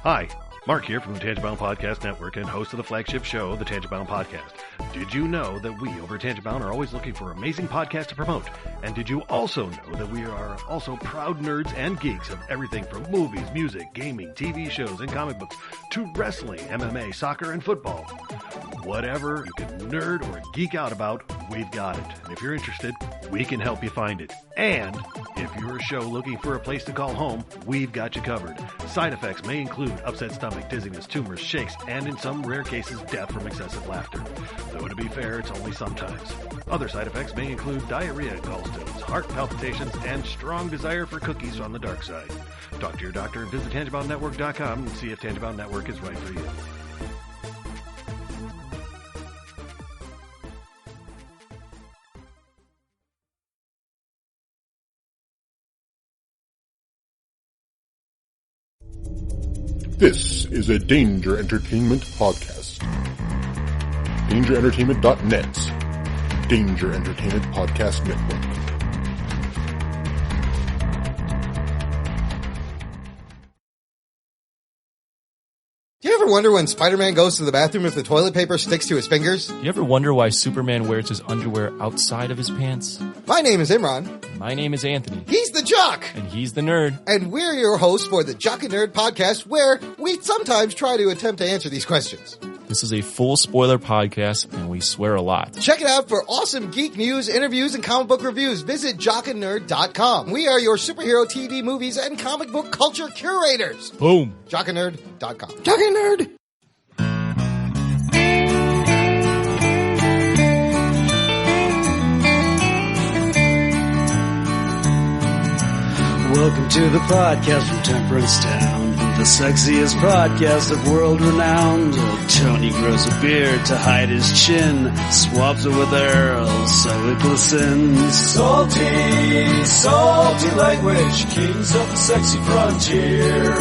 Hi, Mark here from the Tangent-Bound Podcast Network and host of the flagship show, the Tangent-Bound Podcast. Did you know that we over at Tangent-Bound are always looking for amazing podcasts to promote? And did you also know that we are also proud nerds and geeks of everything from movies, music, gaming, TV shows, and comic books to wrestling, MMA, soccer, and football? Whatever you can nerd or geek out about, we've got it. And if you're interested, we can help you find it. And if you're a show looking for a place to call home, we've got you covered. Side effects may include upset stomach, dizziness, tumors, shakes, and in some rare cases, death from excessive laughter. Though to be fair, it's only sometimes. Other side effects may include diarrhea, gallstones, heart palpitations, and strong desire for cookies on the dark side. Talk to your doctor and visit TangentBoundNetwork.com and see if Tangent-Bound Network is right for you. This is a Danger Entertainment podcast. DangerEntertainment.net. Danger Entertainment Podcast Network. Do you ever wonder when Spider-Man goes to the bathroom if the toilet paper sticks to his fingers? Do you ever wonder why Superman wears his underwear outside of his pants? My name is Imran. My name is Anthony. He's the Jock! And he's the Nerd. And we're your hosts for the Jock and Nerd podcast, where we sometimes try to attempt to answer these questions. This is a full spoiler podcast, and we swear a lot. Check it out for awesome geek news, interviews, and comic book reviews. Visit jockandnerd.com. We are your superhero TV, movies, and comic book culture curators. Boom. Jockandnerd.com. Jock and Nerd! Welcome to the podcast from Temperance Town, the sexiest podcast of world renowned. Tony grows a beard to hide his chin, swaps it with Earl so it glistens. Salty, salty language, kings of the sexy frontier.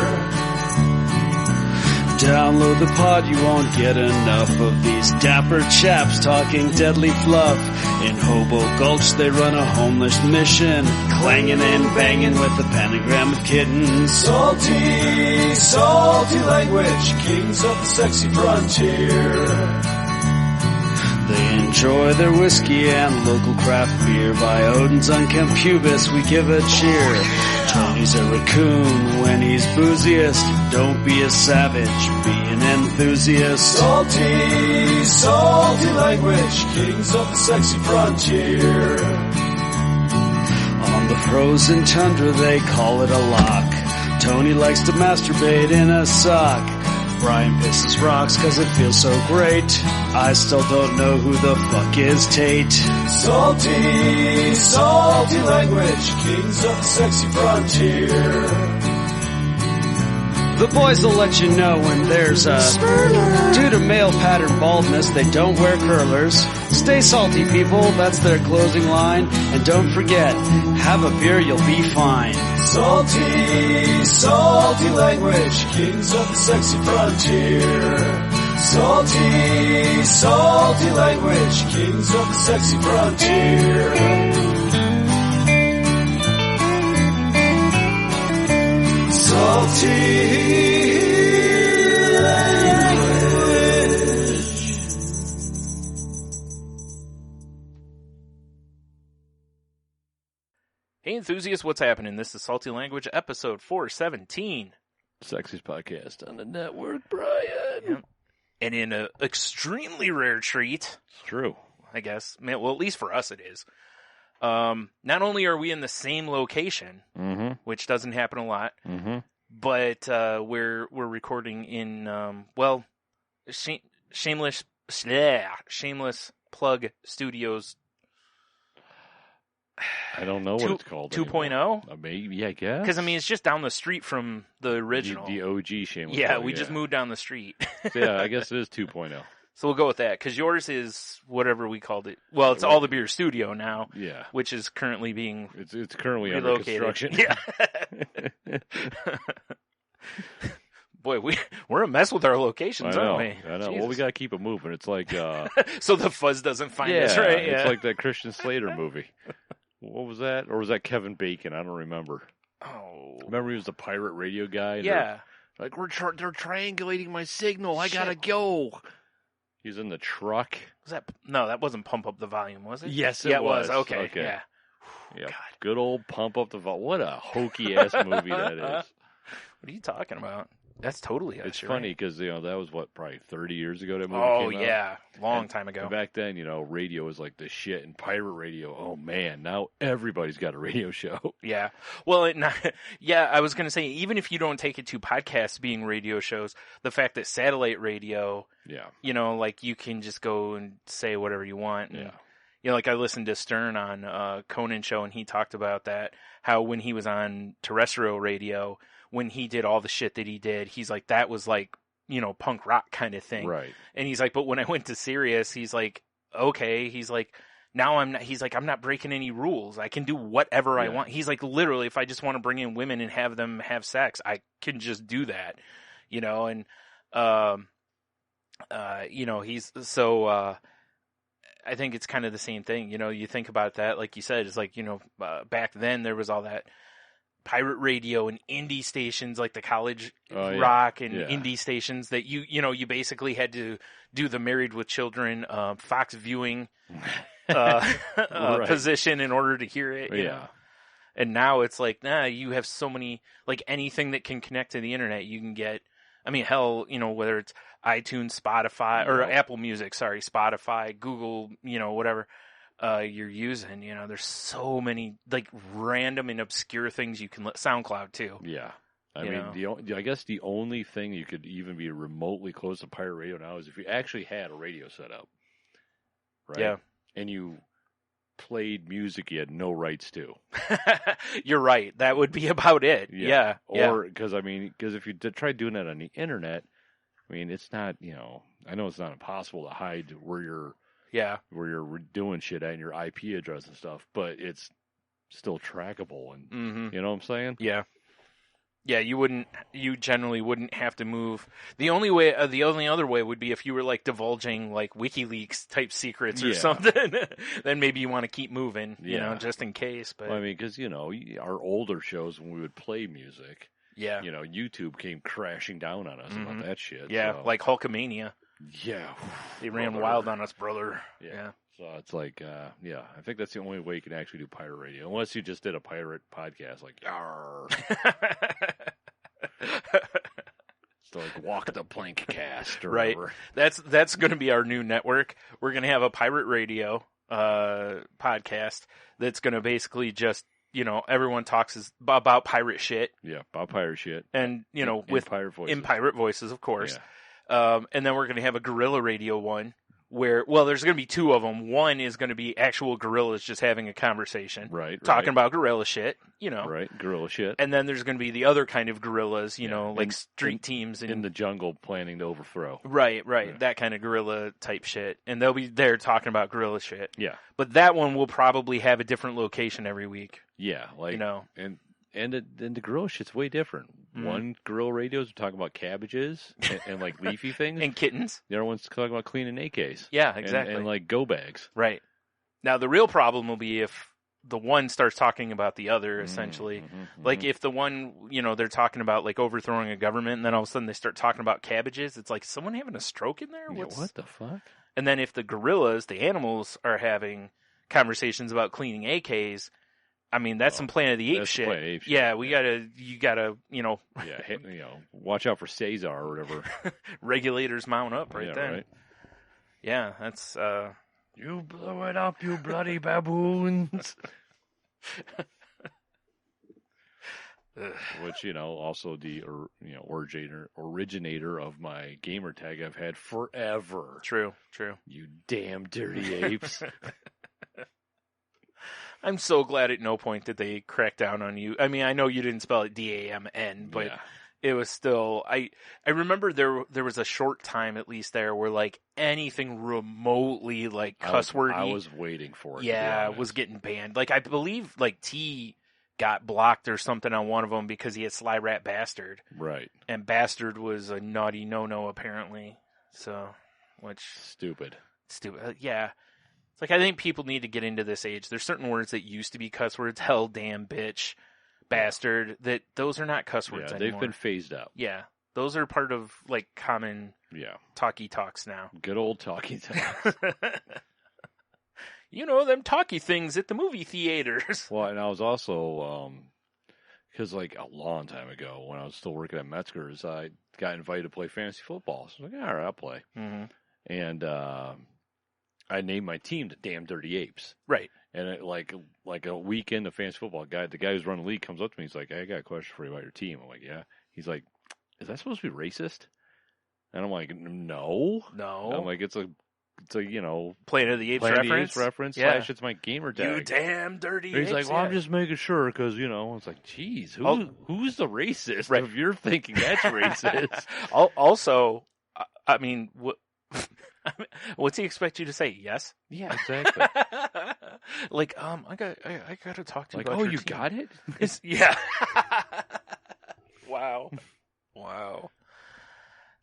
Download the pod, you won't get enough of these dapper chaps talking deadly fluff. In Hobo Gulch they run a homeless mission, clanging and banging with the pentagram of kittens. Salty, salty language, kings of the sexy frontier. They enjoy their whiskey and local craft beer. By Odin's unkempt pubis we give a cheer. Tony's a raccoon when he's booziest. Don't be a savage, be an enthusiast. Salty, salty language, kings of the sexy frontier. On the frozen tundra they call it a lock. Tony likes to masturbate in a sock. Brian pisses rocks cause it feels so great. I still don't know who the fuck is Tate. Salty, salty language, kings of the sexy frontier. The boys will let you know when there's a Spurner. Due to male pattern baldness, they don't wear curlers. Stay salty, people, that's their closing line. And don't forget, have a beer, you'll be fine. Salty, salty language, kings of the sexy frontier. Salty, salty language, kings of the sexy frontier. Salty language. Hey enthusiasts, what's happening? This is Salty Language, episode 417. Sexiest podcast on the network, Brian. Yep. And in an extremely rare treat. It's true. I guess. Man, well, at least for us it is. Not only are we in the same location, which doesn't happen a lot, but we're recording in shameless plug studios. I don't know what it's called. 2.0? Maybe, I guess. Because, I mean, it's just down the street from the original. The OG Shameless. Yeah, we just moved down the street. Yeah, I guess it is 2.0. So we'll go with that, because yours is whatever we called it. Well, it's All the Beer Studio now. Yeah. Which is currently being It's currently relocated. under construction. Yeah. Boy, we're a mess with our locations, aren't we? I know. Jesus. Well, we got to keep it moving. It's like... so the fuzz doesn't find us, right? Yeah, it's like that Christian Slater movie. What was that? Or was that Kevin Bacon? I don't remember. Oh. Remember he was the pirate radio guy? Yeah. Like, they're triangulating my signal. I gotta go. He's in the truck. No, that wasn't Pump Up the Volume, was it? Yes, it was. Okay, yeah. Yeah, God. good old Pump Up the Volume. What a hokey-ass movie that is. What are you talking about? That's totally us. It's funny because, that was, probably 30 years ago that movie came out? Yeah. Long time ago. And back then, radio was like the shit, and pirate radio, oh man, now everybody's got a radio show. Yeah. Well, I was going to say, even if you don't take it to podcasts being radio shows, the fact that satellite radio, you can just go and say whatever you want. And, like I listened to Stern on Conan show, and he talked about that, how when he was on terrestrial radio, when he did all the shit that he did, he's like, that was like, punk rock kind of thing. Right. And he's like, but when I went to Sirius, he's like, okay. He's like, now I'm not breaking any rules. I can do whatever I want. He's like, literally, if I just want to bring in women and have them have sex, I can just do that, and, he's so, I think it's kind of the same thing. You think about that, like you said, it's like, back then there was all that pirate radio and indie stations like the college rock and indie stations that you basically had to do the Married with Children Fox viewing position in order to hear it. You know? And now it's like, you have so many, like anything that can connect to the internet, you can get. I mean, hell, whether it's iTunes, Spotify, or Apple Music, Spotify, Google, whatever. You're using, there's so many like random and obscure things you can SoundCloud too. Yeah. I guess the only thing you could even be remotely close to pirate radio now is if you actually had a radio set up. Right? Yeah. And you played music you had no rights to. You're right. That would be about it. Yeah. Or, because if you try doing that on the internet, it's not, I know it's not impossible to hide where you're doing shit at your IP address and stuff, but it's still trackable, and you know what I'm saying? Yeah. Yeah, you generally wouldn't have to move. The only other way would be if you were like divulging like WikiLeaks type secrets or something. Then maybe you want to keep moving, just in case. But because our older shows when we would play music, YouTube came crashing down on us about that shit. Yeah, so. like Hulkamania. Yeah. They ran wild on us, brother. Yeah. So it's like, I think that's the only way you can actually do pirate radio. Unless you just did a pirate podcast, like, yarr. It's like Walk the Plank Cast or whatever. That's going to be our new network. We're going to have a pirate radio podcast that's going to basically just, everyone talks about pirate shit. Yeah, about pirate shit. And, with pirate voices. In pirate voices, of course. Yeah. And then we're going to have a guerrilla radio one where, there's going to be two of them. One is going to be actual gorillas just having a conversation. Right. Talking about gorilla shit, Right, gorilla shit. And then there's going to be the other kind of gorillas, like street teams. In the jungle planning to overthrow. Right. Yeah. That kind of gorilla type shit. And they'll be there talking about gorilla shit. Yeah. But that one will probably have a different location every week. Yeah. Like, And the gorilla shit's way different. One gorilla radio is talking about cabbages and like leafy things. And kittens. The other one's talking about cleaning AKs. Yeah, exactly. And like go bags. Right. Now, the real problem will be if the one starts talking about the other, essentially. Like if the one, they're talking about like overthrowing a government, and then all of a sudden they start talking about cabbages. It's like, someone having a stroke in there? Yeah, what the fuck? And then if the gorillas, the animals, are having conversations about cleaning AKs, that's some Planet of the Apes shit. Yeah, you gotta, watch out for Cesar or whatever. Regulators mount up then. Right. Yeah, that's, you blow it up, you bloody baboons. Which, also the, originator of my gamer tag I've had forever. True. You damn dirty apes. I'm so glad at no point did they crack down on you. I know you didn't spell it D-A-M-N, but it was still... I remember there was a short time, at least there, where, like, anything remotely, like, cuss-wordy... I was waiting for it, yeah, was getting banned. Like, I believe, like, T got blocked or something on one of them because he had Sly Rat Bastard. Right. And Bastard was a naughty no-no, apparently. So, which... Stupid. Yeah. Like, I think people need to get into this age. There's certain words that used to be cuss words, hell, damn, bitch, bastard, that those are not cuss words anymore. They've been phased out. Yeah. Those are part of like common talkie talks now. Good old talkie talks. You know, them talkie things at the movie theaters. Well, and I was also, because like a long time ago when I was still working at Metzger's, I got invited to play fantasy football. So I was like, all right, I'll play. Mm-hmm. And I named my team the Damn Dirty Apes. Right. And it, like a weekend of fantasy football, the guy who's running the league comes up to me. He's like, hey, I got a question for you about your team. I'm like, yeah. He's like, is that supposed to be racist? And I'm like, no. I'm like, it's a Planet of the Apes reference. Yeah. / it's my gamer tag. You damn dirty He's apes. like, well, I'm just making sure because, it's like, geez, who's the racist? Right. If you're thinking that's racist. Also, I mean, what's he expect you to say? Yes? Yeah, exactly. Like, I got to talk to you about your you team. Got it? Yeah. Wow.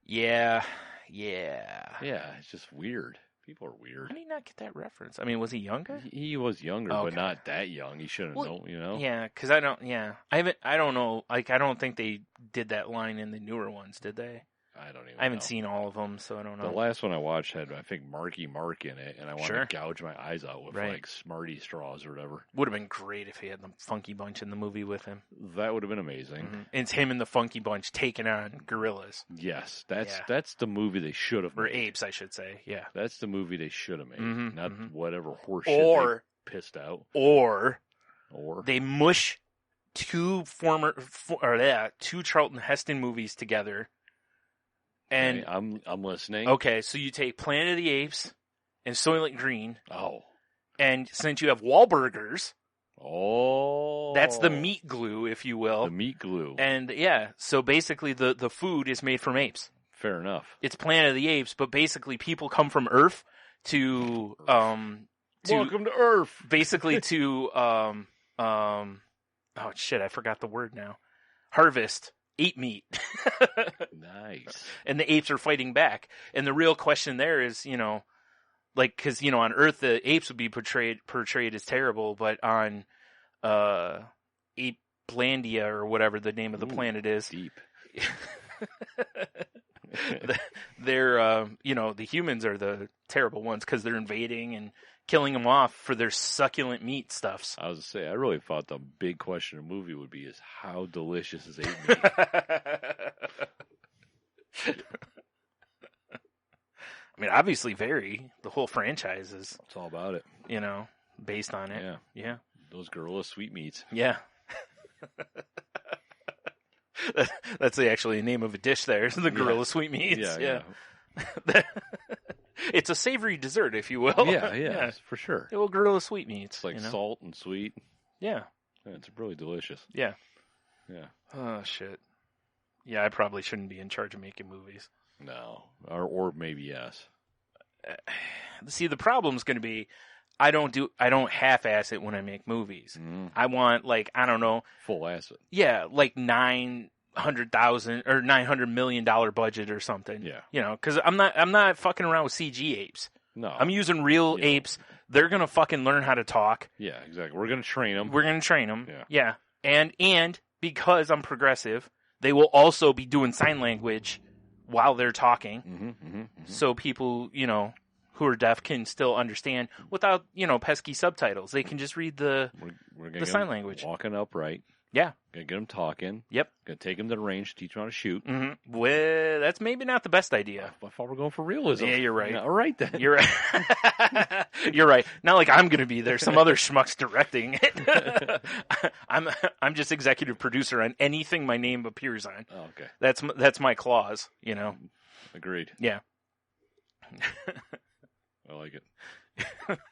Yeah. Yeah, it's just weird. People are weird. How did he not get that reference? I mean, was he younger? He was younger, but not that young. He shouldn't know, Yeah, because I don't know. Like, I don't think they did that line in the newer ones, did they? I haven't seen all of them, so I don't know. The last one I watched had, I think, Marky Mark in it, and I wanted to gouge my eyes out with, like, Smartie straws or whatever. Would have been great if he had the Funky Bunch in the movie with him. That would have been amazing. Mm-hmm. It's him and the Funky Bunch taking on gorillas. Yes, that's the movie they should have made. Or apes, I should say, yeah. That's the movie they should have made, not whatever horse shit they pissed out. Or they mush two Charlton Heston movies together. And I'm listening. Okay, so you take Planet of the Apes and Soylent Green. Oh. And since you have Wahlburgers, oh, that's the meat glue, if you will. The meat glue. And so basically the food is made from apes. Fair enough. It's Planet of the Apes, but basically people come from Earth to welcome to Earth. Basically to oh shit, I forgot the word now. Harvest ape meat. Nice. And the apes are fighting back. And the real question there is, because, on Earth, the apes would be portrayed as terrible, but on Apelandia, or whatever the name of the planet is. Deep. They're, the humans are the terrible ones because they're invading and killing them off for their succulent meat stuffs. I was to say, I really thought the big question of the movie would be is how delicious is ape meat? I mean, obviously the whole franchise is... It's all about it. Based on it. Yeah. Those gorilla sweetmeats. Yeah. That's actually the name of a dish there, the gorilla sweetmeats. Yeah. It's a savory dessert, if you will. Yeah, for sure. The old gorilla sweetmeats. It's like salt and sweet. Yeah. It's really delicious. Yeah. Yeah. Oh, shit. Yeah, I probably shouldn't be in charge of making movies. No. Or maybe yes. See, the problem's going to be I don't half-ass it when I make movies. Mm. I want, full ass it. Yeah, like $900,000 or $900 million budget or something. Yeah. Because I'm not fucking around with CG apes. No. I'm using real apes. They're going to fucking learn how to talk. Yeah, exactly. We're going to train them. Yeah. And because I'm progressive, they will also be doing sign language while they're talking. So people, who are deaf can still understand without, pesky subtitles. They can just read the sign language. Walking upright. Yeah. Gonna get them talking. Yep. Gonna take them to the range, teach them how to shoot. Mm-hmm. Well, that's maybe not the best idea. I thought we're going for realism. Yeah, you're right. All right, then. You're right. You're right. Not like I'm gonna be there. Some other schmuck's directing it. I'm just executive producer on anything my name appears on. Oh, okay. That's my clause, Agreed. Yeah. I like it.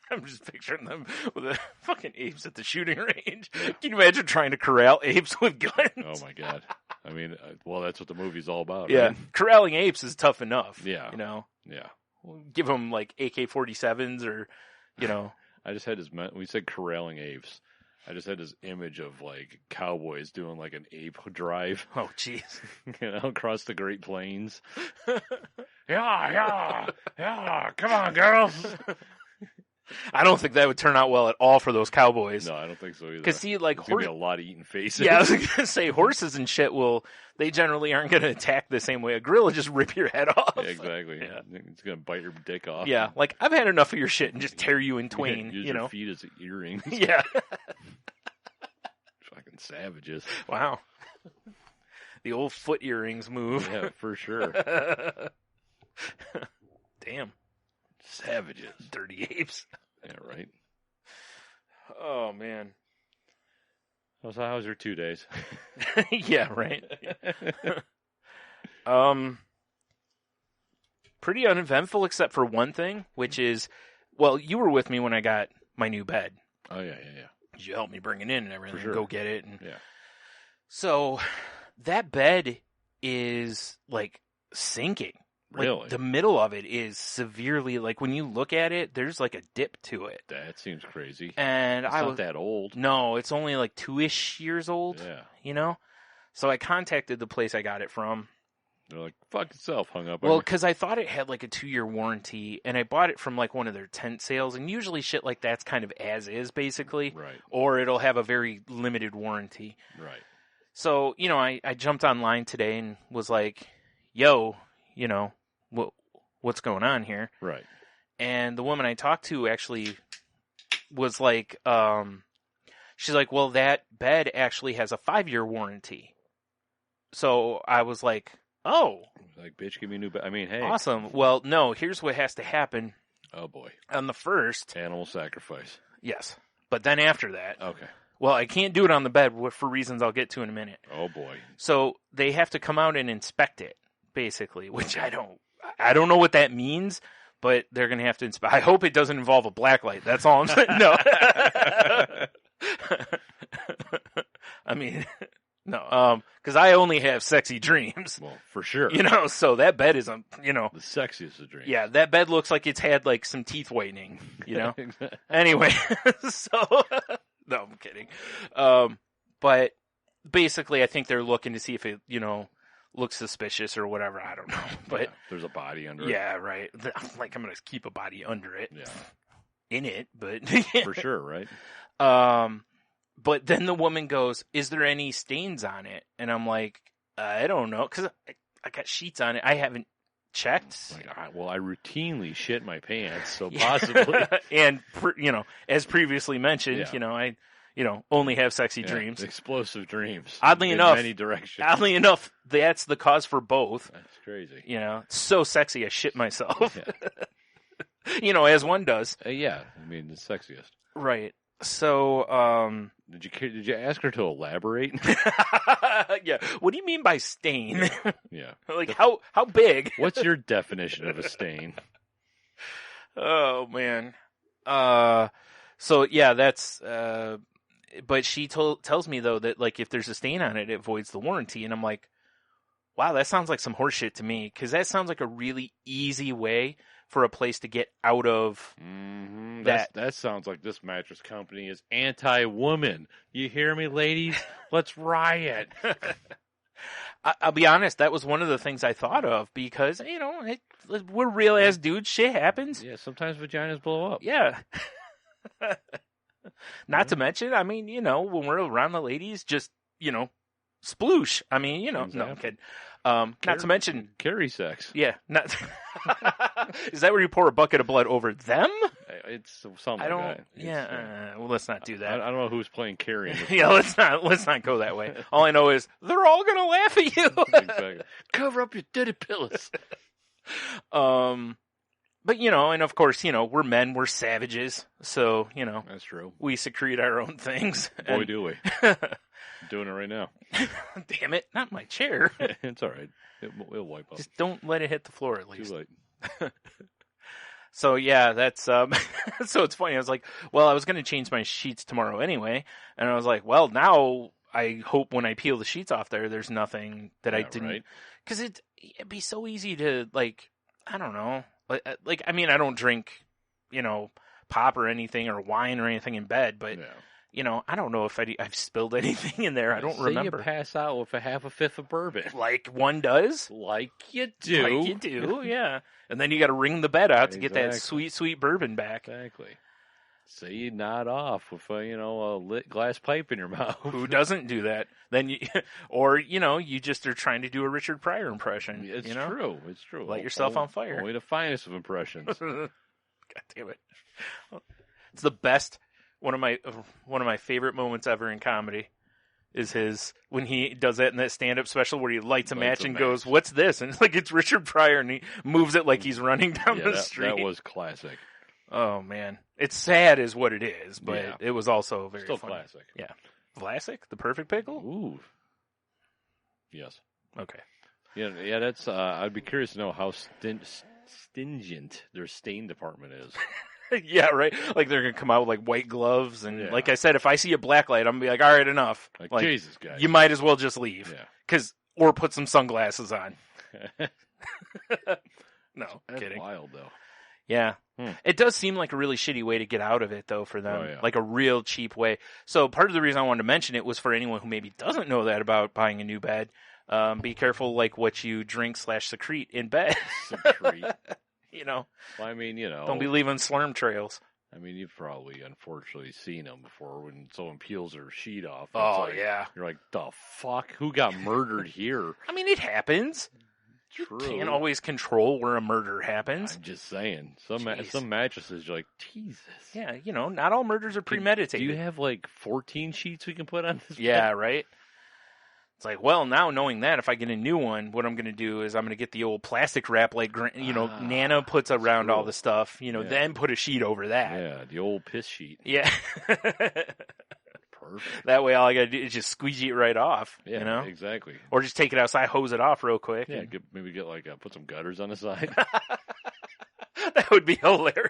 I'm just picturing them with the fucking apes at the shooting range. Yeah. Can you imagine trying to corral apes with guns? Oh my god! I mean, that's what the movie's all about. Yeah, right? Corralling apes is tough enough. Yeah, Yeah, give them like AK-47s or, I just had we said corralling apes. I just had this image of like cowboys doing like an ape drive. Oh, jeez. Across the Great Plains. Yeah. Come on, girls. I don't think that would turn out well at all for those cowboys. No, I don't think so either. Because see, like, there's gonna be a lot of eating faces. Yeah, I was gonna say horses and shit they generally aren't gonna attack the same way. A gorilla just rip your head off. Yeah, exactly. Yeah. It's gonna bite your dick off. Yeah, like I've had enough of your shit and just tear you in twain. Use your feet as earrings. Yeah. Fucking savages. Wow. The old foot earrings move. Yeah, for sure. Damn. Savages. Dirty apes. Yeah, right. Oh, man. So how was your 2 days? Yeah, right. Pretty uneventful except for one thing, which is, well, you were with me when I got my new bed. Oh, yeah. You helped me bring it in and everything. Sure. Go get it. And yeah. So that bed is like sinking. Really? Like, the middle of it is severely, like, when you look at it, there's like a dip to it. That seems crazy. And it's not that old. No, it's only like 2-ish years old. Yeah. You know? So I contacted the place I got it from. They're like, fuck itself, hung up. Well, because I thought it had like a 2-year warranty, and I bought it from like one of their tent sales, and usually shit like that's kind of as is, basically. Right. Or it'll have a very limited warranty. Right. So, you know, I jumped online today and was like, yo, you know, what's going on here? Right. And the woman I talked to actually was like, she's like, well, that bed actually has a 5-year warranty. So I was like, oh. Like, bitch, give me a new bed. I mean, hey. Awesome. Well, no, here's what has to happen. Oh, boy. On the first. Animal sacrifice. Yes. But then after that. Okay. Well, I can't do it on the bed for reasons I'll get to in a minute. Oh, boy. So they have to come out and inspect it, basically, which I don't know what that means, but they're going to have to inspect. I hope it doesn't involve a blacklight. That's all I'm saying. No. I mean, no, because I only have sexy dreams. Well, for sure. You know, so that bed is, you know. The sexiest of dreams. Yeah, that bed looks like it's had, like, some teeth whitening, you know? Anyway, so, no, I'm kidding. But basically, I think they're looking to see if it, you know, looks suspicious or whatever. I don't know. But yeah, there's a body under it. Yeah, right. Like, I'm going to keep a body under it. Yeah. In it, but. For sure, right? But then the woman goes, is there any stains on it? And I'm like, I don't know. Because I got sheets on it. I haven't checked. Well, I routinely shit my pants, so possibly. And, you know, as previously mentioned, you know, I, you know, only have sexy dreams. Explosive dreams. Oddly enough. Many directions. Oddly enough, that's the cause for both. That's crazy. You know, it's so sexy I shit myself. Yeah. You know, as one does. Yeah, I mean, the sexiest. Right. So, did you ask her to elaborate? Yeah. What do you mean by stain? Yeah. Like, how big? What's your definition of a stain? Oh, man. So, yeah, that's, but she tells me, though, that, like, if there's a stain on it, it voids the warranty. And I'm like, wow, that sounds like some horseshit to me. Because that sounds like a really easy way for a place to get out of that. That sounds like this mattress company is anti-woman. You hear me, ladies? Let's riot. I'll be honest, that was one of the things I thought of because, you know, we're real-ass dudes. Shit happens. Yeah, sometimes vaginas blow up. Yeah. Not to mention, I mean, you know, when we're around the ladies, just, you know, sploosh. I mean, you know, no, I'm kidding. Not to mention carry sex. Yeah, not. Is that where you pour a bucket of blood over them? It's something. I don't. Like that. Well, let's not do that. I don't know who's playing carry. Yeah, let's not go that way. All I know is they're all gonna laugh at you. Exactly. Cover up your dirty pillows. But you know, and of course, you know, we're men, we're savages, so you know that's true. We secrete our own things. Boy, do we. I'm doing it right now. Damn it, not my chair. It's all right. It'll wipe up. Just don't let it hit the floor at least. Too late. So yeah, that's so it's funny. I was like, well, I was going to change my sheets tomorrow anyway, and I was like, well, now I hope when I peel the sheets off there's nothing that I didn't, because it'd be so easy to, like, I don't know, like I mean, I don't drink, you know, pop or anything or wine or anything in bed, but. Yeah. You know, I don't know if I've spilled anything in there. I don't remember. You pass out with a fifth of bourbon. Like one does? Like you do. Like you do, yeah. And then you got to wring the bed out to get that sweet, sweet bourbon back. Exactly. Say you nod off with a lit glass pipe in your mouth. Who doesn't do that? Then you just are trying to do a Richard Pryor impression. It's true. It's true. Light yourself on fire. Only the finest of impressions. God damn it! It's the best. One of my favorite moments ever in comedy is when he does that in that stand-up special where he lights a match and goes, "What's this?" And it's Richard Pryor, and he moves it like he's running down the street. That was classic. Oh man, it's sad is what it is, but it was also very still funny. Classic. Yeah, Vlasic, the perfect pickle. Ooh, yes. Okay. Yeah. That's. I'd be curious to know how stingent their stain department is. Yeah, right. Like they're gonna come out with like white gloves, and like I said, if I see a black light, I'm gonna be like, all right, enough. Like Jesus, guys, you might as well just leave, or put some sunglasses on. No, that's kidding. Wild though. Yeah. It does seem like a really shitty way to get out of it, though, for them. Oh, yeah. Like a real cheap way. So part of the reason I wanted to mention it was for anyone who maybe doesn't know that about buying a new bed. Be careful, like, what you drink/secrete in bed. Secrete. Well, I mean, don't be leaving slurm trails. I mean, you've probably, unfortunately, seen them before when someone peels their sheet off. Oh, yeah. You're like, the fuck? Who got murdered here? I mean, it happens. True. You can't always control where a murder happens. I'm just saying. Some mattresses, you're like, Jesus. Yeah, not all murders are premeditated. Do you have, 14 sheets we can put on this Yeah, bed? right? It's like, well, now knowing that, if I get a new one, what I'm going to do is I'm going to get the old plastic wrap like, Nana puts around all the stuff, then put a sheet over that. Yeah, the old piss sheet. Yeah. Perfect. That way all I got to do is just squeegee it right off, Yeah, exactly. Or just take it outside, hose it off real quick. Yeah, maybe get put some gutters on the side. That would be hilarious.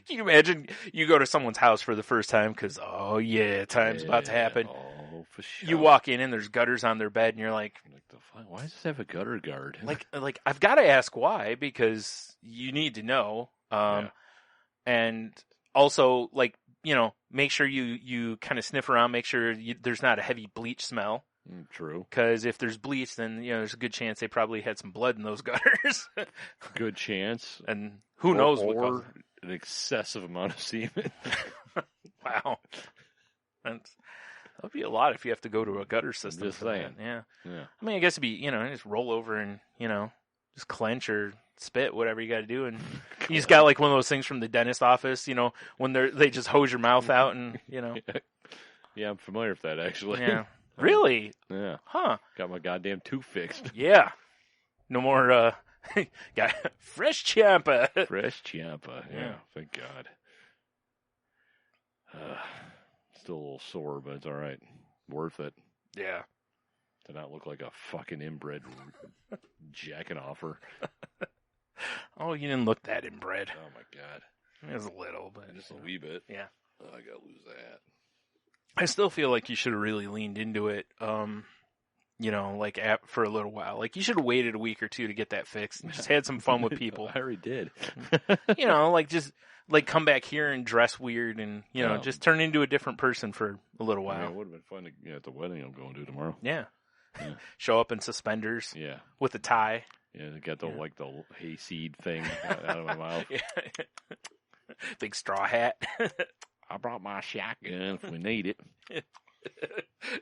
Can you imagine you go to someone's house for the first time because, time's about to happen. Oh, for sure. You walk in and there's gutters on their bed and you're like, why does this have a gutter guard? Like I've got to ask why, because you need to know. And also, make sure you kind of sniff around, make sure there's not a heavy bleach smell. True. Because if there's bleach, then there's a good chance they probably had some blood in those gutters. Good chance. And who knows what or an excessive amount of semen. Wow. That'd be a lot if you have to go to a gutter system. Just saying. Yeah. I mean, I guess it'd be, just roll over and, just clench or spit, whatever you got to do. And you just got like one of those things from the dentist office, when they just hose your mouth out and, Yeah, I'm familiar with that, actually. Yeah. Really? Yeah. Huh. Got my goddamn tooth fixed. Yeah. No more, got fresh Ciampa. Fresh Ciampa. Yeah. Thank God. Still a little sore, but it's all right. Worth it. Yeah. To not look like a fucking inbred jacking offer. Oh, you didn't look that inbred. Oh my God. It was a little, but just a wee bit. Yeah. Oh, I gotta lose that. I still feel like you should have really leaned into it. For a little while. Like you should have waited a week or two to get that fixed and just had some fun with people. I already did. Just come back here and dress weird and, just turn into a different person for a little while. It would have been fun at the wedding I'm going to tomorrow. Yeah. Show up in suspenders. Yeah. With a tie. Yeah, they got the hayseed thing out of my mouth. Yeah. Big straw hat. I brought my shotgun if we need it.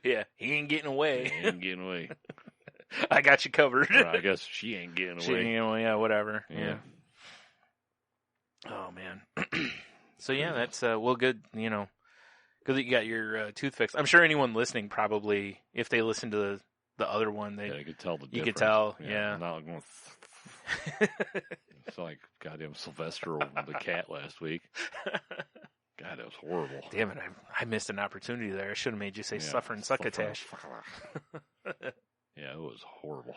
Yeah, he ain't getting away. He ain't getting away. I got you covered. Well, I guess she ain't getting away. She ain't getting away, yeah, whatever. Yeah. Oh, man. So, yeah, that's, good, good that you got your tooth fixed. I'm sure anyone listening probably, if they listen to the other one, they could tell the difference. You could tell, yeah. Not going it's like goddamn Sylvester over the cat last week. God, that was horrible. Damn it, I missed an opportunity there. I should have made you say suffer and succotash. Yeah, it was horrible.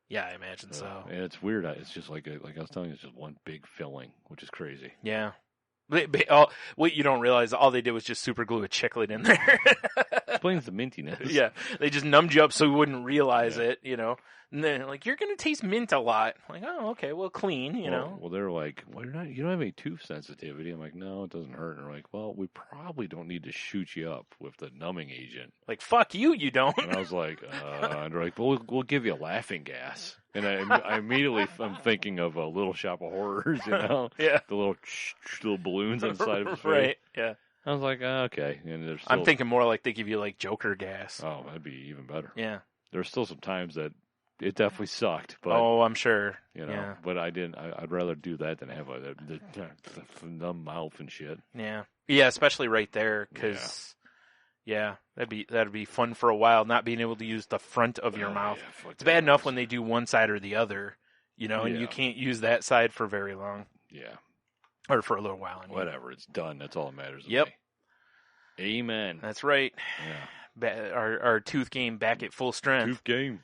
Yeah, I imagine so. And it's weird. It's just like I was telling you, it's just one big filling, which is crazy. Yeah. What you don't realize, all they did was just super glue a chiclet in there. Explains the mintiness. Yeah, they just numbed you up so you wouldn't realize it, you know. And then like, you're gonna taste mint a lot. I'm like, oh, okay, well, clean, you know. Well, they're like, well, you don't have any tooth sensitivity. I'm like, no, it doesn't hurt. And they're like, well, we probably don't need to shoot you up with the numbing agent. Like, fuck you, you don't. And I was like, and they're like, well, we'll give you laughing gas. And I immediately I'm thinking of a Little Shop of Horrors, you know, yeah, the little balloons on the side of his face. Right, yeah. I was like, okay. And there's I'm thinking more like they give you like Joker gas. Oh, that'd be even better. Yeah. There's still some times that it definitely sucked. But, oh, I'm sure. You know, yeah. But I didn't. I'd rather do that than have the numb mouth and shit. Yeah. Yeah, especially right there, because that'd be fun for a while, not being able to use the front of your mouth. Yeah, it's bad enough when they do one side or the other, you know, and you can't use that side for very long. Yeah. Or for a little while. I mean. Whatever, it's done. That's all that matters. Yep. Amen. That's right. Yeah. Our tooth game back at full strength. Tooth game.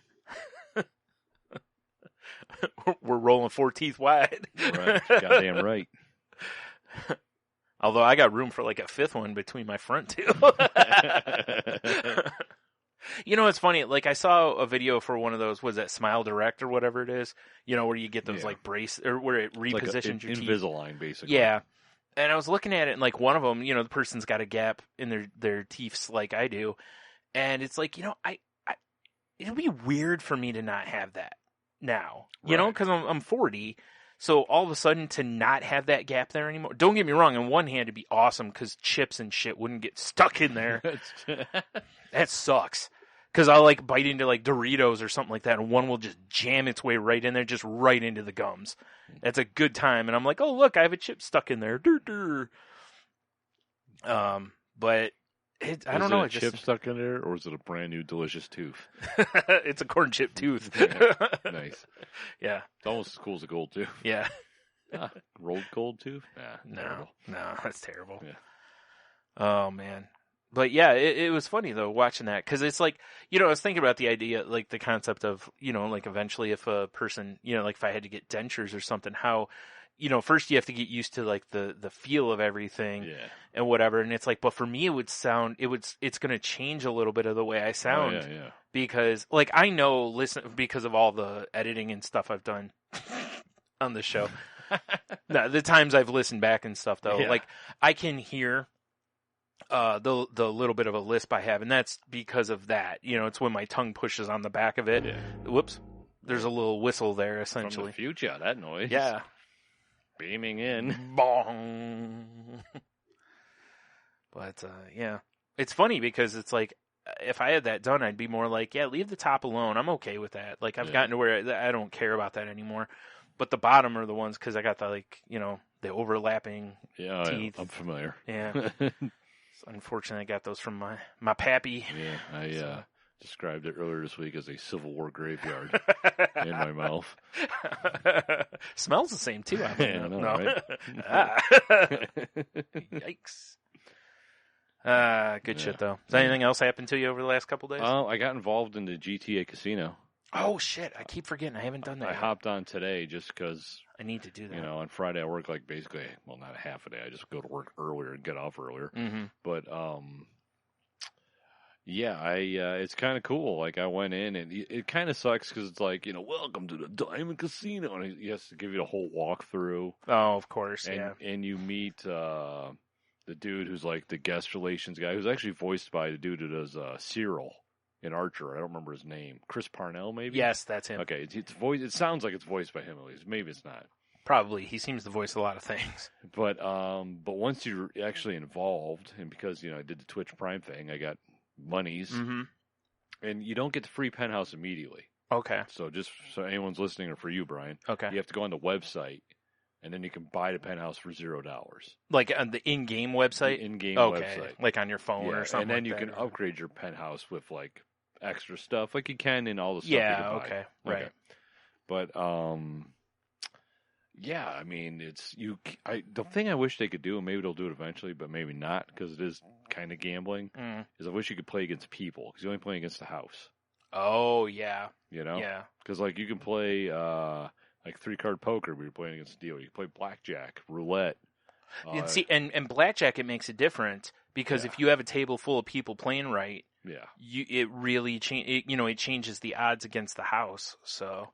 We're rolling 4 teeth wide. Right. Goddamn right. Although I got room for like a 5th one between my front two. You know, it's funny. Like, I saw a video for one of those, was that Smile Direct or whatever it is? You know, where you get those like brace, or where it repositions your teeth. Invisalign, basically. Yeah. And I was looking at it, and like one of them, you know, the person's got a gap in their teeth like I do. And it's like, you know, it'll be weird for me to not have that now, you know, because I'm 40. So all of a sudden to not have that gap there anymore. Don't get me wrong. On one hand, it'd be awesome because chips and shit wouldn't get stuck in there. That sucks. Because I'll like bite into like Doritos or something like that, and one will just jam its way right in there, just right into the gums. That's a good time. And I'm like, oh, look, I have a chip stuck in there. But I don't know. Is it a chip stuck in there, or is it a brand new delicious tooth? It's a corn chip tooth. Nice. Yeah. It's almost as cool as a gold tooth. Yeah. Rolled gold tooth? No, that's terrible. Yeah. Oh, man. But yeah, it was funny though, watching that. Cause it's like, you know, I was thinking about the idea, like the concept of, you know, like eventually if a person, you know, like if I had to get dentures or something, how, you know, first you have to get used to like the feel of everything and whatever. And it's like, but for me, it's going to change a little bit of the way I sound. Oh, yeah. Because like, I know, because of all the editing and stuff I've done on the show, the times I've listened back and stuff though, like I can hear the little bit of a lisp I have, and that's because of that. You know, it's when my tongue pushes on the back of it. Yeah. Whoops. There's a little whistle there, essentially. From the future, that noise. Yeah. Beaming in. Bong. But, yeah. It's funny because it's like, if I had that done, I'd be more like, yeah, leave the top alone. I'm okay with that. Like, I've gotten to where I don't care about that anymore. But the bottom are the ones, because I got the, like, you know, the overlapping teeth. I'm familiar. Yeah. Unfortunately, I got those from my pappy. Yeah, I described it earlier this week as a Civil War graveyard in my mouth. Smells the same, too. I know, right? Yikes. Good shit, though. Has anything else happened to you over the last couple days? I got involved in the GTA casino. Oh, shit. I keep forgetting. I haven't done that I hopped on today just because... I need to do that. You know, on Friday I work like basically, well, not a half a day. I just go to work earlier and get off earlier. Mm-hmm. But, it's kind of cool. Like, I went in, and it kind of sucks because it's like, you know, welcome to the Diamond Casino. And he has to give you the whole walkthrough. Oh, of course, And you meet the dude who's like the guest relations guy, who's actually voiced by the dude who does Cyril in Archer. I don't remember his name. Chris Parnell, maybe? Yes, that's him. Okay, it sounds like it's voiced by him at least. Maybe it's not. Probably. He seems to voice a lot of things. But once you're actually involved, and because, you know, I did the Twitch Prime thing, I got monies. Mm-hmm. And you don't get the free penthouse immediately. Okay. So just so anyone's listening, or for you, Brian, you have to go on the website, and then you can buy the penthouse for $0. Like on the in-game website? The in-game website. Like on your phone or something. And then like you can upgrade your penthouse with, like, extra stuff, like you can in all the stuff you can buy. Okay, right. But yeah, I mean, the thing I wish they could do, and maybe they'll do it eventually, but maybe not, because it is kind of gambling, is I wish you could play against people, because you're only playing against the house. Oh, yeah. You know? Yeah. Because, like, you can play, like, 3-card poker, but you're playing against a deal. You can play blackjack, roulette. And blackjack, it makes it different, because if you have a table full of people playing right, it really it changes the odds against the house. So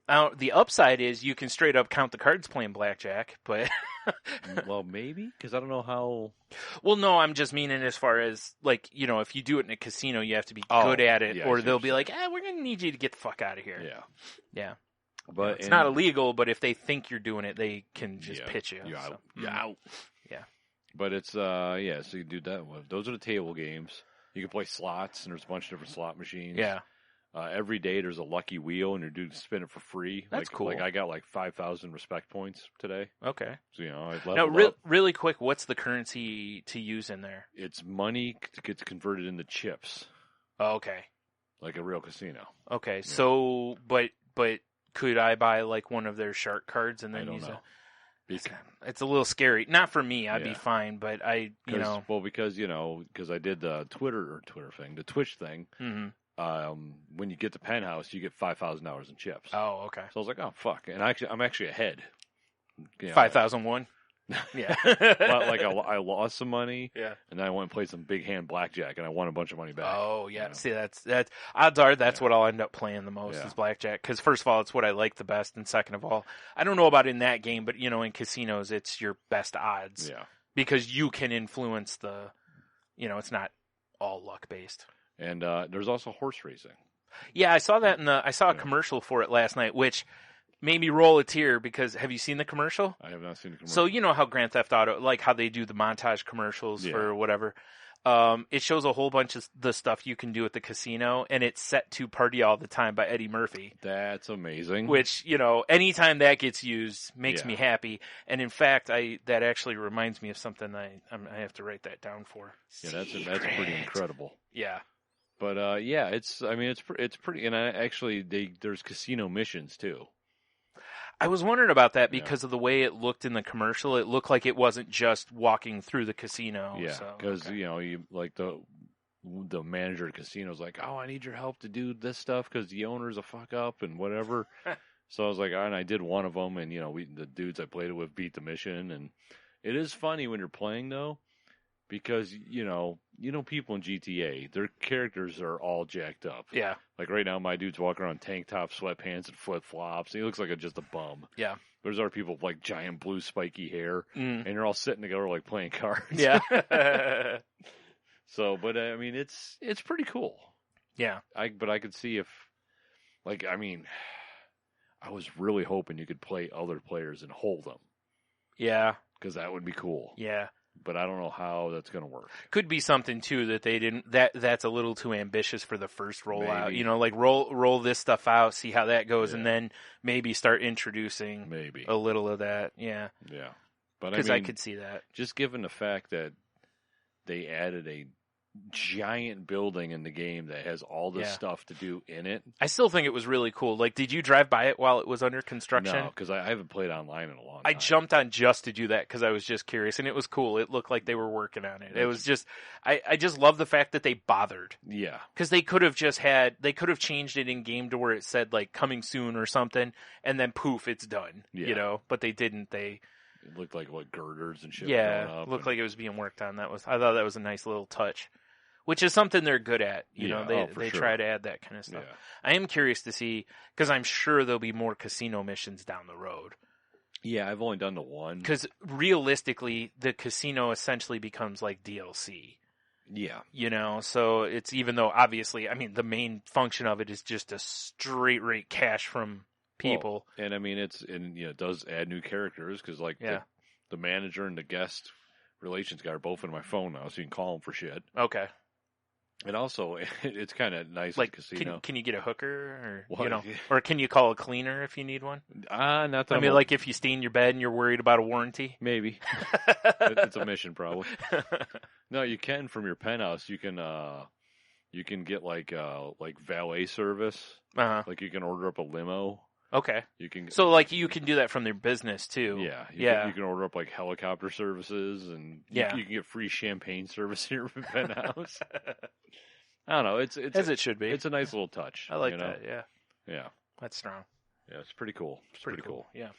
now the upside is you can straight up count the cards playing blackjack, but well, maybe because I don't know how. Well, no, I'm just meaning as far as like if you do it in a casino, you have to be good at it, or they'll be like, we're gonna need you to get the fuck out of here. Yeah. But it's not illegal, but if they think you're doing it, they can just pitch you. You're out. Yeah. But it's so you do that. Those are the table games. You can play slots, and there's a bunch of different slot machines. Yeah. Every day there's a lucky wheel, and you're due to spin it for free. That's cool. Like I got 5,000 respect points today. Okay. So I leveled up. Really quick, what's the currency to use in there? It's money gets converted into chips. Oh, okay. Like a real casino. Okay. Yeah. So, but could I buy like one of their shark cards and then use it? It's a little scary. Not for me. I'd be fine, but Well, because I did the Twitter thing, the Twitch thing. Mm-hmm. When you get the penthouse, you get $5,000 in chips. Oh, okay. So I was like, oh fuck, and I'm actually ahead. 5,001. Yeah. Well, I lost some money. Yeah. And then I went and played some big hand blackjack, and I won a bunch of money back. Oh yeah. See, that's odds are that's what I'll end up playing the most is blackjack. Because first of all, it's what I like the best, and second of all, I don't know about in that game, but in casinos, it's your best odds. Yeah. Because you can influence the, it's not all luck based. And there's also horse racing. Yeah, I saw that I saw a commercial for it last night, which made me roll a tear because have you seen the commercial? I have not seen the commercial. So you know how Grand Theft Auto, like how they do the montage commercials for whatever. It shows a whole bunch of the stuff you can do at the casino, and it's set to Party All the Time by Eddie Murphy. That's amazing. Which, anytime that gets used makes me happy. And in fact, that actually reminds me of something I have to write that down for. Yeah, that's pretty incredible. Yeah. But it's pretty, and there's casino missions too. I was wondering about that because of the way it looked in the commercial. It looked like it wasn't just walking through the casino. Yeah, because you like the manager of the casino is like, oh, I need your help to do this stuff because the owner's a fuck up and whatever. So I was like, and I did one of them, and the dudes I played it with beat the mission, and it is funny when you're playing though, because people in GTA, their characters are all jacked up. Yeah. Like right now, my dude's walking around tank top, sweatpants, and flip flops. He looks like just a bum. Yeah. There's other people with like giant blue spiky hair, and they're all sitting together like playing cards. Yeah. So, but I mean, it's pretty cool. Yeah. But I could see if, I was really hoping you could play other players and hold them. Yeah. Because that would be cool. Yeah. But I don't know how that's going to work. Could be something too that they didn't. That's a little too ambitious for the first rollout. Like roll this stuff out, see how that goes, and then maybe start introducing a little of that. Yeah. Yeah. But because I could see that. Just given the fact that they added a giant building in the game that has all this stuff to do in it. I still think it was really cool. Like, did you drive by it while it was under construction? No, because I haven't played online in a long time. I jumped on just to do that because I was just curious, and it was cool. It looked like they were working on it. It was just, I just love the fact that they bothered. Yeah. Because they could have changed it in game to where it said like coming soon or something, and then poof, it's done. Yeah. But they didn't. It looked like girders and shit. Yeah, looked like it was being worked on. I thought that was a nice little touch. Which is something they're good at. They try to add that kind of stuff. Yeah. I am curious to see, because I'm sure there'll be more casino missions down the road. Yeah, I've only done the one. Because realistically, the casino essentially becomes like DLC. Yeah. So it's, even though obviously, the main function of it is just a straight rate cash from people. Well, and it does add new characters, because the manager and the guest relations guy are both in my phone now, so you can call them for shit. Okay. And also, it's kind of nice like, casino. Can you get a hooker, or or can you call a cleaner if you need one? Not that. Like if you stain your bed and you're worried about a warranty. Maybe it's a mission, probably. No, you can from your penthouse. You can get like valet service. Like you can order up a limo. Okay. You can you can do that from their business too. Yeah. You can order up like helicopter services, and you can get free champagne service in your penthouse. I don't know. It's as it should be. It's a nice little touch. I like that. Yeah. Yeah. That's strong. Yeah, it's pretty cool. It's pretty cool. Yeah.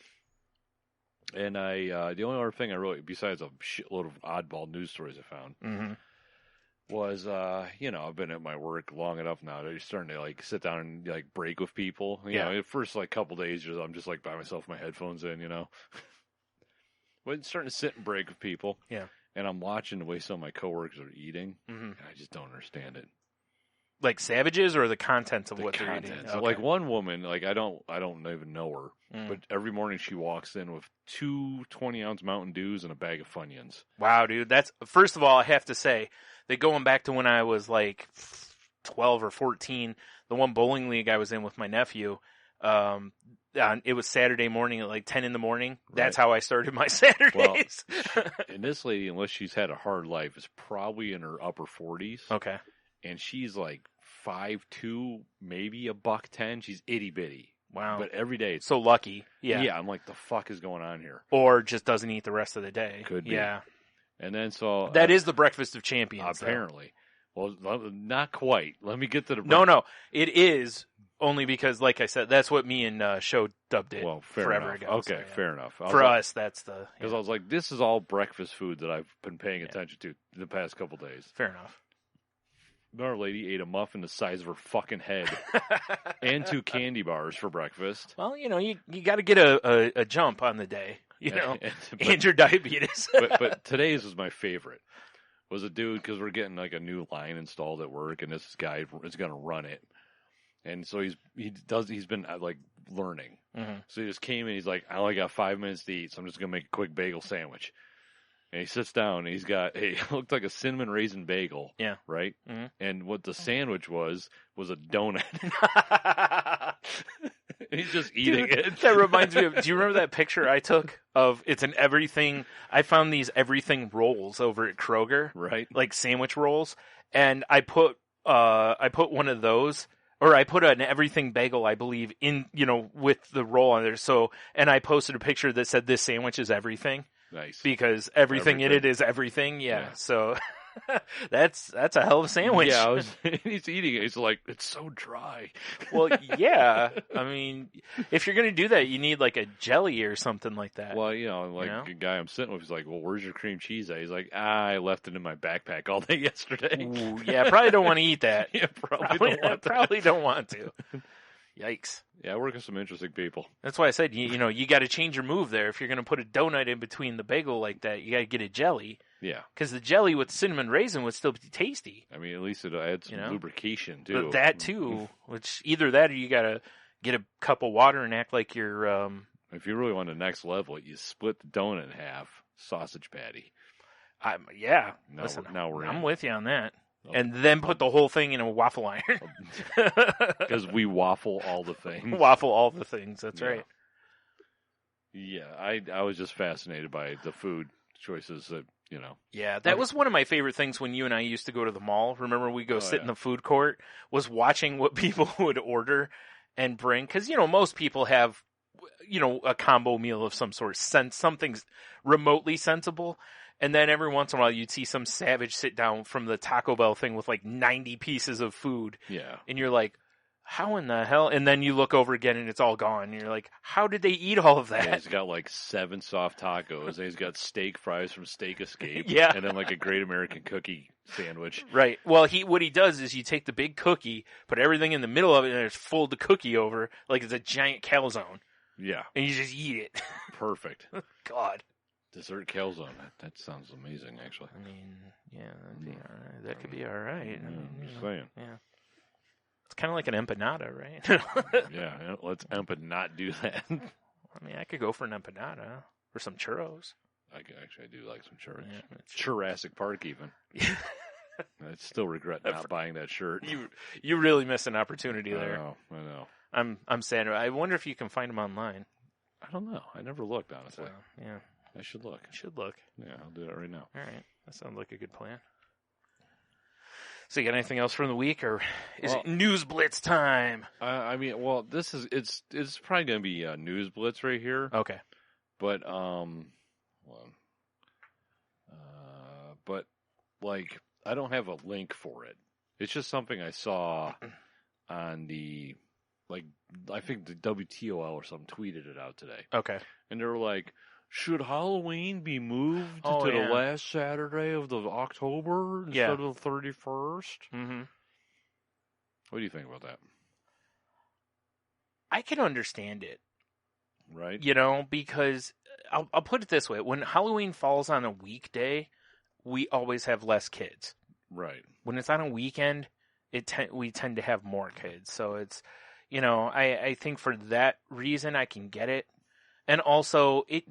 And the only other thing I wrote, besides a shitload of oddball news stories I found, was, I've been at my work long enough now that you're starting to like sit down and like break with people. You know, the first like couple days, I'm just like by myself, my headphones in, But it's starting to sit and break with people. Yeah. And I'm watching the way some of my coworkers are eating. Mm-hmm. And I just don't understand it. Like savages or the contents of what they're eating? Okay. Like one woman, like I don't even know her, but every morning she walks in with 2 20-ounce Mountain Dews and a bag of Funyuns. Wow, dude. That's, first of all, I have to say that going back to when I was like 12 or 14, the one bowling league I was in with my nephew, it was Saturday morning at like 10 in the morning. That's how I started my Saturdays. Well, and this lady, unless she's had a hard life, is probably in her upper 40s. Okay. And she's like 5'2", maybe $110. She's itty bitty. Wow. But every day it's so lucky. Yeah. Yeah, I'm like, the fuck is going on here? Or just doesn't eat the rest of the day. Could be. Yeah. And then so that is the breakfast of champions. Apparently. Though. Well, not quite. Let me get to the No. It is only because, like I said, that's what me and Show dubbed it forever ago. Okay, so, fair enough. For us, that's the... Because I was like, this is all breakfast food that I've been paying attention to the past couple days. Fair enough. Our lady ate a muffin the size of her fucking head and 2 candy bars for breakfast. Well, you got to get a jump on the day, and your diabetes. but today's was my favorite. Was a dude, because we're getting like a new line installed at work, and this guy is going to run it. And so he's been like learning. Mm-hmm. So he just came in, he's like, I only got 5 minutes to eat, so I'm just going to make a quick bagel sandwich. And he sits down, and he's got it looked like a cinnamon raisin bagel. Yeah. Right? Mm-hmm. And what the sandwich was a donut. And he's just eating it. That reminds me of, do you remember that picture I took of, it's an everything, I found these everything rolls over at Kroger. Right. Like sandwich rolls. And I put one of those, or I put an everything bagel, I believe, in, with the roll on there. So, and I posted a picture that said this sandwich is everything. Nice. Because everything in it is everything. Yeah. So that's a hell of a sandwich. Yeah. He's eating it. He's like, it's so dry. Well, yeah. I mean, if you're going to do that, you need like a jelly or something like that. Well, the guy I'm sitting with is like, well, where's your cream cheese at? He's like, I left it in my backpack all day yesterday. Ooh, yeah. Probably don't want to eat that. Yeah, probably don't want to. Yikes. Yeah, I work with some interesting people. That's why I said, you got to change your move there. If you're going to put a donut in between the bagel like that, you got to get a jelly. Yeah. Because the jelly with cinnamon raisin would still be tasty. I mean, at least it adds some lubrication, too. But that, too, which either that or you got to get a cup of water and act like you're... If you really want the next level, you split the donut in half, sausage patty. Yeah. Now we're in. I'm with you on that. And then put the whole thing in a waffle iron. Because we waffle all the things. Waffle all the things, that's right. Yeah, I was just fascinated by the food choices that, Yeah, that was one of my favorite things when you and I used to go to the mall. Remember we go sit in the food court, was watching what people would order and bring. Because, most people have, a combo meal of some sort, something's remotely sensible. And then every once in a while, you'd see some savage sit down from the Taco Bell thing with like 90 pieces of food. Yeah. And you're like, how in the hell? And then you look over again and it's all gone. And you're like, how did they eat all of that? Yeah, he's got like 7 soft tacos. And he's got steak fries from Steak Escape. Yeah. And then like a Great American Cookie sandwich. Right. Well, what he does is you take the big cookie, put everything in the middle of it, and there's fold the cookie over like it's a giant calzone. Yeah. And you just eat it. Perfect. God. Dessert calzone. That sounds amazing, actually. I mean, yeah, that'd be all right. That could be all right. I'm just saying. Yeah. It's kind of like an empanada, right? Yeah, let's not do that. I mean, I could go for an empanada or some churros. I do like some churros. Yeah, Jurassic Park, even. I still regret not buying that shirt. You really missed an opportunity there. I know. I'm sad. I wonder if you can find them online. I don't know. I never looked, honestly. So, yeah. I should look. You should look. Yeah, I'll do that right now. All right. That sounds like a good plan. So you got anything else from the week, or is it News Blitz time? I mean, it's probably going to be a News Blitz right here. Okay. But, but, like, I don't have a link for it. It's just something I saw on the, like, I think the WTOL or something tweeted it out today. Okay. And they were like, should Halloween be moved to the last Saturday of the October instead of the 31st? Mm-hmm. What do you think about that? I can understand it. Right. Because I'll put it this way. When Halloween falls on a weekday, we always have less kids. Right. When it's on a weekend, we tend to have more kids. So it's, I think for that reason I can get it. And also, I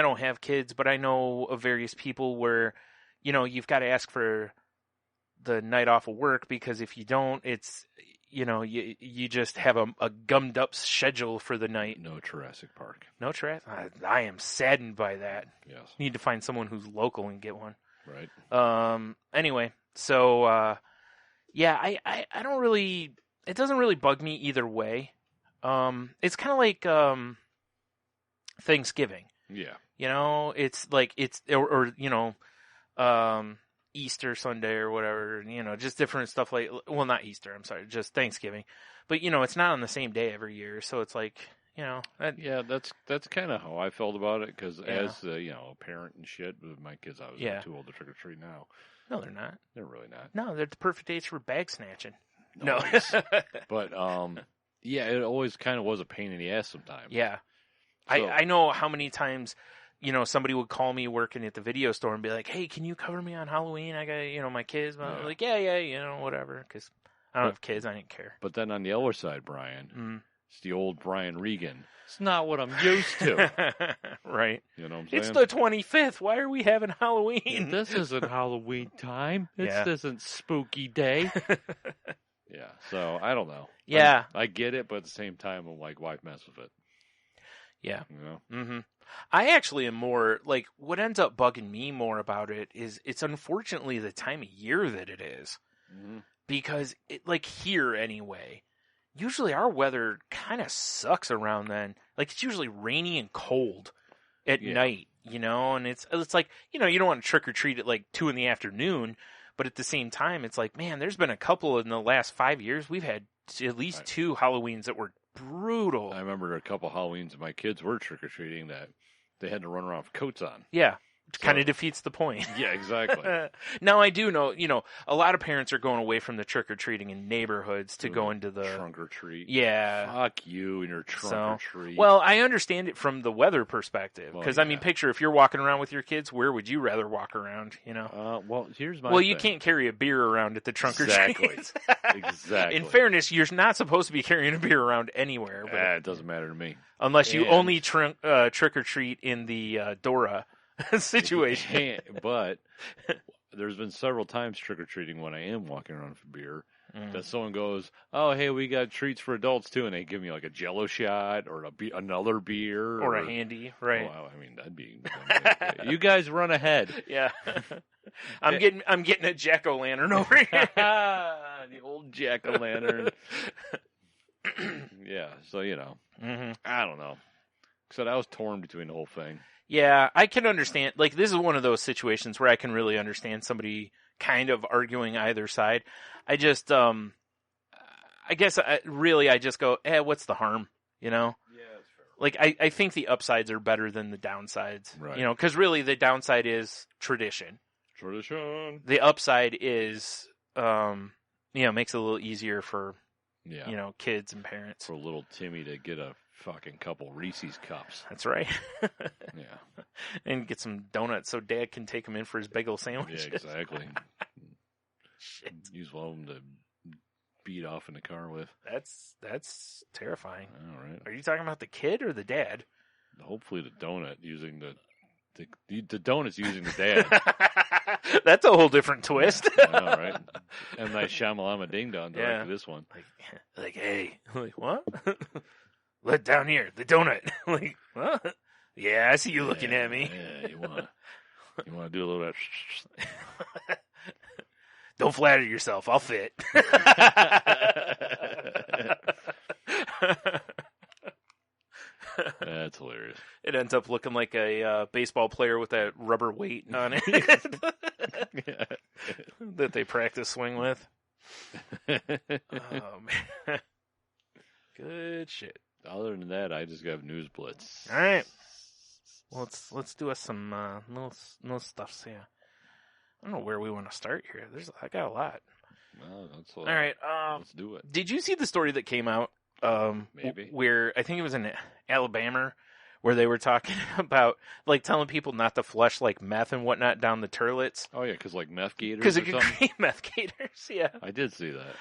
don't have kids, but I know of various people where, you've got to ask for the night off of work, because if you don't, it's, you just have a gummed up schedule for the night. No Jurassic Park. No Jurassic. I am saddened by that. Yes. Need to find someone who's local and get one. Right. Anyway, so I don't really. It doesn't really bug me either way. It's kind of like Thanksgiving. Yeah. It's like Easter Sunday or whatever, just different stuff not Easter, I'm sorry, just Thanksgiving. But, it's not on the same day every year, so it's like, Yeah, that's kind of how I felt about it, because as, a parent and shit, with my kids, I was too old to trick-or-treat now. No, they're not. They're really not. No, they're the perfect age for bag snatching. Nice. No. But, it always kind of was a pain in the ass sometimes. Yeah. So, I know how many times... somebody would call me working at the video store and be like, "Hey, can you cover me on Halloween? I got, my kids." But I'm like, yeah, whatever, because I don't have kids. I didn't care. But then on the other side, Brian, it's the old Brian Regan. It's not what I'm used to. Right. You know what I'm saying? It's the 25th. Why are we having Halloween? This isn't Halloween time. This isn't spooky day. Yeah, so I don't know. Yeah. I get it, but at the same time, I'm like, why mess with it? Yeah. Mm-hmm. I actually am more, like, what ends up bugging me more about it is it's unfortunately the time of year that it is. Mm-hmm. Because, here anyway, usually our weather kind of sucks around then. Like, it's usually rainy and cold at night, and it's like, you don't want to trick-or-treat at, 2 in the afternoon, but at the same time, it's like, man, there's been a couple in the last 5 years, we've had at least 2 Halloweens that were brutal. I remember a couple Halloweens my kids were trick-or-treating that they had to run around with coats on. Yeah. Kind of defeats the point. Yeah, exactly. Now, I do know, a lot of parents are going away from the trick-or-treating in neighborhoods to go into the... Trunk-or-treat. Yeah. Fuck you and your trunk-or-treat. Well, I understand it from the weather perspective. Because, picture if you're walking around with your kids, where would you rather walk around, Well, here's my Well, you can't carry a beer around at the trunk-or-treat. Exactly. In fairness, you're not supposed to be carrying a beer around anywhere. But it doesn't matter to me. Unless you only trick-or-treat in the Dora situation. But there's been several times trick-or-treating when I am walking around for beer that someone goes, "Oh, hey, we got treats for adults too," and they give me like a Jello shot or another beer or a handy, right? Well, I mean, that'd be you guys run ahead. Yeah. I'm getting a jack-o'-lantern over here. The old jack-o'-lantern. Yeah, so I don't know. So I was torn between the whole thing. Yeah, I can understand. Like, this is one of those situations where I can really understand somebody kind of arguing either side. I just, I guess, I just go, what's the harm? Yeah, that's fair. Like, I think the upsides are better than the downsides. Right. Because really the downside is tradition. Tradition. The upside is, makes it a little easier for, kids and parents. For little Timmy to get a fucking couple Reese's cups. That's right. Yeah. And get some donuts so Dad can take them in for his bagel sandwich. Yeah, exactly. Shit. Use one of them to beat off in the car with. That's terrifying. All right. Are you talking about the kid or the dad? Hopefully the donut using the donut's using the dad. That's a whole different twist. Yeah, I know, right? And nice Shamalama Ding Dong to this one. Like, hey, like what? Let down here, the donut. Like, what? Yeah, I see you looking at me. Yeah, you want to do a little bit. Don't flatter yourself. I'll fit. That's hilarious. It ends up looking like a baseball player with that rubber weight on it that they practice swing with. Oh, man. Good shit. Other than that, I just got news blitz. All right. Well, let's do us some little stuffs here. I don't know where we want to start here. I got a lot. Well, all right. Let's do it. Did you see the story that came out? Maybe. Where I think it was in Alabama, where they were talking about like telling people not to flush like meth and whatnot down the toilets. Oh yeah, because like meth gators. Because it could create meth gators. Yeah, I did see that.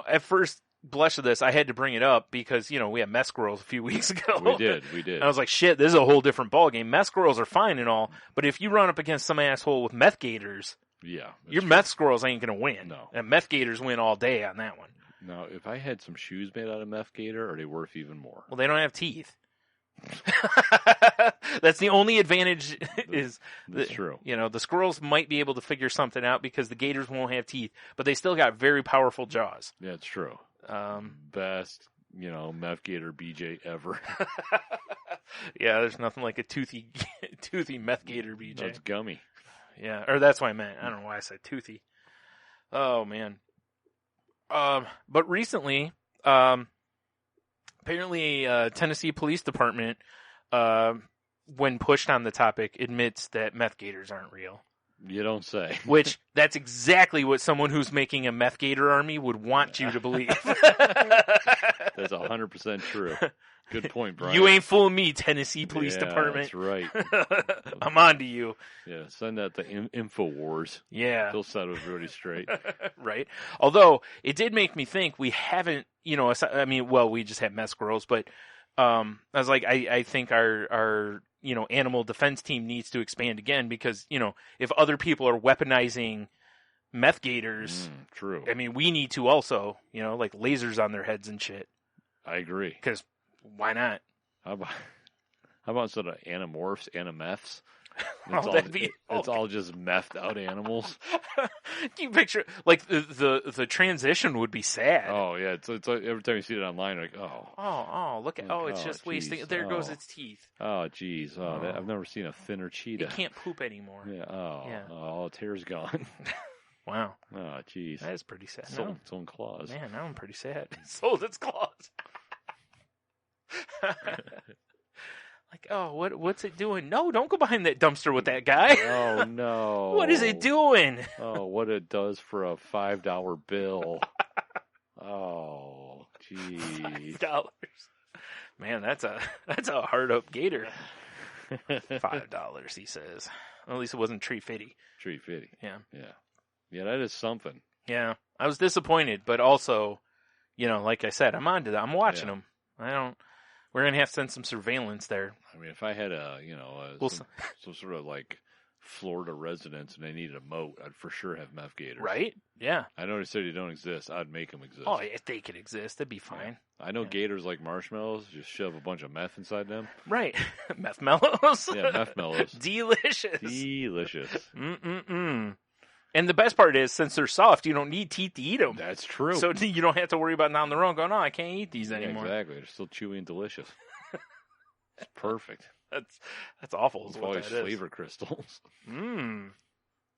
At first blush of this, I had to bring it up because we had meth squirrels a few weeks ago. We did. And I was like, shit, this is a whole different ballgame. Meth squirrels are fine and all, but if you run up against some asshole with meth gators, your meth squirrels ain't gonna win. No, and meth gators win all day on that one. Now, if I had some shoes made out of meth gator, are they worth even more? Well, they don't have teeth. That's the only advantage. That's true. The squirrels might be able to figure something out because the gators won't have teeth, but they still got very powerful jaws. Yeah, it's true. Best, meth gator BJ ever. Yeah, there's nothing like a toothy meth gator BJ. That's gummy. Yeah, or that's what I meant. I don't know why I said toothy. Oh man. But recently, apparently, Tennessee Police Department, when pushed on the topic, admits that meth gators aren't real. You don't say. Which, that's exactly what someone who's making a meth gator army would want you to believe. That's 100% true. Good point, Brian. You ain't fooling me, Tennessee Police Department. That's right. I'm on to you. Yeah, send that to InfoWars. Yeah. They'll set everybody straight. Right. Although, it did make me think we haven't, we just have meth squirrels, but I was like, I think our animal defense team needs to expand again because, if other people are weaponizing meth gators, true. I mean, we need to also, like lasers on their heads and shit. I agree. Because why not? How about instead of animorphs, animeths? It's all just methed out animals. Can you picture like the transition would be sad. Oh yeah, it's like every time you see it online, you're like look at it's just wasting. There goes its teeth. Oh geez, I've never seen a thinner cheetah. It can't poop anymore. Yeah. Oh, its hair's gone. Wow. Oh geez, that is pretty sad. Sold its own claws. Man, now I'm pretty sad. It sold its claws. Like, what's it doing? No, don't go behind that dumpster with that guy. Oh, no. What is it doing? Oh, what it does for a $5 bill. Oh, geez. $5. Man, that's a hard up gator. $5, he says. Well, at least it wasn't Tree Fitty. Tree Fitty. Yeah. Yeah. Yeah, that is something. Yeah. I was disappointed, but also, like I said, I'm on to that. I'm watching them. We're going to have to send some surveillance there. I mean, if I had some sort of like Florida residence and they needed a moat, I'd for sure have meth gators. Right? Yeah. I know they said they don't exist. I'd make them exist. Oh, if they could exist, that'd be fine. Yeah. I know gators like marshmallows. Just shove a bunch of meth inside them. Right. Methmallows. Yeah, Methmallows. Delicious. Delicious. And the best part is, since they're soft, you don't need teeth to eat them. That's true. So you don't have to worry about down the road going, I can't eat these anymore. Exactly. They're still chewy and delicious. It's perfect. That's awful. Is what that is. Flavor crystals.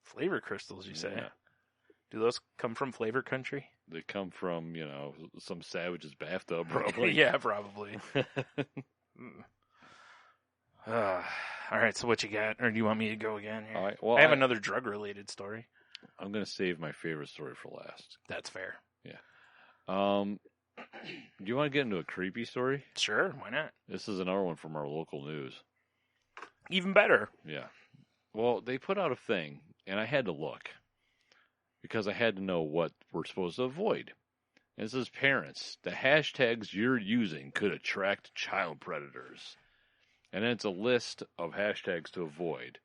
Flavor crystals, you say? Yeah. Do those come from flavor country? They come from, some savage's bathtub, probably. Yeah, probably. All right, so what you got? Or do you want me to go again here? All right, well, I have another drug-related story. I'm going to save my favorite story for last. That's fair. Yeah. Do you want to get into a creepy story? Sure, why not? This is another one from our local news. Even better. Yeah. Well, they put out a thing, and I had to look because I had to know what we're supposed to avoid. And it says, parents, the hashtags you're using could attract child predators. And then it's a list of hashtags to avoid,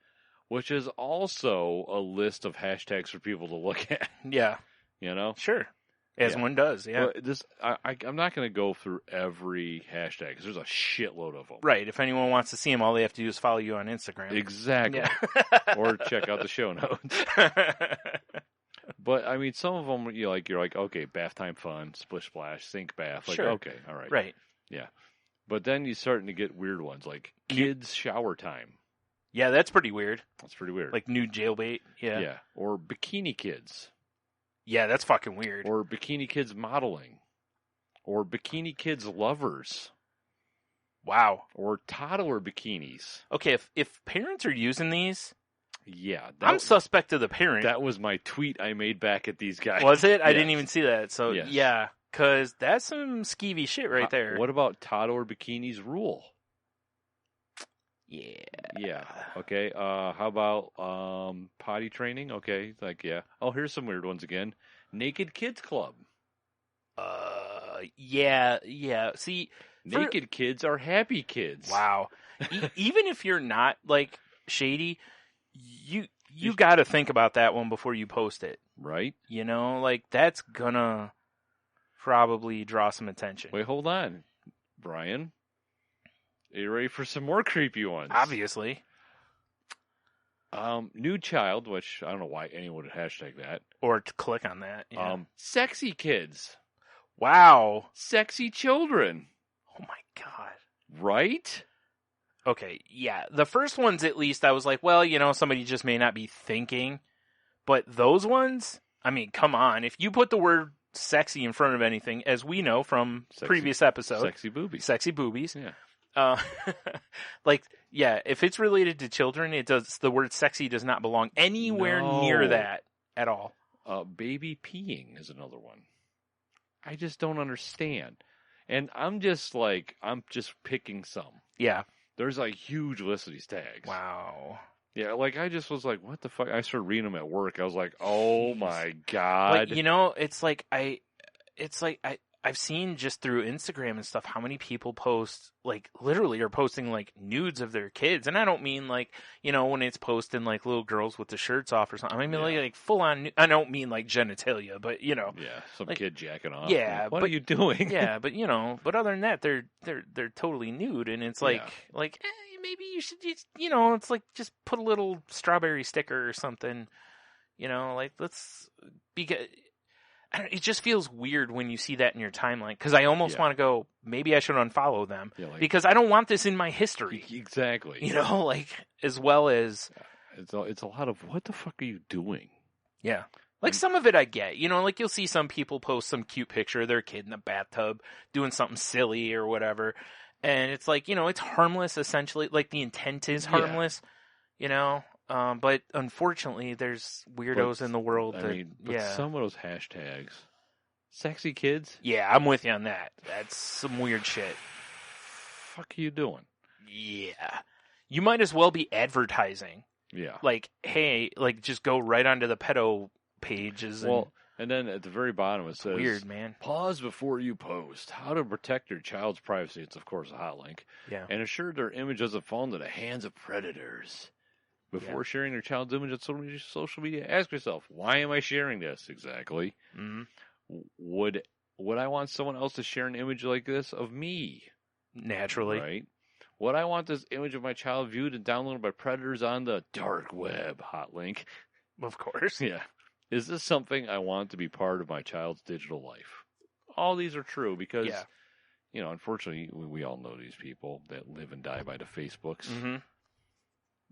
which is also a list of hashtags for people to look at. Yeah. Sure. As one does, yeah. Well, I'm not going to go through every hashtag because there's a shitload of them. Right. If anyone wants to see them, all they have to do is follow you on Instagram. Exactly. Yeah. Or check out the show notes. But, I mean, some of them, you're like, okay, bath time fun, splish splash, sink bath. Like, sure. Okay, all right. Right. Yeah. But then you're starting to get weird ones, like kids shower time. Yeah, that's pretty weird. That's pretty weird. Like nude jailbait. Yeah. Yeah. Or bikini kids. Yeah, that's fucking weird. Or bikini kids modeling. Or bikini kids lovers. Wow. Or toddler bikinis. Okay, if parents are using these, yeah, I'm suspect of the parent. That was my tweet I made back at these guys. Was it? Yes. I didn't even see that. So yeah, because that's some skeevy shit right there. What about toddler bikinis rule? Yeah. Yeah. Okay. How about potty training? Okay. Like, yeah. Oh, here's some weird ones again. Naked Kids Club. Yeah. See, naked kids are happy kids. Wow. Even if you're not like shady, you got to think about that one before you post it, right? You know, like that's gonna probably draw some attention. Wait, hold on, Brian. Are you ready for some more creepy ones? Obviously. New child, which I don't know why anyone would hashtag that. Or to click on that. Yeah. Sexy kids. Wow. Sexy children. Oh my God. Right? Okay, yeah. The first ones, at least, I was like, well, you know, somebody just may not be thinking. But those ones, I mean, come on. If you put the word sexy in front of anything, as we know from previous episodes. Sexy boobies. Sexy boobies. Yeah. Like, yeah, if it's related to children, the word sexy does not belong anywhere near that at all. Baby peeing is another one. I just don't understand. And I'm just picking some. Yeah. There's a huge list of these tags. Wow. Yeah, like I just was like, what the fuck? I started reading them at work. I was like, oh my God. Like, you know, I've seen just through Instagram and stuff how many people post, like, literally are posting, like, nudes of their kids. And I don't mean, like, you know, when it's posting, like, little girls with the shirts off or something. I mean, like full-on, I don't mean, like, genitalia, but, you know. Yeah, some like, kid jacking off. Yeah. Like, what are you doing? Yeah, but, you know, but other than that, they're totally nude. And it's like, maybe you should just, you know, it's like, just put a little strawberry sticker or something, you know, like, it just feels weird when you see that in your timeline, because I almost want to go, maybe I should unfollow them, because I don't want this in my history. Exactly. You know, like, as well as... It's a lot of, what the fuck are you doing? Yeah. Like, some of it I get. You know, like, you'll see some people post some cute picture of their kid in the bathtub doing something silly or whatever, and it's like, you know, it's harmless, essentially. Like, the intent is harmless, you know? But unfortunately, there's weirdos in the world some of those hashtags, sexy kids. Yeah, I'm with you on that. That's some weird shit. Fuck are you doing? Yeah, you might as well be advertising. Yeah, like, hey, like, just go right onto the pedo pages. And then at the very bottom it says, weird, man. Pause before you post. How to protect your child's privacy. It's of course a hot link. Yeah, and assure their image doesn't fall into the hands of predators. Before sharing your child's image on social media, ask yourself, why am I sharing this? Exactly. Mm-hmm. Would I want someone else to share an image like this of me? Naturally. Right? Would I want this image of my child viewed and downloaded by predators on the dark web? Hot link. Of course. Yeah. Is this something I want to be part of my child's digital life? All these are true because, you know, unfortunately, we all know these people that live and die by the Facebooks. Mm-hmm.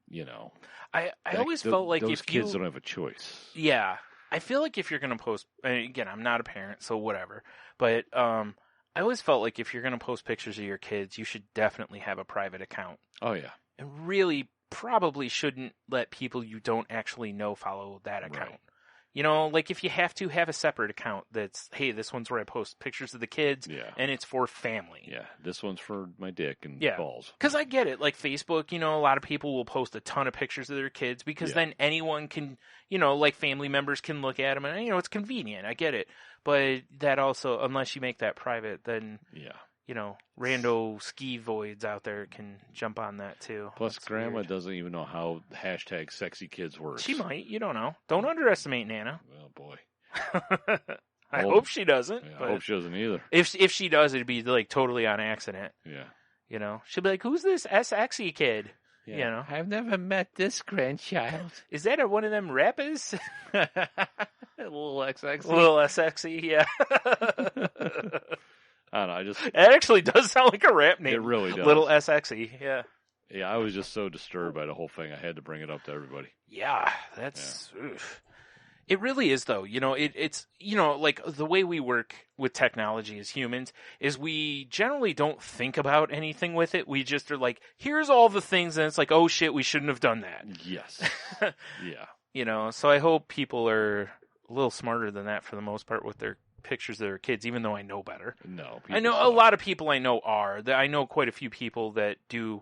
You know, I always felt like those kids don't have a choice. Yeah, I feel like if you're going to post, and again, I'm not a parent, so whatever. But I always felt like if you're going to post pictures of your kids, you should definitely have a private account. Oh yeah, and really probably shouldn't let people you don't actually know follow that account. Right. You know, like if you have to have a separate account that's, hey, this one's where I post pictures of the kids, and it's for family. Yeah, this one's for my dick and balls. Because I get it. Like Facebook, you know, a lot of people will post a ton of pictures of their kids because then anyone can, you know, like family members can look at them and, you know, it's convenient. I get it. But that also, unless you make that private, then, you know, rando ski voids out there can jump on that too. Plus, That's Grandma weird. doesn't even know how hashtag sexy kids works. She might. You don't know. Don't underestimate Nana. Well, boy. I hope she doesn't. Yeah, I hope she doesn't either. If she does, it'd be like totally on accident. Yeah. You know, she'll be like, "Who's this SXy kid?" Yeah. You know, I've never met this grandchild. Is that one of them rappers? A little SXy. Little SXy, yeah. I don't know. It actually does sound like a rap name. It really does. Little SXy, yeah. Yeah, I was just so disturbed by the whole thing. I had to bring it up to everybody. Yeah, that's. Oof. It really is, though. It's like the way we work with technology as humans is we generally don't think about anything with it. We just are like, here's all the things, and it's like, oh shit, we shouldn't have done that. Yes. Yeah. So I hope people are a little smarter than that for the most part with their pictures of their kids, even though I know better. No. I know a lot of people I know are. I know quite a few people that do,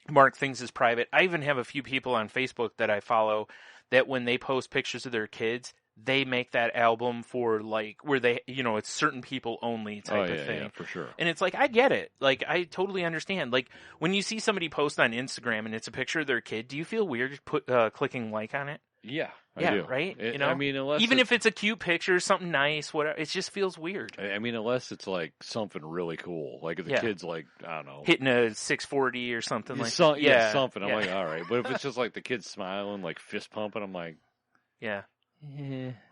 mark things as private. I even have a few people on Facebook that I follow that when they post pictures of their kids, they make that album for like where they, it's certain people only type of thing. Yeah, for sure. And it's like, I get it. Like, I totally understand. Like, when you see somebody post on Instagram and it's a picture of their kid, do you feel weird clicking like on it? Yeah, I yeah, do. Right? I mean, if it's a cute picture, something nice, whatever, it just feels weird. I mean, unless it's like something really cool, like if the kid's like, I don't know, hitting a 640 or something like that. Yeah, something. I'm like, all right. But if it's just like the kid's smiling, like fist pumping, I'm like, yeah,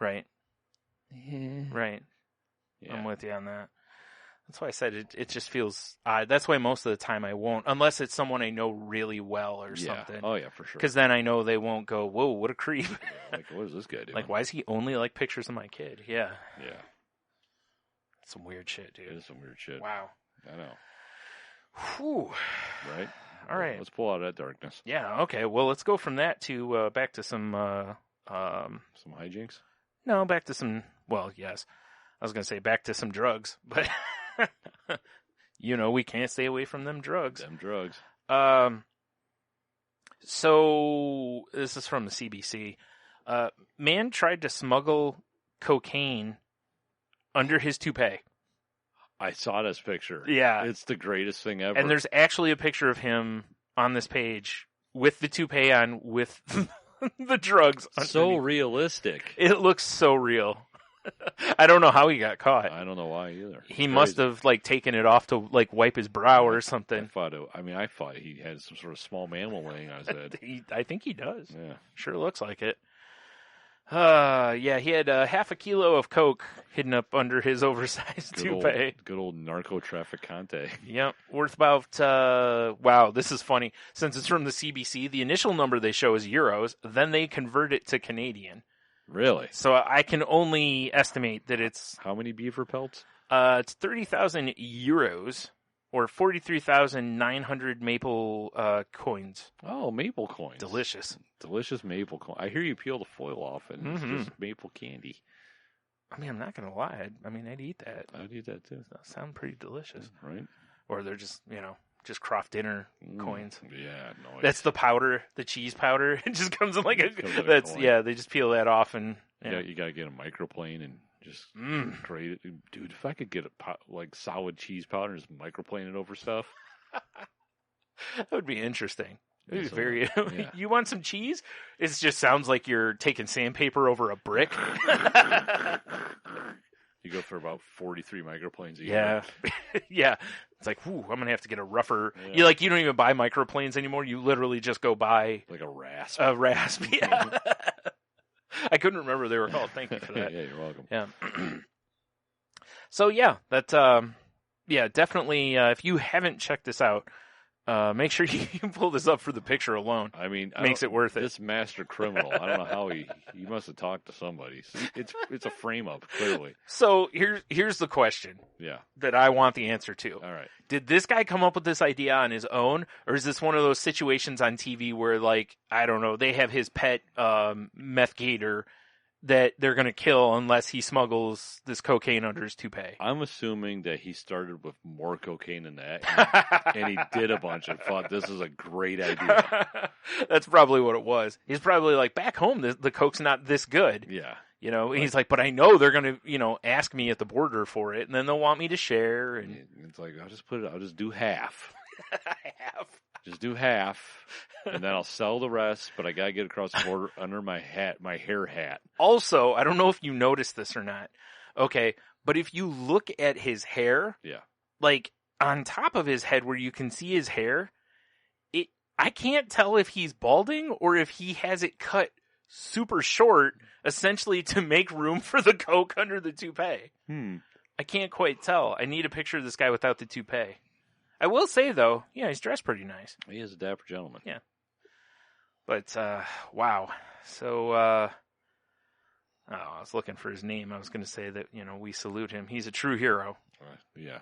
right, right. Yeah. I'm with you on that. That's why I said it just feels odd. That's why most of the time I won't, unless it's someone I know really well or something. Oh, yeah, for sure. Because then I know they won't go, whoa, what a creep. Like, what is this guy doing? Like, why is he only like pictures of my kid? Yeah. Yeah. That's some weird shit, dude. It is some weird shit. Wow. I know. Whew. Right? All right. Let's pull out of that darkness. Yeah, okay. Well, let's go from that to back to some hijinks? No, back to some, well, yes. I was going to say back to some drugs, but... we can't stay away from them drugs. So this is from the CBC. Man tried to smuggle cocaine under his toupee. I saw this picture. Yeah. It's the greatest thing ever. And there's actually a picture of him on this page with the toupee on with the drugs underneath. So realistic. It looks so real. I don't know how he got caught. I don't know why either. He must have taken it off to wipe his brow or something. I thought he had some sort of small mammal laying on his head. I think he does. Yeah, sure looks like it. He had half a kilo of coke hidden up under his oversized toupee. Good old narco trafficante. Yep, worth about. Wow, this is funny. Since it's from the CBC, the initial number they show is euros. Then they convert it to Canadian. Really? So I can only estimate that it's... How many beaver pelts? It's 30,000 euros, or 43,900 maple coins. Oh, maple coins. Delicious. Delicious maple coin. I hear you peel the foil off, and it's just maple candy. I mean, I'm not going to lie. I'd eat that. I'd eat that, too. That sounds pretty delicious. Right? Or they're just, just Croft Dinner coins. Yeah, no. That's the powder, the cheese powder. It just comes in like a coin. Yeah, they just peel that off and... Yeah, you got to get a microplane and just create it. Dude, if I could get solid cheese powder and just microplane it over stuff. That would be interesting. It would be very... Yeah. You want some cheese? It just sounds like you're taking sandpaper over a brick. You go for about 43 microplanes a year. Yeah. Yeah. It's like, I'm going to have to get a rougher... Yeah. You don't even buy microplanes anymore. You literally just go buy... Like a rasp. A rasp, yeah. I couldn't remember what they were called. Thank you for that. Yeah, you're welcome. Yeah. So, that... definitely, if you haven't checked this out, make sure you pull this up for the picture alone. I mean, makes it worth it. This master criminal, I don't know how he must have talked to somebody. It's a frame up, clearly. So here's the question. Yeah. That I want the answer to. All right. Did this guy come up with this idea on his own, or is this one of those situations on TV where, I don't know, they have his pet meth gator that they're going to kill unless he smuggles this cocaine under his toupee? I'm assuming that he started with more cocaine than that, and he did a bunch and thought this is a great idea. That's probably what it was. He's probably like, back home, the coke's not this good. Yeah. He's like, but I know they're going to, ask me at the border for it, and then they'll want me to share. And it's like, I'll just do half. Half. Just do half, and then I'll sell the rest, but I got to get across the border under my hair hat. Also, I don't know if you noticed this or not. Okay, but if you look at his hair, on top of his head where you can see his hair, I can't tell if he's balding or if he has it cut super short, essentially to make room for the coke under the toupee. I can't quite tell. I need a picture of this guy without the toupee. I will say, though, he's dressed pretty nice. He is a dapper gentleman. Yeah. But, wow. So, I was looking for his name. I was going to say that, we salute him. He's a true hero. Yeah.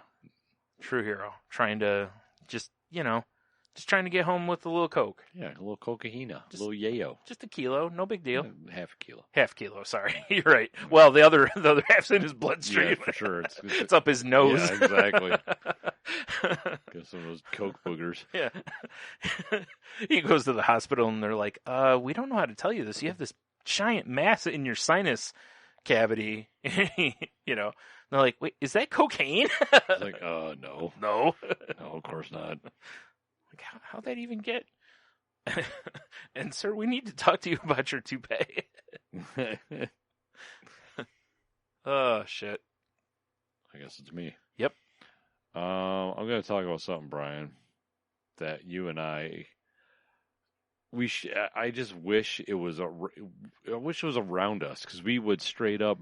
True hero. Trying to just trying to get home with a little Coke. Yeah, a little cocaina, a little yayo. Just a kilo, no big deal. Half a kilo. Half kilo, sorry. You're right. Well, the other half's in his bloodstream. Yeah, for sure. It's up his nose. Yeah, exactly. Get some of those Coke boogers. Yeah. He goes to the hospital and they're like, we don't know how to tell you this. You have this giant mass in your sinus cavity. They're like, wait, is that cocaine? It's like, no. No. No, of course not. Like, how'd that even get? And sir, we need to talk to you about your toupee. Oh, shit. I guess it's me. Yep. I'm going to talk about something, Brian, that you and I just wish it was around us, because we would straight up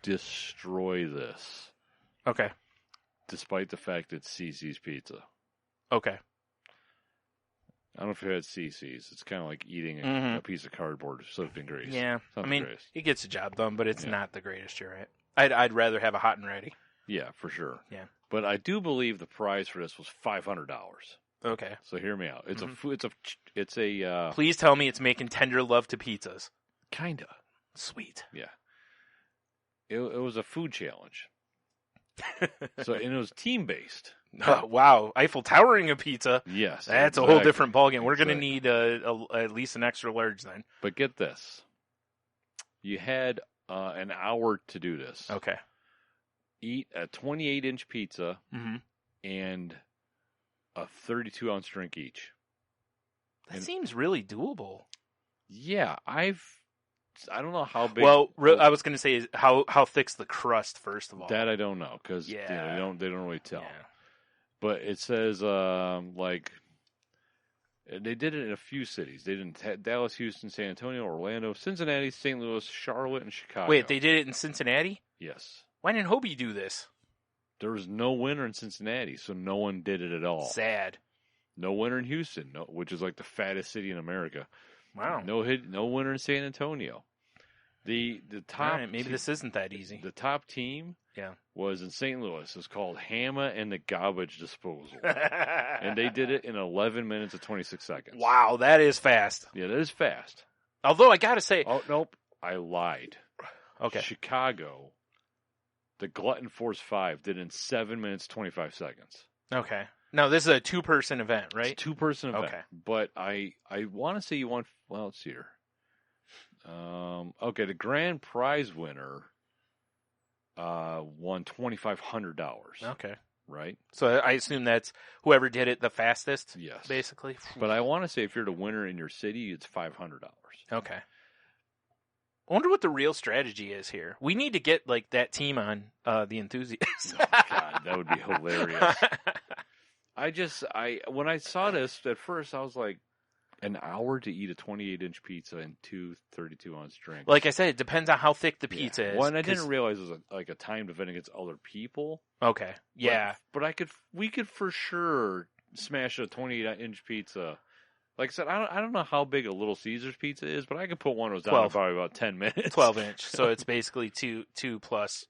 destroy this. Okay. Despite the fact it's CC's Pizza. Okay. I don't know if you had CC's. It's kind of like eating a piece of cardboard soaked in grease. Yeah. I mean, it gets the job done, but it's not the greatest. You're right. I'd rather have a hot and ready. Yeah, for sure. Yeah. But I do believe the prize for this was $500. Okay. So hear me out. It's a Please tell me it's making tender love to pizzas. Kinda. Sweet. Yeah. It was a food challenge. And it was team based. Oh, wow. Eiffel Towering a pizza. Yes. That's a whole different ballgame. We're going to need at least an extra large then. But get this. You had an hour to do this. Okay. Eat a 28-inch pizza and a 32-ounce drink each. That seems really doable. Yeah, I don't know how big. Well, I was going to say how thick's the crust first of all. That I don't know, because they don't really tell. Yeah. But it says they did it in a few cities. They did in Dallas, Houston, San Antonio, Orlando, Cincinnati, St. Louis, Charlotte, and Chicago. Wait, they did it in Cincinnati? Yes. Why didn't Hobie do this? There was no winner in Cincinnati, so no one did it at all. Sad. No winner in Houston, which is like the fattest city in America. Wow. No winner in San Antonio. The top. Right, maybe this isn't that easy. The top team. Was in St. Louis. It's called Hammer and the Garbage Disposal. And they did it in 11 minutes and 26 seconds. Wow, that is fast. Yeah, that is fast. Although I got to say... Oh, nope. I lied. Okay. Chicago, the Glutton Force 5 did it in 7 minutes, 25 seconds. Okay. Now, this is a two-person event, right? It's a two-person event. Okay. But I want to say you won... Well, let's see here. Okay, the grand prize winner... won $2,500. Okay. Right? So I assume that's whoever did it the fastest? Yes. Basically? But I want to say if you're the winner in your city, it's $500. Okay. I wonder what the real strategy is here. We need to get like that team on The Enthusiasts. Oh, God, that would be hilarious. When I saw this, at first I was like, an hour to eat a 28-inch pizza and two 32-ounce drinks. Like I said, it depends on how thick the pizza is. Well, and I didn't realize it was a timed event against other people. Okay, yeah. But we could for sure smash a 28-inch pizza. Like I said, I don't know how big a Little Caesars pizza is, but I could put one of those down in probably about 10 minutes. 12-inch, so it's basically two plus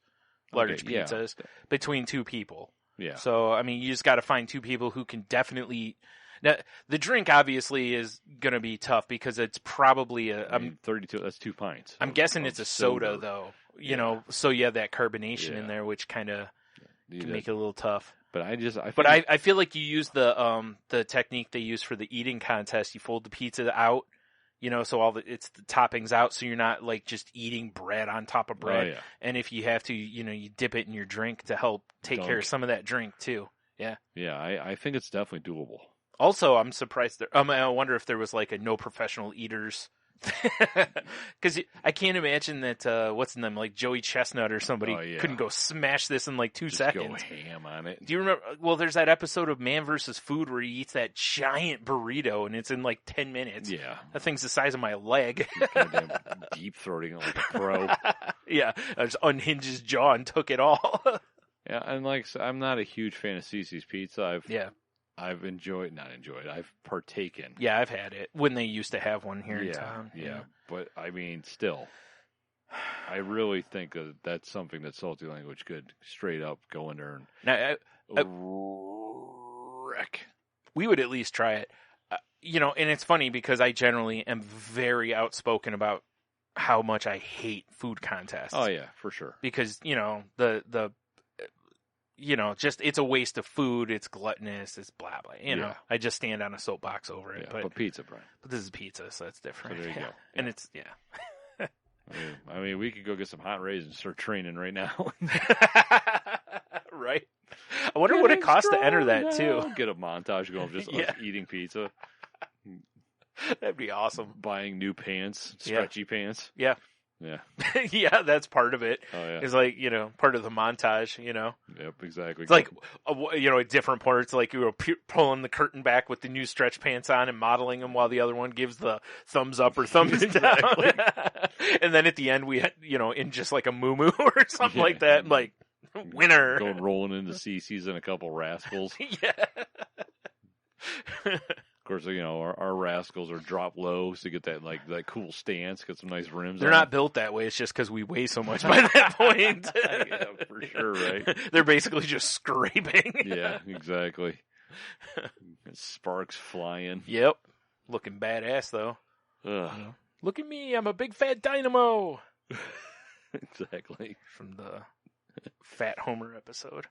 large pizzas between two people. Yeah. So, I mean, you just got to find two people who can definitely... Now, the drink obviously is going to be tough because it's probably 32, that's 2 pints. I'm guessing it's a soda, though. You know, so you have that carbonation in there, which kind of can make it a little tough. But I feel like you use the technique they use for the eating contest. You fold the pizza out, you know, so it's the toppings out, so you're not like just eating bread on top of bread. Oh, yeah. And if you have to, you know, you dip it in your drink to help take care of some of that drink too. Yeah. Yeah, I think it's definitely doable. Also, I'm surprised. I wonder if there was like a no professional eaters, because I can't imagine that what's in them like Joey Chestnut or somebody couldn't go smash this in like 2 seconds. Go ham on it. Do you remember? Well, there's that episode of Man vs. Food where he eats that giant burrito and it's in like 10 minutes. Yeah, that thing's the size of my leg. Deep throating it like a pro. Yeah, I just unhinged his jaw and took it all. Yeah, and like I'm not a huge fan of CC's Pizza. I've partaken. Yeah, I've had it when they used to have one here in town. Yeah, but I mean, still, I really think that's something that Salty Language could straight up go in there and wreck. We would at least try it. And it's funny because I generally am very outspoken about how much I hate food contests. Oh yeah, for sure. Because, just it's a waste of food. It's gluttonous. It's blah, blah. I just stand on a soapbox over it. Yeah, but pizza, Brian. But this is pizza, so that's different. So there you go. And it's, I mean, we could go get some hot raisins and start training right now. Right? I wonder what it costs to enter that, too. Get a montage going of just us eating pizza. That'd be awesome. Buying new pants, stretchy pants. Yeah. Yeah. Yeah, that's part of it. Oh, yeah. It's like, part of the montage, Yep, exactly. It's like, a different part. It's like pulling the curtain back with the new stretch pants on and modeling them while the other one gives the thumbs up or thumbs down. And then at the end, we had, in just like a moo-moo or something like that, like, winner. Going rolling into CC's and a couple rascals. Yeah. Of course, our rascals are drop low to get that that cool stance, get some nice rims. They're not built that way. It's just because we weigh so much by that point. Yeah, for sure, right? They're basically just scraping. Yeah, exactly. Sparks flying. Yep. Looking badass, though. Ugh. Look at me. I'm a big fat dynamo. Exactly. From the Fat Homer episode.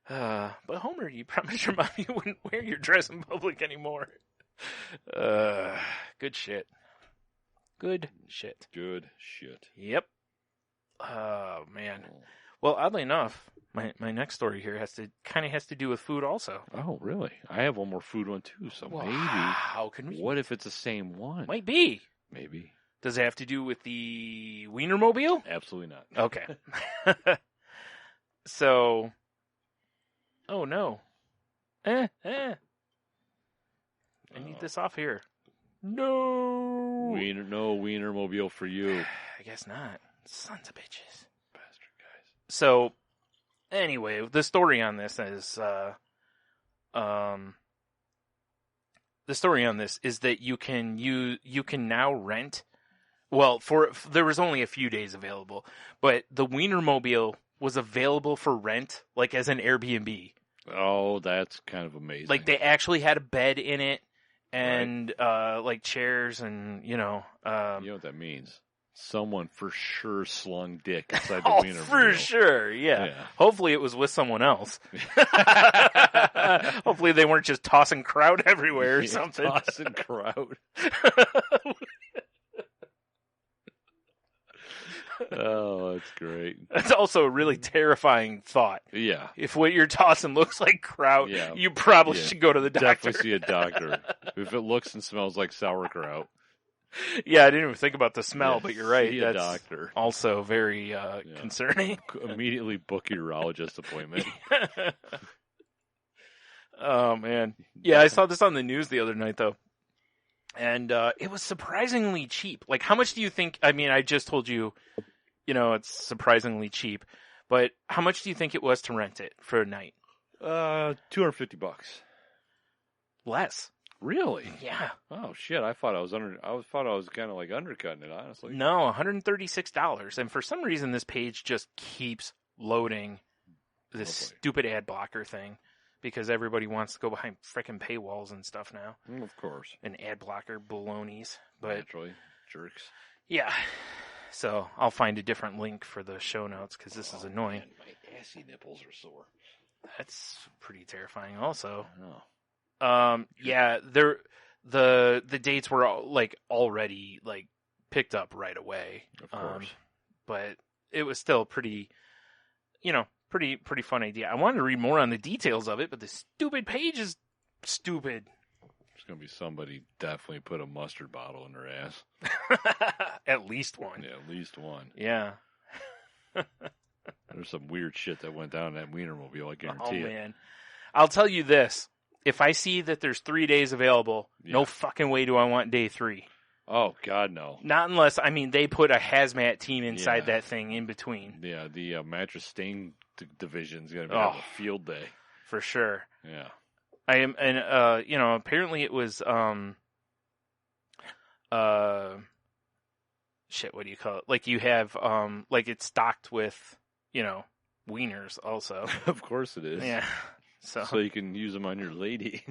But Homer, you promised your mom you wouldn't wear your dress in public anymore. Good shit. Good shit. Good shit. Yep. Oh, man. Well, oddly enough, my next story here has to do with food also. Oh, really? I have one more food one too, so maybe. How can we? What if it's the same one? Might be. Maybe. Does it have to do with the Wienermobile? Absolutely not. Okay. So... Oh, no. I need this off here. No. Wienermobile for you. I guess not. Sons of bitches. Bastard guys. So, anyway, the story on this is, that you can now rent. Well, there was only a few days available, but the Wienermobile was available for rent, like as an Airbnb. Oh, that's kind of amazing. Like they actually had a bed in it, and like chairs, and you know what that means. Someone for sure slung dick inside the Wienermobile. For sure, yeah. Hopefully it was with someone else. Hopefully they weren't just tossing kraut everywhere or something. Tossing kraut. Oh, that's great. That's also a really terrifying thought. Yeah. If what you're tossing looks like kraut, you probably should go to the doctor. Definitely see a doctor. If it looks and smells like sauerkraut. Yeah, I didn't even think about the smell, but you're right. See a doctor. Also very concerning. Immediately book a urologist appointment. Oh, man. Yeah, I saw this on the news the other night, though. And it was surprisingly cheap. Like, how much do you think? I mean, I just told you, it's surprisingly cheap. But how much do you think it was to rent it for a night? $250. Less. Really? Yeah. Oh shit! I thought I was kind of like undercutting it. Honestly. No, $136. And for some reason, this page just keeps loading this stupid ad blocker thing. Because everybody wants to go behind frickin' paywalls and stuff now. Of course. And ad blocker balonies. But naturally, jerks. Yeah. So I'll find a different link for the show notes because this is annoying. Man, my assy nipples are sore. That's pretty terrifying also. I know. Yeah, the dates were already picked up right away. Of course. But it was still pretty pretty fun idea. I wanted to read more on the details of it, but the stupid page is stupid. There's going to be somebody definitely put a mustard bottle in their ass. At least one. Yeah, at least one. Yeah. There's some weird shit that went down in that Wienermobile, I guarantee it. Oh, man. I'll tell you this. If I see that there's 3 days available, no fucking way do I want day 3. Oh, God, no. Not unless, they put a hazmat team inside that thing in between. Yeah, the mattress stain division's going to be a field day. For sure. Yeah. I am, and apparently it was shit. What do you call it? Like you have like it's stocked with wieners also. Of course it is. Yeah. So you can use them on your lady.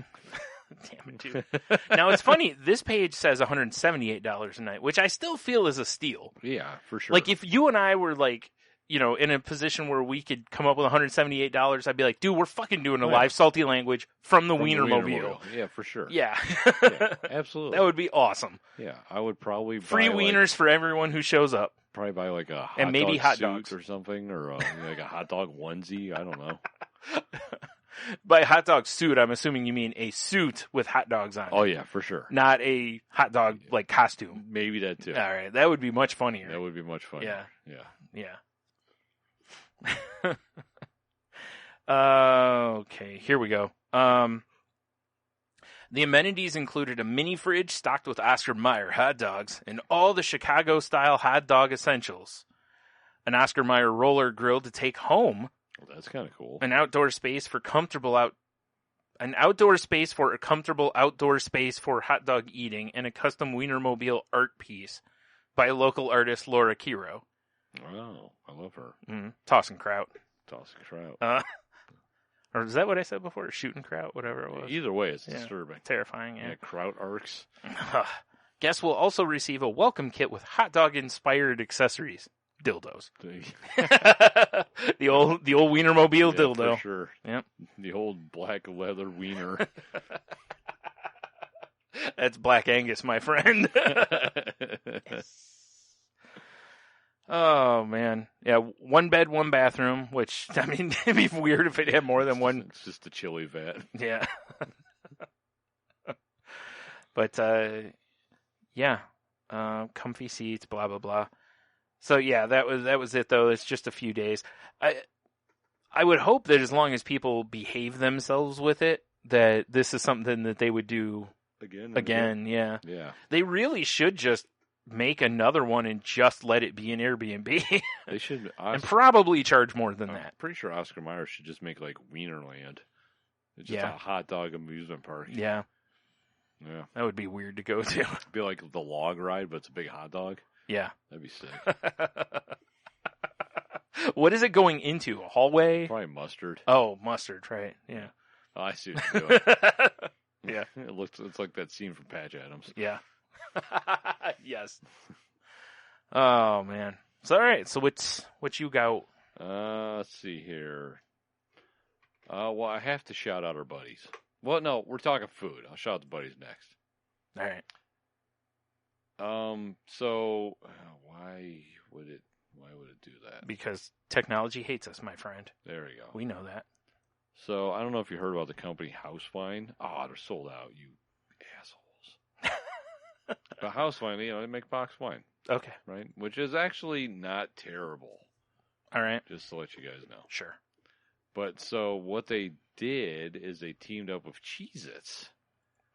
Damn it, dude. Now, it's funny. This page says $178 a night, which I still feel is a steal. Yeah, for sure. Like, if you and I were, like, in a position where we could come up with $178, I'd be like, dude, we're fucking doing a live salty language from the Wienermobile. Yeah, for sure. Yeah. Yeah, absolutely. That would be awesome. Yeah, I would probably buy free wieners for everyone who shows up. Probably buy like a hot and maybe dog hot suit dogs or something, or like a hot dog onesie. I don't know. By hot dog suit, I'm assuming you mean a suit with hot dogs on it. Oh yeah, for sure. Not a hot dog like costume. Maybe that too. All right, that would be much funnier. That would be much funnier. Yeah. Okay, here we go. The amenities included a mini fridge stocked with Oscar Mayer hot dogs and all the Chicago-style hot dog essentials. An Oscar Mayer roller grill to take home. Well, that's kind of cool. An outdoor space for a comfortable outdoor space for hot dog eating, and a custom Wienermobile art piece by local artist Laura Kiro. Oh, I love her. Tossing kraut. Or is that what I said before? Shooting kraut, whatever it was. Either way, it's disturbing. Terrifying, yeah. Kraut arcs. Guests will also receive a welcome kit with hot dog-inspired accessories. Dildos. the old Wienermobile dildo. For sure. Yep. The old black leather wiener. That's Black Angus, my friend. Oh, man. Yeah, one bed, one bathroom, which, I mean, it'd be weird if it had more than one. It's just a chili vat. Yeah. But, comfy seats, blah, blah, blah. So, yeah, that was it, though. It's just a few days. I would hope that as long as people behave themselves with it, that this is something that they would do again. Yeah. They really should just make another one and just let it be an Airbnb. They should. And probably charge more than that. I'm pretty sure Oscar Mayer should just make like Wienerland. It's just a hot dog amusement park. Yeah. Yeah. That would be weird to go to. It'd be like the log ride, but it's a big hot dog. Yeah. That'd be sick. What is it going into? A hallway? Probably mustard. Oh, mustard, right. Yeah. Oh, I see what you're doing. Yeah. It's like that scene from Patch Adams. Yeah. Yes. Oh, man. So, all right. So, what you got? Let's see here. Well, I have to shout out our buddies. Well, no, we're talking food. I'll shout out the buddies next. All right. So why would it do that? Because technology hates us, my friend. There we go. We know that. So I don't know if you heard about the company House Wine. Oh, they're sold out, you assholes. But House Wine, they make boxed wine. Okay. Right? Which is actually not terrible. All right. Just to let you guys know. Sure. But so what they did is they teamed up with Cheez-Its.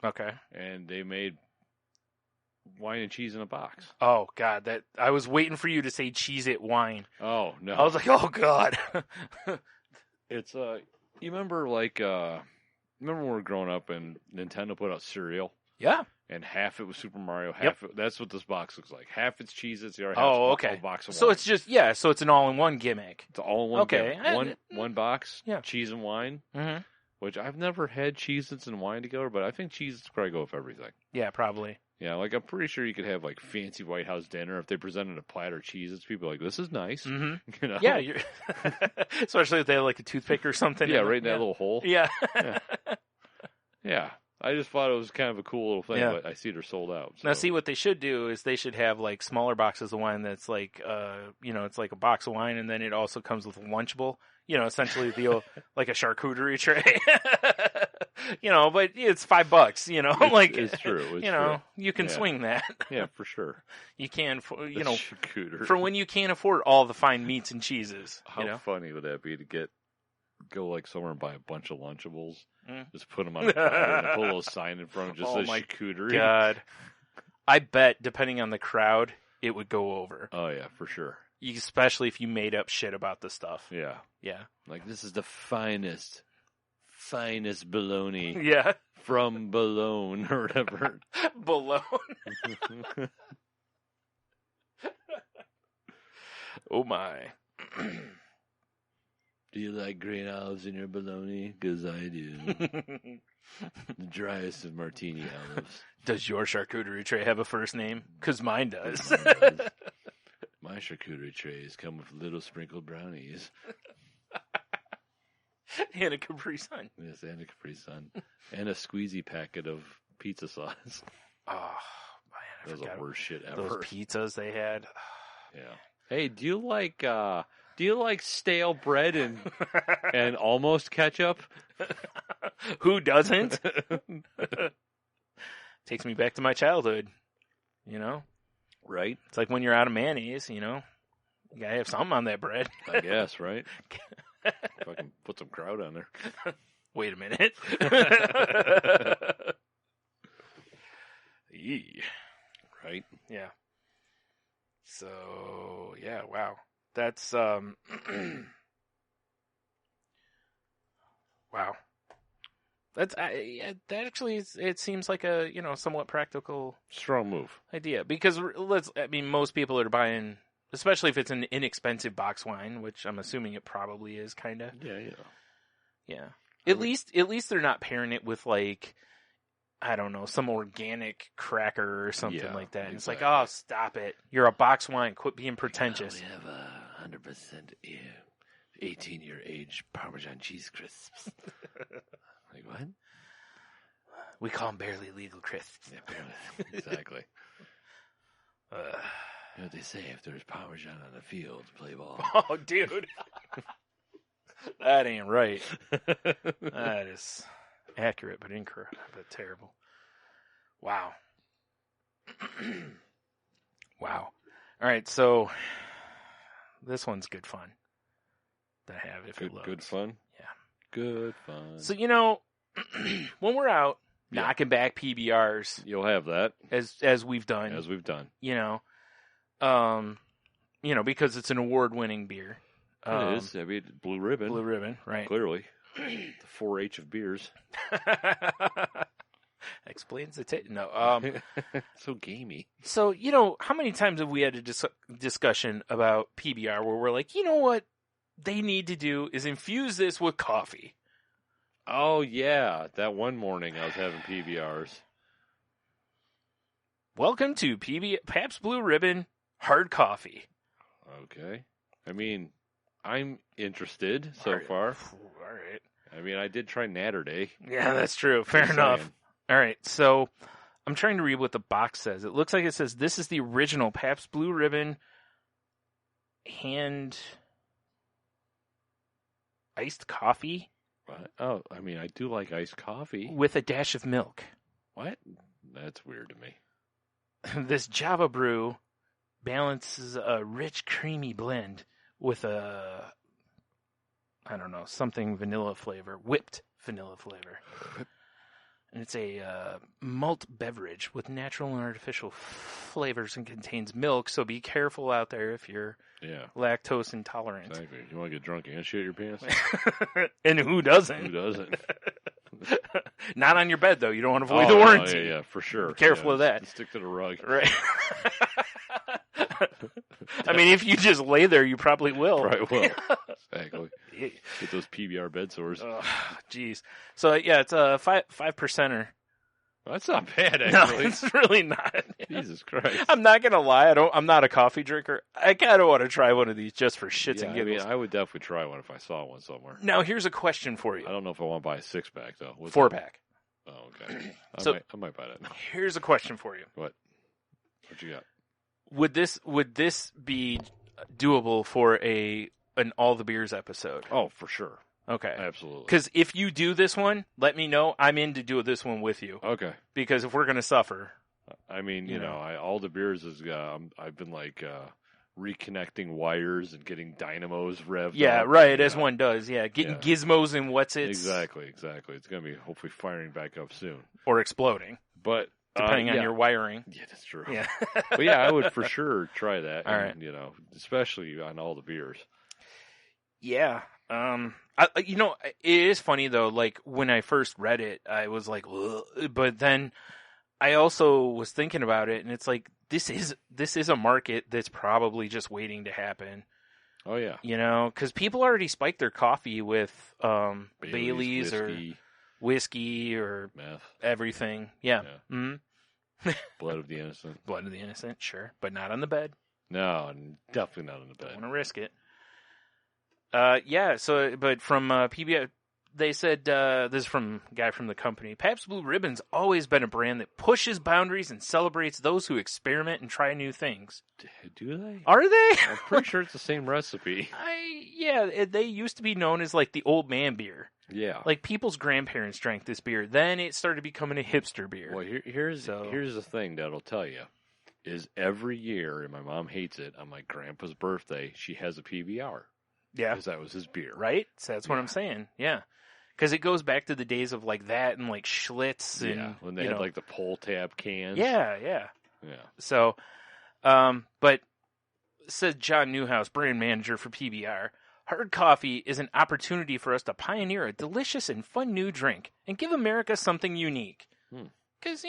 Okay. And they made wine and cheese in a box. Oh, God. I was waiting for you to say Cheez-It wine. Oh, no. I was like, oh, God. It's, you remember, remember when we were growing up and Nintendo put out cereal? Yeah. And half it was Super Mario, that's what this box looks like. Half it's Cheez-Its, the other half a box of wine. So it's just, so it's an all-in-one gimmick. It's all in one gimmick. One box, cheese and wine, which I've never had Cheez-Its and wine together, but I think Cheez-Its probably go with everything. Yeah, probably. Yeah, I'm pretty sure you could have, fancy White House dinner. If they presented a platter Cheez-Its, people are like, this is nice. Mm-hmm. Yeah, especially if they have, a toothpick or something. Yeah, right in that little hole. Yeah. Yeah. I just thought it was kind of a cool little thing, but I see they're sold out. So. Now, see, what they should do is they should have, smaller boxes of wine that's it's like a box of wine, and then it also comes with a Lunchable. Essentially the old, like a charcuterie tray. But it's $5, It's true. It's true. You can swing that. Yeah, for sure. You can, charcuterie. For when you can't afford all the fine meats and cheeses. How funny would that be to go somewhere and buy a bunch of Lunchables, just put them on a platter and put a little sign in front of just says charcuterie. God. I bet, depending on the crowd, it would go over. Oh, yeah, for sure. Especially if you made up shit about the stuff. Yeah. Yeah. This is the finest finest bologna. Yeah. From Bologna or whatever. Bologna. Oh my. Do you like green olives in your bologna? Because I do. The driest of martini olives. Does your charcuterie tray have a first name? Because mine does. My charcuterie trays come with little sprinkled brownies. And a Capri Sun. Yes, and a Capri Sun. And a squeezy packet of pizza sauce. Oh, man. That was the worst shit ever. Those pizzas they had. Yeah. Hey, do you like stale bread and almost ketchup? Who doesn't? Takes me back to my childhood. You know? Right. It's like when you're out of mayonnaise, you know? You gotta have something on that bread. I guess, right? Fucking put some kraut on there. Wait a minute. Yee. Right? Yeah. So, yeah, wow. That's, wow. That actually it seems like a, somewhat practical. Strong move. Idea. Because most people are buying, especially if it's an inexpensive box wine, which I'm assuming it probably is, kind of. Yeah. At least they're not pairing it with, like, I don't know, some organic cracker or something like that. Exactly. It's like, oh, stop it. You're a box wine. Quit being pretentious. We have 100% 18-year age Parmesan cheese crisps. Like, what? We call them barely legal crisps. Yeah, barely. Exactly. You know what they say, if there's Parmesan on the field, play ball. Oh, dude. That ain't right. That is accurate, but incorrect, but terrible. Wow. Wow. All right, so this one's good fun to have if it loads. Good fun? Yeah. Good fun. So, when we're out knocking back PBRs. You'll have that. As we've done. As we've done. Because it's an award-winning beer. It is. I mean, Blue Ribbon. Blue Ribbon, right. Clearly. The 4-H of beers. Explains the taste. No. So gamey. So, how many times have we had a discussion about PBR where we're like, you know what they need to do is infuse this with coffee. Oh, yeah. That one morning I was having PBRs. Welcome to Pabst Blue Ribbon Hard Coffee. Okay. I mean, I'm interested so far. All right. I mean, I did try Natter Day. Yeah, that's true. Fair enough. All right. So I'm trying to read what the box says. It looks like it says this is the original Pabst Blue Ribbon hand iced coffee. Oh, I mean, I do like iced coffee. With a dash of milk. What? That's weird to me. This Java brew balances a rich, creamy blend with something vanilla flavor, whipped vanilla flavor. And it's a malt beverage with natural and artificial flavors and contains milk, so be careful out there if you're lactose intolerant. Exactly. You want to get drunk and shit your pants? And who doesn't? Who doesn't? Not on your bed, though. You don't want to void the warranty. Yeah, for sure. Be careful of that. Stick to the rug. Right. I mean, if you just lay there, you probably will. Right, will. Exactly. Get those PBR bed sores. Oh, jeez. So, yeah, it's a 5%er. That's not bad, actually. No, it's really not. Jesus Christ. I'm not going to lie. I'm not a coffee drinker. I kind of want to try one of these just for shits and giggles. I mean, I would definitely try one if I saw one somewhere. Now, here's a question for you. I don't know if I want to buy a 6-pack, though. 4-pack. Oh, okay. I might buy that now. Here's a question for you. What you got? Would this be doable for an All the Beers episode? Oh, for sure. Okay. Absolutely. Because if you do this one, let me know. I'm in to do this one with you. Okay. Because if we're going to suffer. I mean, All the Beers is, I've been like reconnecting wires and getting dynamos revved up. Yeah, right, as one does. Yeah, getting gizmos and what's-its. Exactly. It's going to be hopefully firing back up soon. Or exploding. But depending on your wiring. Yeah, that's true. Yeah. But I would for sure try that. All right. Especially on All the Beers. Yeah. It is funny though. Like when I first read it, I was like, ugh. But then I also was thinking about it, and it's like this is a market that's probably just waiting to happen. Oh yeah. Because people already spike their coffee with Bailey's or whiskey or meth, everything. Yeah. Mm-hmm. Blood of the innocent. Blood of the innocent, sure, but not on the bed. No, definitely not on the bed. Don't want to risk it. So, but from PBS, they said, this is from a guy from the company, Pabst Blue Ribbon's always been a brand that pushes boundaries and celebrates those who experiment and try new things. Do they? Are they? I'm pretty sure it's the same recipe. They used to be known as like the old man beer. Yeah. Like people's grandparents drank this beer. Then it started becoming a hipster beer. Well, here's the thing that'll tell you. Is every year, and my mom hates it, on my grandpa's birthday, she has a PBR. Yeah. Because that was his beer. Right? So that's what I'm saying. Yeah. Because it goes back to the days of like that and like Schlitz. And, when they had like the pull tab cans. Yeah. So, but says John Newhouse, brand manager for PBR, hard coffee is an opportunity for us to pioneer a delicious and fun new drink and give America something unique. Because,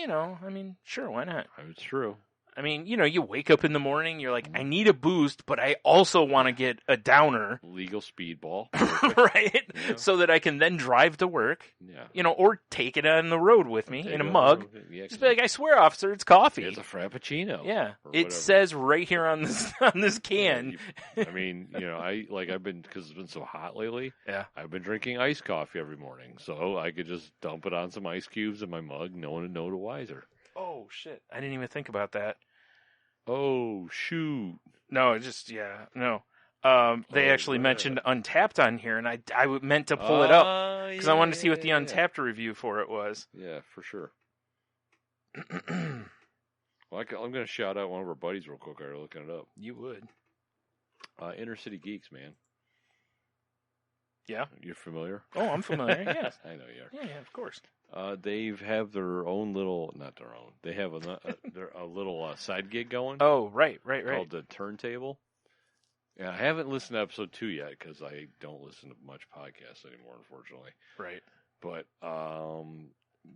sure, why not? It's true. I mean, you wake up in the morning, you're like, I need a boost, but I also want to get a downer. Legal speedball. Right? Yeah. So that I can then drive to work. Yeah. or take it on the road with me in a mug. Yeah, just be like, I swear, officer, it's coffee. It's a Frappuccino. Yeah. It says right here on this can. I've been, because it's been so hot lately. Yeah. I've been drinking iced coffee every morning. So I could just dump it on some ice cubes in my mug. No one would know the wiser. Oh, shit. I didn't even think about that. Oh, shoot. No, no. They actually mentioned Untapped on here, and I meant to pull it up because I wanted to see what the Untapped review for it was. Yeah, for sure. Well, I'm going to shout out one of our buddies real quick. I'm looking it up. You would. Inner City Geeks, man. Yeah. You're familiar? Oh, I'm familiar, yes. I know you are. Yeah, of course. They have their own little, not their own, they have a little side gig going. Oh, right. Called The Turntable. Yeah, I haven't listened to episode 2 yet because I don't listen to much podcasts anymore, unfortunately. Right. But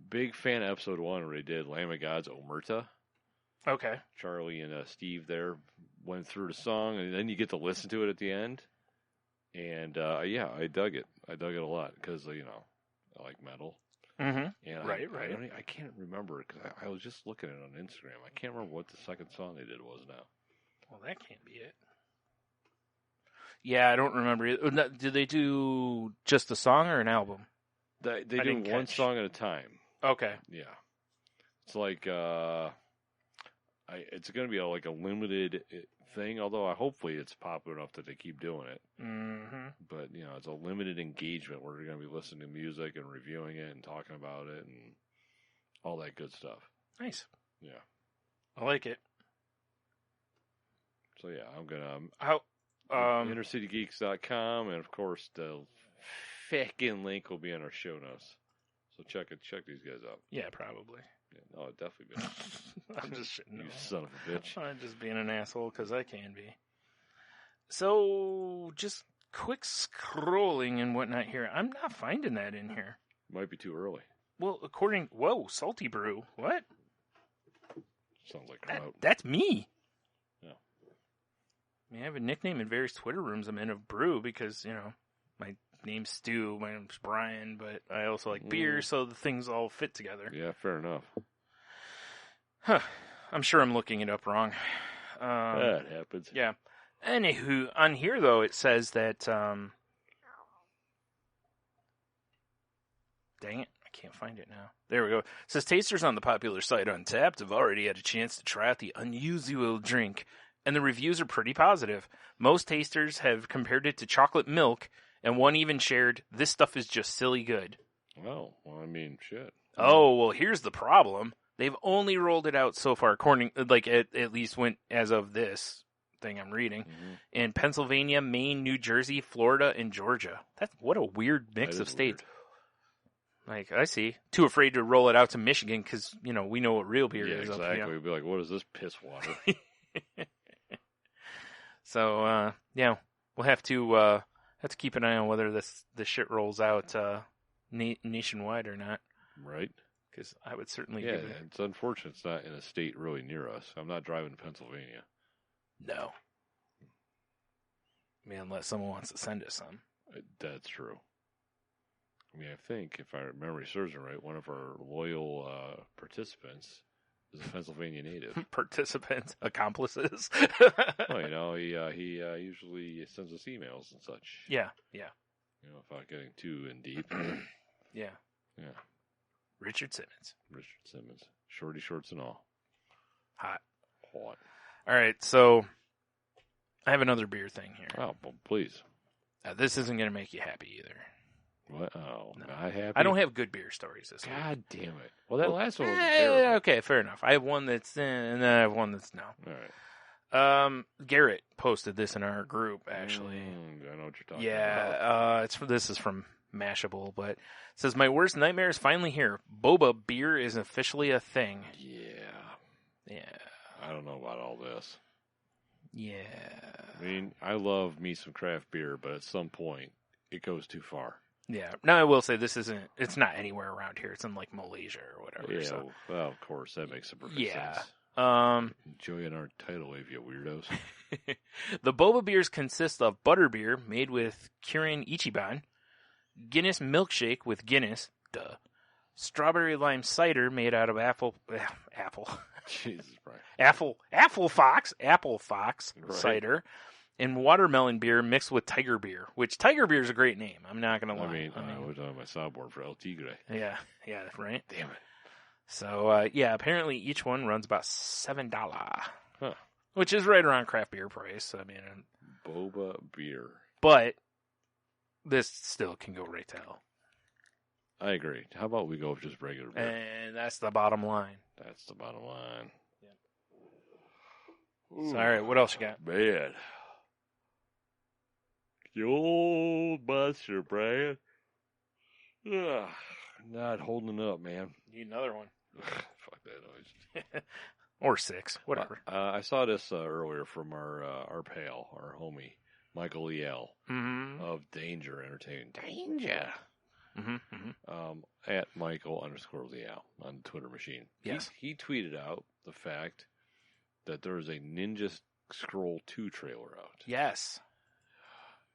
big fan of episode 1 where they did Lamb of God's Omerta. Okay. Charlie and Steve there went through the song, and then you get to listen to it at the end. And, I dug it. I dug it a lot because, I like metal. Mm-hmm. And right. I can't remember because I was just looking at it on Instagram. I can't remember what the second song they did was now. Well, that can't be it. Yeah, I don't remember. Did they do just a song or an album? They do one song at a time. Okay. Yeah. It's like it's going to be like a limited thing, although hopefully it's popular enough that they keep doing it. Mm-hmm. But, it's a limited engagement where they're going to be listening to music and reviewing it and talking about it and all that good stuff. Nice. Yeah. I like it. So, yeah, I'm going to... InnerCityGeeks.com, and, of course, the fucking link will be in our show notes. So check these guys out. Yeah, probably. Yeah, no, it definitely be. I'm just shitting. You son of a bitch. I'm just being an asshole because I can be. So, just quick scrolling and whatnot here. I'm not finding that in here. Might be too early. Well, Salty Brew. What? Sounds like crowd. That's me. Yeah. I have a nickname in various Twitter rooms I'm in of Brew because, my name's Stu, my name's Brian, but I also like beer, so the things all fit together. Yeah, fair enough. Huh. I'm sure I'm looking it up wrong. That happens. Yeah. Anywho, on here, though, it says that... dang it. I can't find it now. There we go. It says tasters on the popular site Untapped have already had a chance to try out the unusual drink, and the reviews are pretty positive. Most tasters have compared it to chocolate milk, and one even shared, this stuff is just silly good. Oh, well, I mean, shit. Oh, well, here's the problem. They've only rolled it out so far, according, at least went as of this thing I'm reading, in Pennsylvania, Maine, New Jersey, Florida, and Georgia. What a weird mix of states. Weird. I see. Too afraid to roll it out to Michigan because, we know what real beer is. Exactly. We'd be like, what is this piss water? So, we'll have to Have to keep an eye on whether this shit rolls out nationwide or not. Right. Because I would certainly. Yeah, it's unfortunate it's not in a state really near us. I'm not driving to Pennsylvania. No. I mean, unless someone wants to send us some. That's true. I mean, I think, if our memory serves me right, one of our loyal participants is a Pennsylvania native. Participants? Accomplices? Well, he usually sends us emails and such. Yeah. Without getting too in deep. Yeah. Richard Simmons. Shorty shorts and all. Hot. All right, so I have another beer thing here. Oh, well, please. This isn't going to make you happy either. What? Oh, no. Not happy? I don't have good beer stories this week. God damn it. Well, that last one was terrible. Okay, fair enough. I have one that's in, and then I have one that's no. All right. Garrett posted this in our group, actually. I know what you're talking about. This is from Mashable, but it says, my worst nightmare is finally here. Boba beer is officially a thing. Yeah. I don't know about all this. Yeah. I mean, I love me some craft beer, but at some point, it goes too far. Yeah. Now, I will say it's not anywhere around here. It's in, like, Malaysia or whatever. Yeah, so. Well, of course, that makes some perfect sense. Enjoying our tidal wave, you weirdos. The boba beers consist of butterbeer made with Kirin Ichiban, Guinness milkshake with Guinness, strawberry lime cider made out of apple. Jesus Christ. Apple Fox right. cider, and watermelon beer mixed with tiger beer, which tiger beer is a great name. I'm not going to lie. I was on my soundboard for El Tigre. Yeah, right? Damn it. So, apparently each one runs about $7. Huh. Which is right around craft beer price. I mean, boba beer. But this still can go right to hell. I agree. How about we go with just regular beer? And that's the bottom line. That's the bottom line. Yeah. So, all right, what else you got? Man. The old Buster, Brian. Ugh, not holding up, man. Need another one. Fuck that noise. Or 6, whatever. I saw this earlier from our pal, our homie, Michael E.L. Of Danger Entertainment. Danger! At Michael_Leal on the Twitter machine. Yes. He tweeted out the fact that there is a Ninja Scroll 2 trailer out. Yes.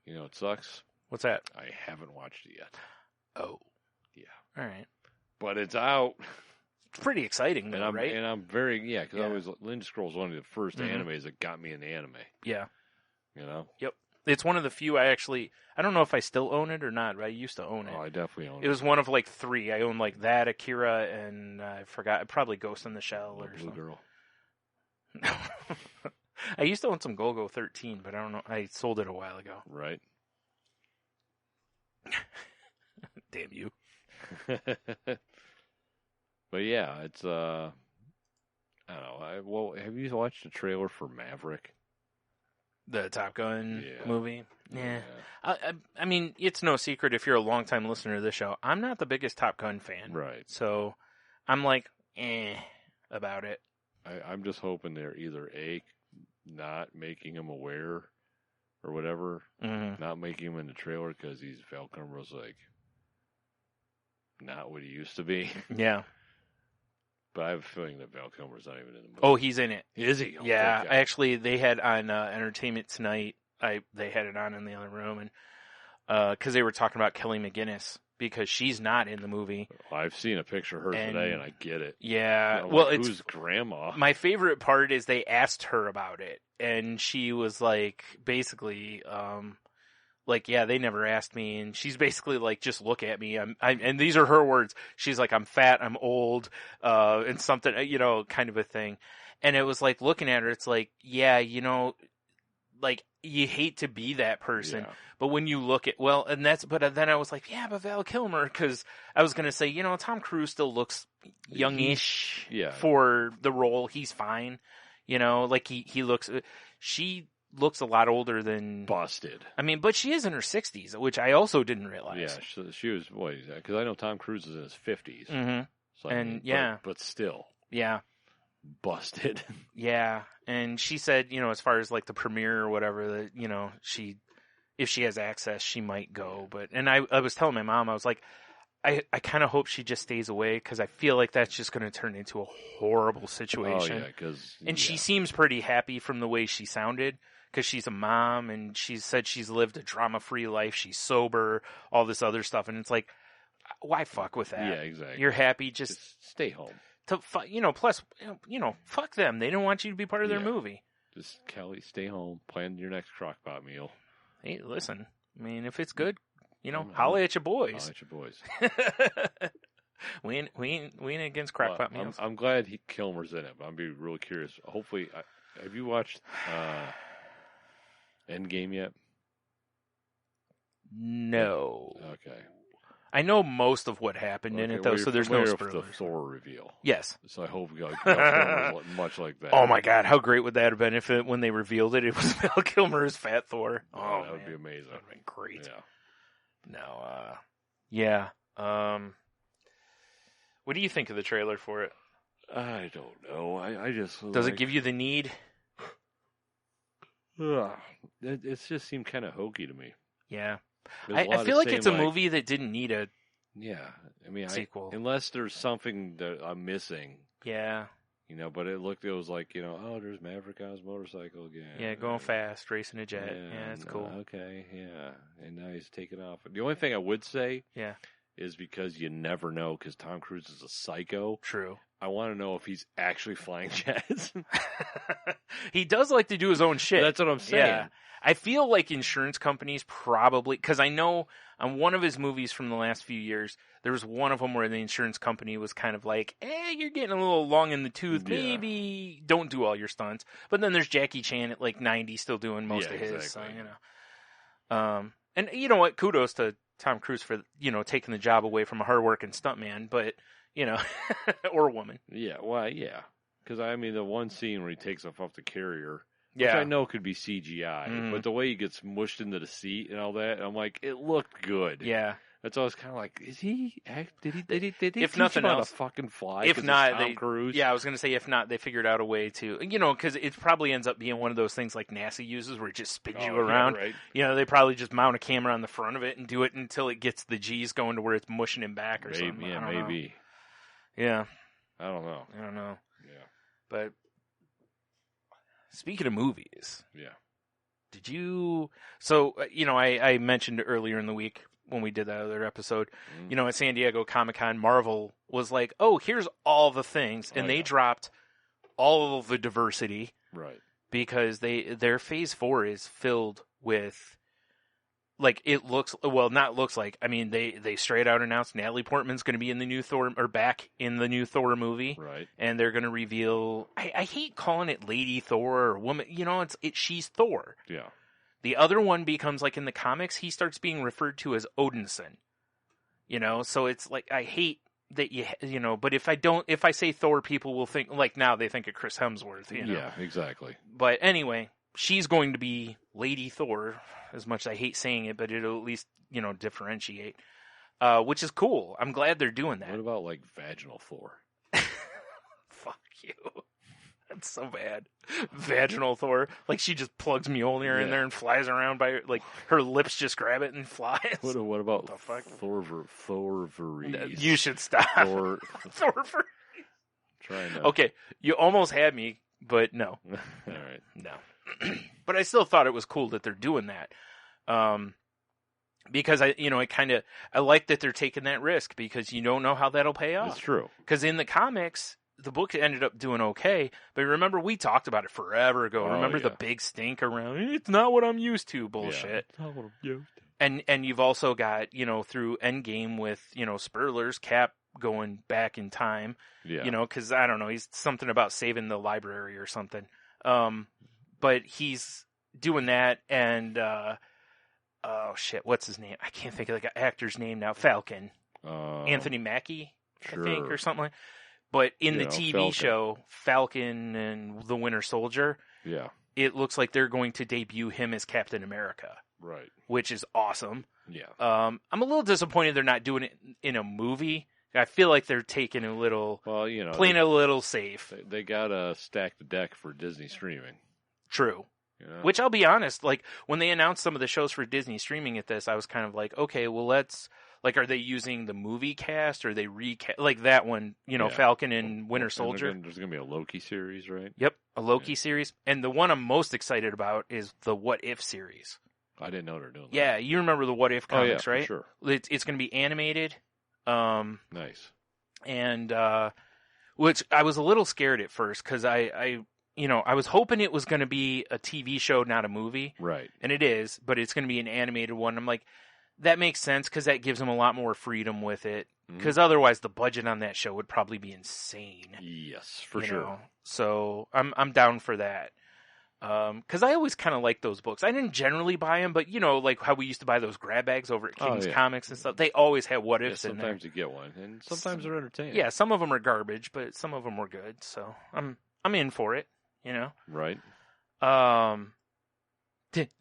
You know, it sucks. What's that? I haven't watched it yet. Oh. Yeah. All right. But it's out. It's pretty exciting, though, right? And I'm very, because Ninja Scroll is one of the first animes that got me into anime. Yeah. You know? Yep. It's one of the few I don't know if I still own it or not, but I used to own it. Oh, I definitely own it. It was one of like 3. I owned like that, Akira, and I forgot, probably Ghost in the Shell or Blue something. Girl. I used to own some Go-Go 13, but I don't know. I sold it a while ago. Right. Damn you. But yeah, it's, I don't know. Have you watched the trailer for Maverick? The Top Gun movie? Yeah. I mean, it's no secret if you're a longtime listener to this show, I'm not the biggest Top Gun fan. Right. So I'm like, about it. I'm just hoping they're either not making him aware or whatever, not making him in the trailer because Val Kilmer's like not what he used to be. Yeah. But I have a feeling that Val Kilmer's not even in the movie. Oh, he's in it. Is he? Oh, yeah. Actually, they had on Entertainment Tonight. They had it on in the other room, and because they were talking about Kelly McGinnis because she's not in the movie. I've seen a picture of her today, and I get it. Yeah. Who's grandma? My favorite part is they asked her about it, and she was like, basically, yeah, they never asked me, and she's basically like, just look at me. And these are her words. She's like, I'm fat, I'm old, and something, kind of a thing. And it was like looking at her, it's like, yeah, like you hate to be that person, but when you look at, but then I was like, yeah, but Val Kilmer, because I was gonna say, Tom Cruise still looks youngish for the role. He's fine, like he looks. She looks a lot older than busted. I mean, but she is in her 60s, which I also didn't realize. Yeah, she was because I know Tom Cruise is in his 50s. Mm-hmm. So, but still, busted. Yeah, and she said, as far as like the premiere or whatever, that she if she has access, she might go. But I was telling my mom, I was like, I kind of hope she just stays away because I feel like that's just going to turn into a horrible situation. Oh, yeah, she seems pretty happy from the way she sounded because she's a mom and she said she's lived a drama-free life. She's sober, all this other stuff. And it's like, why fuck with that? Yeah, exactly. You're happy, just stay home. Plus, fuck them. They didn't want you to be part of their movie. Just, Kelly, stay home. Plan your next crockpot meal. Hey, listen. I mean, if it's good, holla at your boys. Holla at your boys. we ain't against crockpot meals. I'm glad Kilmer's in it, but I'm be really curious. Hopefully, have you watched Endgame yet? No. Okay. I know most of what happened in it, though, so there's no spoilers. The Thor reveal. Yes. So I hope Kilmer's much like that. Oh my God, how great would that have been if when they revealed it was Val Kilmer as Fat Thor? Oh, that would be amazing. That would have been great. Yeah. No, yeah. What do you think of the trailer for it? I don't know. I just does it give you the need? It just seemed kind of hokey to me. Yeah. I feel like it's a movie that didn't need a sequel. Unless there's something that I'm missing. Yeah. But it was like, there's Maverick on his motorcycle again. Yeah, going fast, racing a jet. Yeah, that's cool. Okay, yeah. And now he's taking off. The only thing I would say is because you never know, because Tom Cruise is a psycho. True. I want to know if he's actually flying jets. He does like to do his own shit. That's what I'm saying. Yeah. I feel like insurance companies probably, because I know on one of his movies from the last few years, there was one of them where the insurance company was kind of like, you're getting a little long in the tooth. Maybe don't do all your stunts. But then there's Jackie Chan at like 90 still doing most of his. Exactly. So, and you know what? Kudos to Tom Cruise for, taking the job away from a hardworking stuntman, but, or woman. Yeah, well, yeah. Because, the one scene where he takes off the carrier, which I know could be CGI, but the way he gets mushed into the seat and all that, I'm like, it looked good. Yeah. That's all I was kind of like, is he? Did he if nothing else, to fucking fly? If not, Tom Cruise? Yeah, I was going to say, if not, they figured out a way to, because it probably ends up being one of those things like NASA uses where it just spins you around. Yeah, right. They probably just mount a camera on the front of it and do it until it gets the G's going to where it's mushing him back or something. Yeah, maybe. Yeah. I don't know. Yeah. But speaking of movies. Yeah. Did you... So, I mentioned earlier in the week when we did that other episode, at San Diego Comic-Con, Marvel was like, oh, here's all the things. And they dropped all of the diversity. Right. Because their Phase 4 is filled with... Like, it looks... Well, not looks like... they straight out announced Natalie Portman's going to be in the new Thor... Or back in the new Thor movie. Right. And they're going to reveal... I hate calling it Lady Thor or woman... she's Thor. Yeah. The other one becomes, like, in the comics, he starts being referred to as Odinson. So it's like, I hate that but if I say Thor, people will think, like, now they think of Chris Hemsworth, Yeah, exactly. But anyway, she's going to be Lady Thor, as much as I hate saying it, but it'll at least, differentiate, which is cool. I'm glad they're doing that. What about, like, vaginal Thor? Fuck you. That's so bad. Vaginal Thor. Like, she just plugs Mjolnir in there and flies around by her. Like, her lips just grab it and flies. What about the fuck? Thorveries? You should stop. Thorveries. Trying to... Okay, you almost had me, but no. All right. No. But I still thought it was cool that they're doing that. Because I like that they're taking that risk because you don't know how that'll pay off. It's true. Because in the comics, the book ended up doing okay, but remember we talked about it forever ago. Remember the big stink around, it's not what I'm used to bullshit. Yeah, not what I'm used to. And you've also got, through Endgame with, Spurler's Cap going back in time. Yeah. Because, I don't know, he's something about saving the library or something. But he's doing that and, oh shit, what's his name? I can't think of the actor's name now. Falcon. Anthony Mackie, sure. I think, or something like that. But in the TV Falcon. show, Falcon and the Winter Soldier, it looks like they're going to debut him as Captain America. Right. Which is awesome. Yeah. I'm a little disappointed they're not doing it in a movie. I feel like they're taking a little, playing a little safe. They got to stack the deck for Disney streaming. True. Yeah. Which I'll be honest, like when they announced some of the shows for Disney streaming at this, I was kind of like, okay, well let's like, are they using the movie cast or are they recast like that one? Falcon and Winter Soldier. There's gonna be a Loki series, right? Yep, a Loki series, and the one I'm most excited about is the What If series. I didn't know they're doing that. Yeah, you remember the What If comics, right? For sure. It's going to be animated. Nice. And which I was a little scared at first because I was hoping it was going to be a TV show, not a movie. Right. And it is, but it's going to be an animated one. I'm like, that makes sense because that gives them a lot more freedom with it. Because otherwise, the budget on that show would probably be insane. Yes, for sure. So I'm down for that. Because I always kind of like those books. I didn't generally buy them, but like how we used to buy those grab bags over at King's Comics and stuff. They always had what ifs in there. Sometimes you get one, and sometimes they're entertaining. Yeah, some of them are garbage, but some of them were good. So I'm in for it. Right.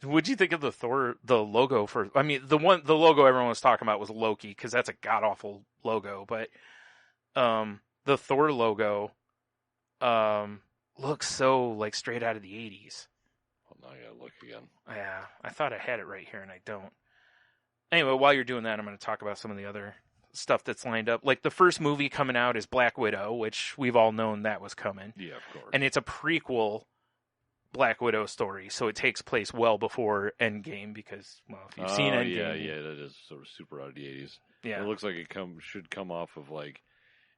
What'd you think of the logo for? I mean, the logo everyone was talking about was Loki because that's a god awful logo, but the Thor logo looks so like straight out of the 80s. Well, now I gotta look again. Yeah, I thought I had it right here and I don't. Anyway, while you're doing that, I'm going to talk about some of the other stuff that's lined up. Like the first movie coming out is Black Widow, which we've all known that was coming. Yeah, of course. And it's a prequel Black Widow story, so it takes place well before Endgame because, well, if you've seen Endgame. Yeah, that is sort of super out of the 80s. Yeah. It looks like it should come off of like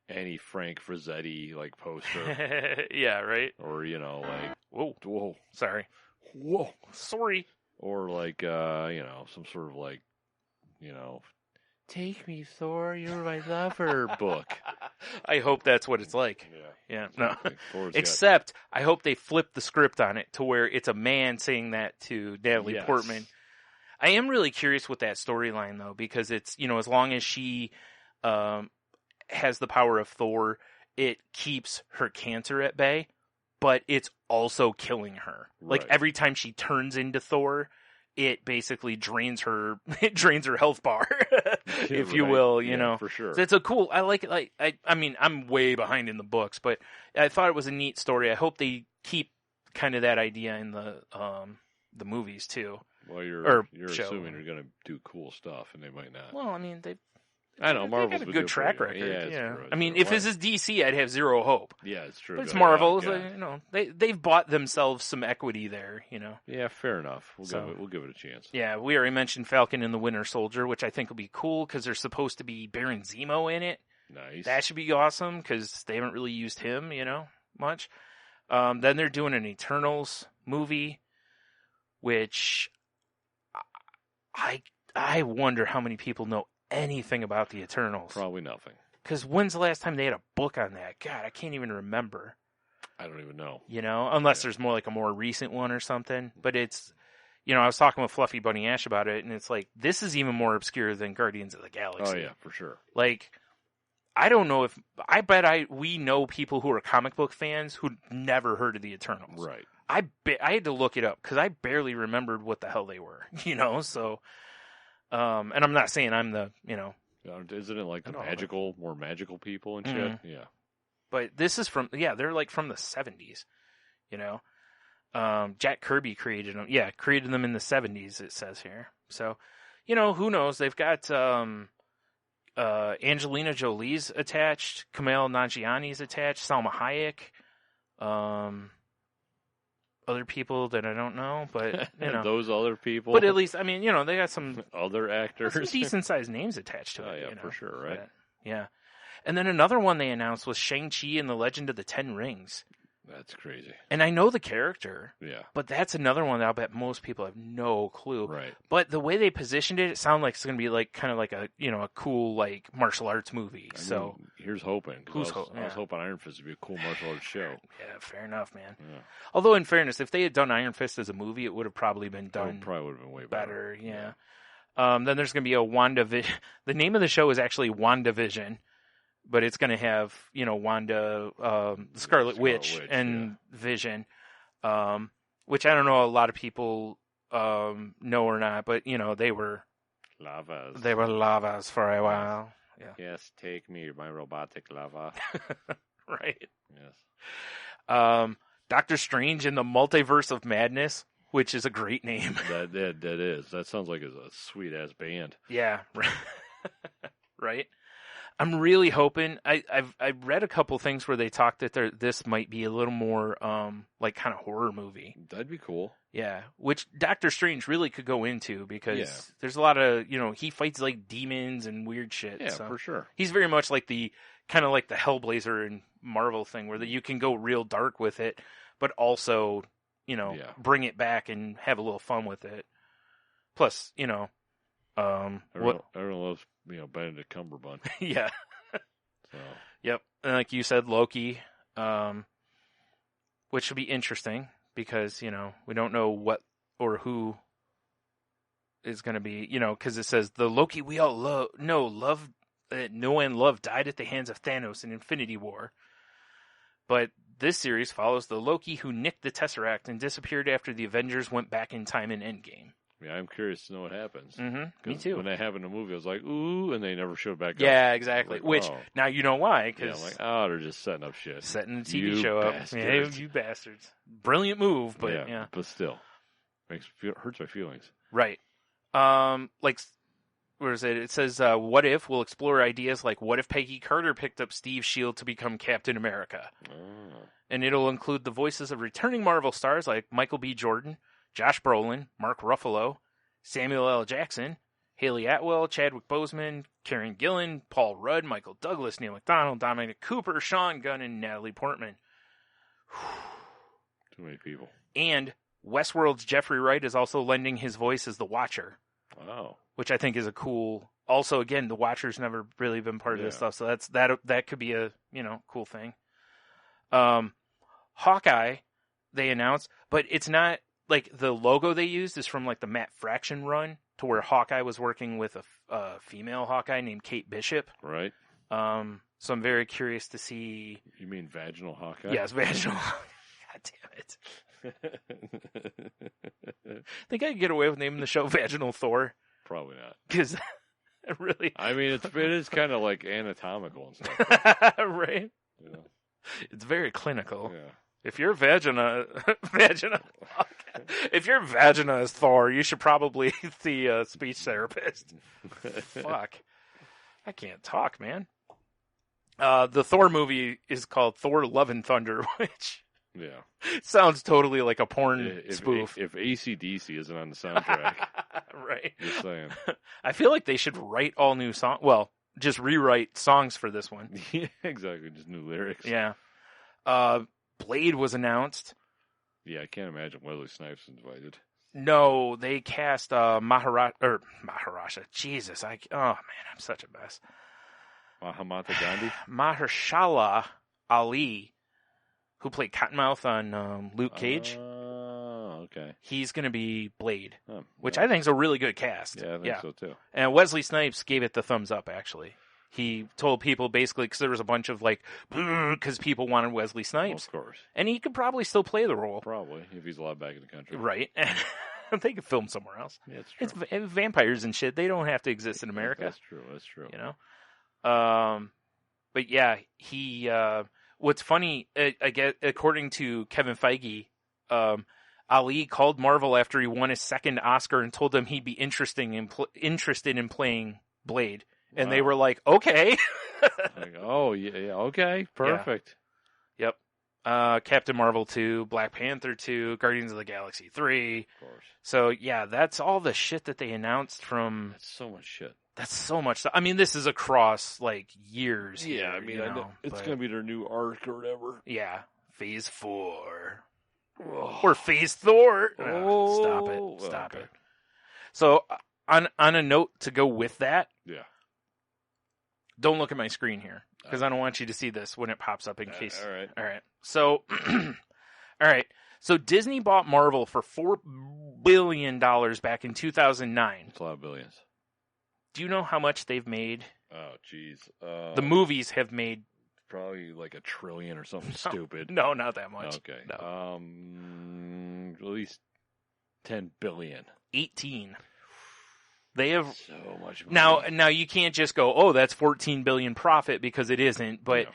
Annie Frank Frazzetti like poster. Yeah, right? Or, like Whoa. Sorry. Whoa. Sorry. Or like some sort of like, Take Me, Thor, You're My Lover book. I hope that's what it's like. Yeah. No. Except, I hope they flip the script on it to where it's a man saying that to Natalie Portman. I am really curious with that storyline, though, because it's, as long as she has the power of Thor, it keeps her cancer at bay, but it's also killing her. Like, every time she turns into Thor, it basically drains her health bar, if you will, for sure. So it's a cool, I like it. I mean, I'm way behind in the books, but I thought it was a neat story. I hope they keep kind of that idea in the movies too. Well, you're assuming you're going to do cool stuff, and they might not. Well, I mean, I know Marvel's got a good track record. Yeah. I mean, if this is DC, I'd have zero hope. Yeah, it's true. But it's Marvel. They've bought themselves some equity there. Yeah, fair enough. We'll give it a chance. Yeah, we already mentioned Falcon and the Winter Soldier, which I think will be cool because there's supposed to be Baron Zemo in it. Nice. That should be awesome because they haven't really used him, much. Then they're doing an Eternals movie, which I wonder how many people know anything about the Eternals. Probably nothing. Because when's the last time they had a book on that? God, I can't even remember. I don't even know. Unless there's more like a more recent one or something. But it's, I was talking with Fluffy Bunny Ash about it, and it's like, this is even more obscure than Guardians of the Galaxy. Oh, yeah, for sure. Like, I don't know I bet we know people who are comic book fans who never heard of the Eternals. Right. I had to look it up because I barely remembered what the hell they were, so... and I'm not saying I'm the, Isn't it like the more magical people and shit? Yeah. But this is they're like from the 70s, Jack Kirby created them. Yeah, created them in the 70s, it says here. So, who knows? They've got Angelina Jolie's attached, Kumail Nanjiani's attached, Salma Hayek, other people that I don't know, but those other people. But at least, I mean, they got some other actors, some decent sized names attached to it. Yeah, for sure, right? But, yeah, and then another one they announced was Shang-Chi and the Legend of the Ten Rings. That's crazy. And I know the character. Yeah. But that's another one that I'll bet most people have no clue. Right. But the way they positioned it sounded like it's going to be like kind of like a a cool like martial arts movie. Here's hoping. I was hoping Iron Fist would be a cool martial arts show. Yeah, fair enough, man. Yeah. Although in fairness, if they had done Iron Fist as a movie, it would have probably been done. It probably would have been way better. Yeah. Then there's going to be a WandaVision. The name of the show is actually WandaVision. But it's going to have, Wanda, the Scarlet Witch, and Vision, which I don't know a lot of people know or not, but, they were lavas. They were lavas for a while. Yeah. Yes, take me, my robotic lava. Right. Yes. Doctor Strange in the Multiverse of Madness. which is a great name. That is. That sounds like a sweet ass band. Yeah, right. I'm really hoping. I've read a couple things where they talked that this might be a little more like kind of horror movie. That'd be cool. Yeah, which Doctor Strange really could go into because there's a lot of he fights like demons and weird shit. Yeah, so for sure. He's very much like the kind of like the Hellblazer and Marvel thing where you can go real dark with it, but also bring it back and have a little fun with it. Plus, everyone loves Benedict Cumberbatch. Yeah. So. Yep. And like you said, Loki, which will be interesting because, we don't know what or who is going to be, because it says the Loki we all know and love died at the hands of Thanos in Infinity War. But this series follows the Loki who nicked the Tesseract and disappeared after the Avengers went back in time in Endgame. Yeah, I'm curious to know what happens. Mm-hmm. Me too. When that happened in the movie, I was like, ooh, and they never showed back up. Yeah, exactly. Like, now you know why. Yeah, I'm like, they're just setting up shit. Setting the TV show up. Yeah, you bastards. Brilliant move, but yeah. But still, hurts my feelings. Right. Where is it? It says, what if? We'll explore ideas like what if Peggy Carter picked up Steve's shield to become Captain America? Oh. And it'll include the voices of returning Marvel stars like Michael B. Jordan, Josh Brolin, Mark Ruffalo, Samuel L. Jackson, Haley Atwell, Chadwick Boseman, Karen Gillan, Paul Rudd, Michael Douglas, Neil McDonough, Dominic Cooper, Sean Gunn, and Natalie Portman. Too many people. And Westworld's Jeffrey Wright is also lending his voice as the Watcher. Wow. Which I think is a cool... Also, again, the Watcher's never really been part of this stuff, so that could be a, cool thing. Hawkeye, they announced, but it's not... Like, the logo they used is from, like, the Matt Fraction run, to where Hawkeye was working with a female Hawkeye named Kate Bishop. Right. So I'm very curious to see... You mean vaginal Hawkeye? Yes, vaginal God damn it. Think I could get away with naming the show Vaginal Thor? Probably not. Because really... I mean, it is kind of, like, anatomical and stuff. Right? Yeah. It's very clinical. Yeah. If your vagina is Thor, you should probably see a speech therapist. Fuck. I can't talk, man. The Thor movie is called Thor Love and Thunder, which sounds totally like a porn spoof. If AC/DC isn't on the soundtrack. Right. Just saying. I feel like they should write all new songs. Well, just rewrite songs for this one. Yeah, exactly. Just new lyrics. Yeah. Blade was announced. Yeah, I can't imagine Wesley Snipes invited. No, they cast Maharaja. Jesus, man, I'm such a mess. Mahatma Gandhi? Mahershala Ali, who played Cottonmouth on Luke Cage. Oh, okay. He's going to be Blade, which I think is a really good cast. Yeah, I think so too. And Wesley Snipes gave it the thumbs up, actually. He told people basically, because there was a bunch of because people wanted Wesley Snipes. Well, of course. And he could probably still play the role. Probably, if he's allowed back in the country. Right. They could film somewhere else. Yeah, it's true. It's vampires and shit. They don't have to exist in America. That's true. But yeah, he, what's funny, I guess, according to Kevin Feige, Ali called Marvel after he won his second Oscar and told them he'd be interested in playing Blade. And they were like, okay. Okay, perfect. Yeah. Yep. Captain Marvel 2, Black Panther 2, Guardians of the Galaxy 3. Of course. So, yeah, that's all the shit that they announced from... That's so much shit. That's so much stuff. I mean, this is across, years. Yeah, I mean, I know. It's going to be their new arc or whatever. Yeah. Phase 4. Or Phase Thor. Stop it. So, on a note to go with that... Yeah. Don't look at my screen here, because I don't want you to see this when it pops up in case. All right. So, all right. So Disney bought Marvel for $4 billion back in 2009. That's a lot of billions. Do you know how much they've made? Oh, jeez. The movies have made... Probably like $1 trillion or something stupid. No, not that much. Okay. No. At least $10 billion. 18. They have so much money. Now you can't just go, oh, that's 14 billion profit, because it isn't. But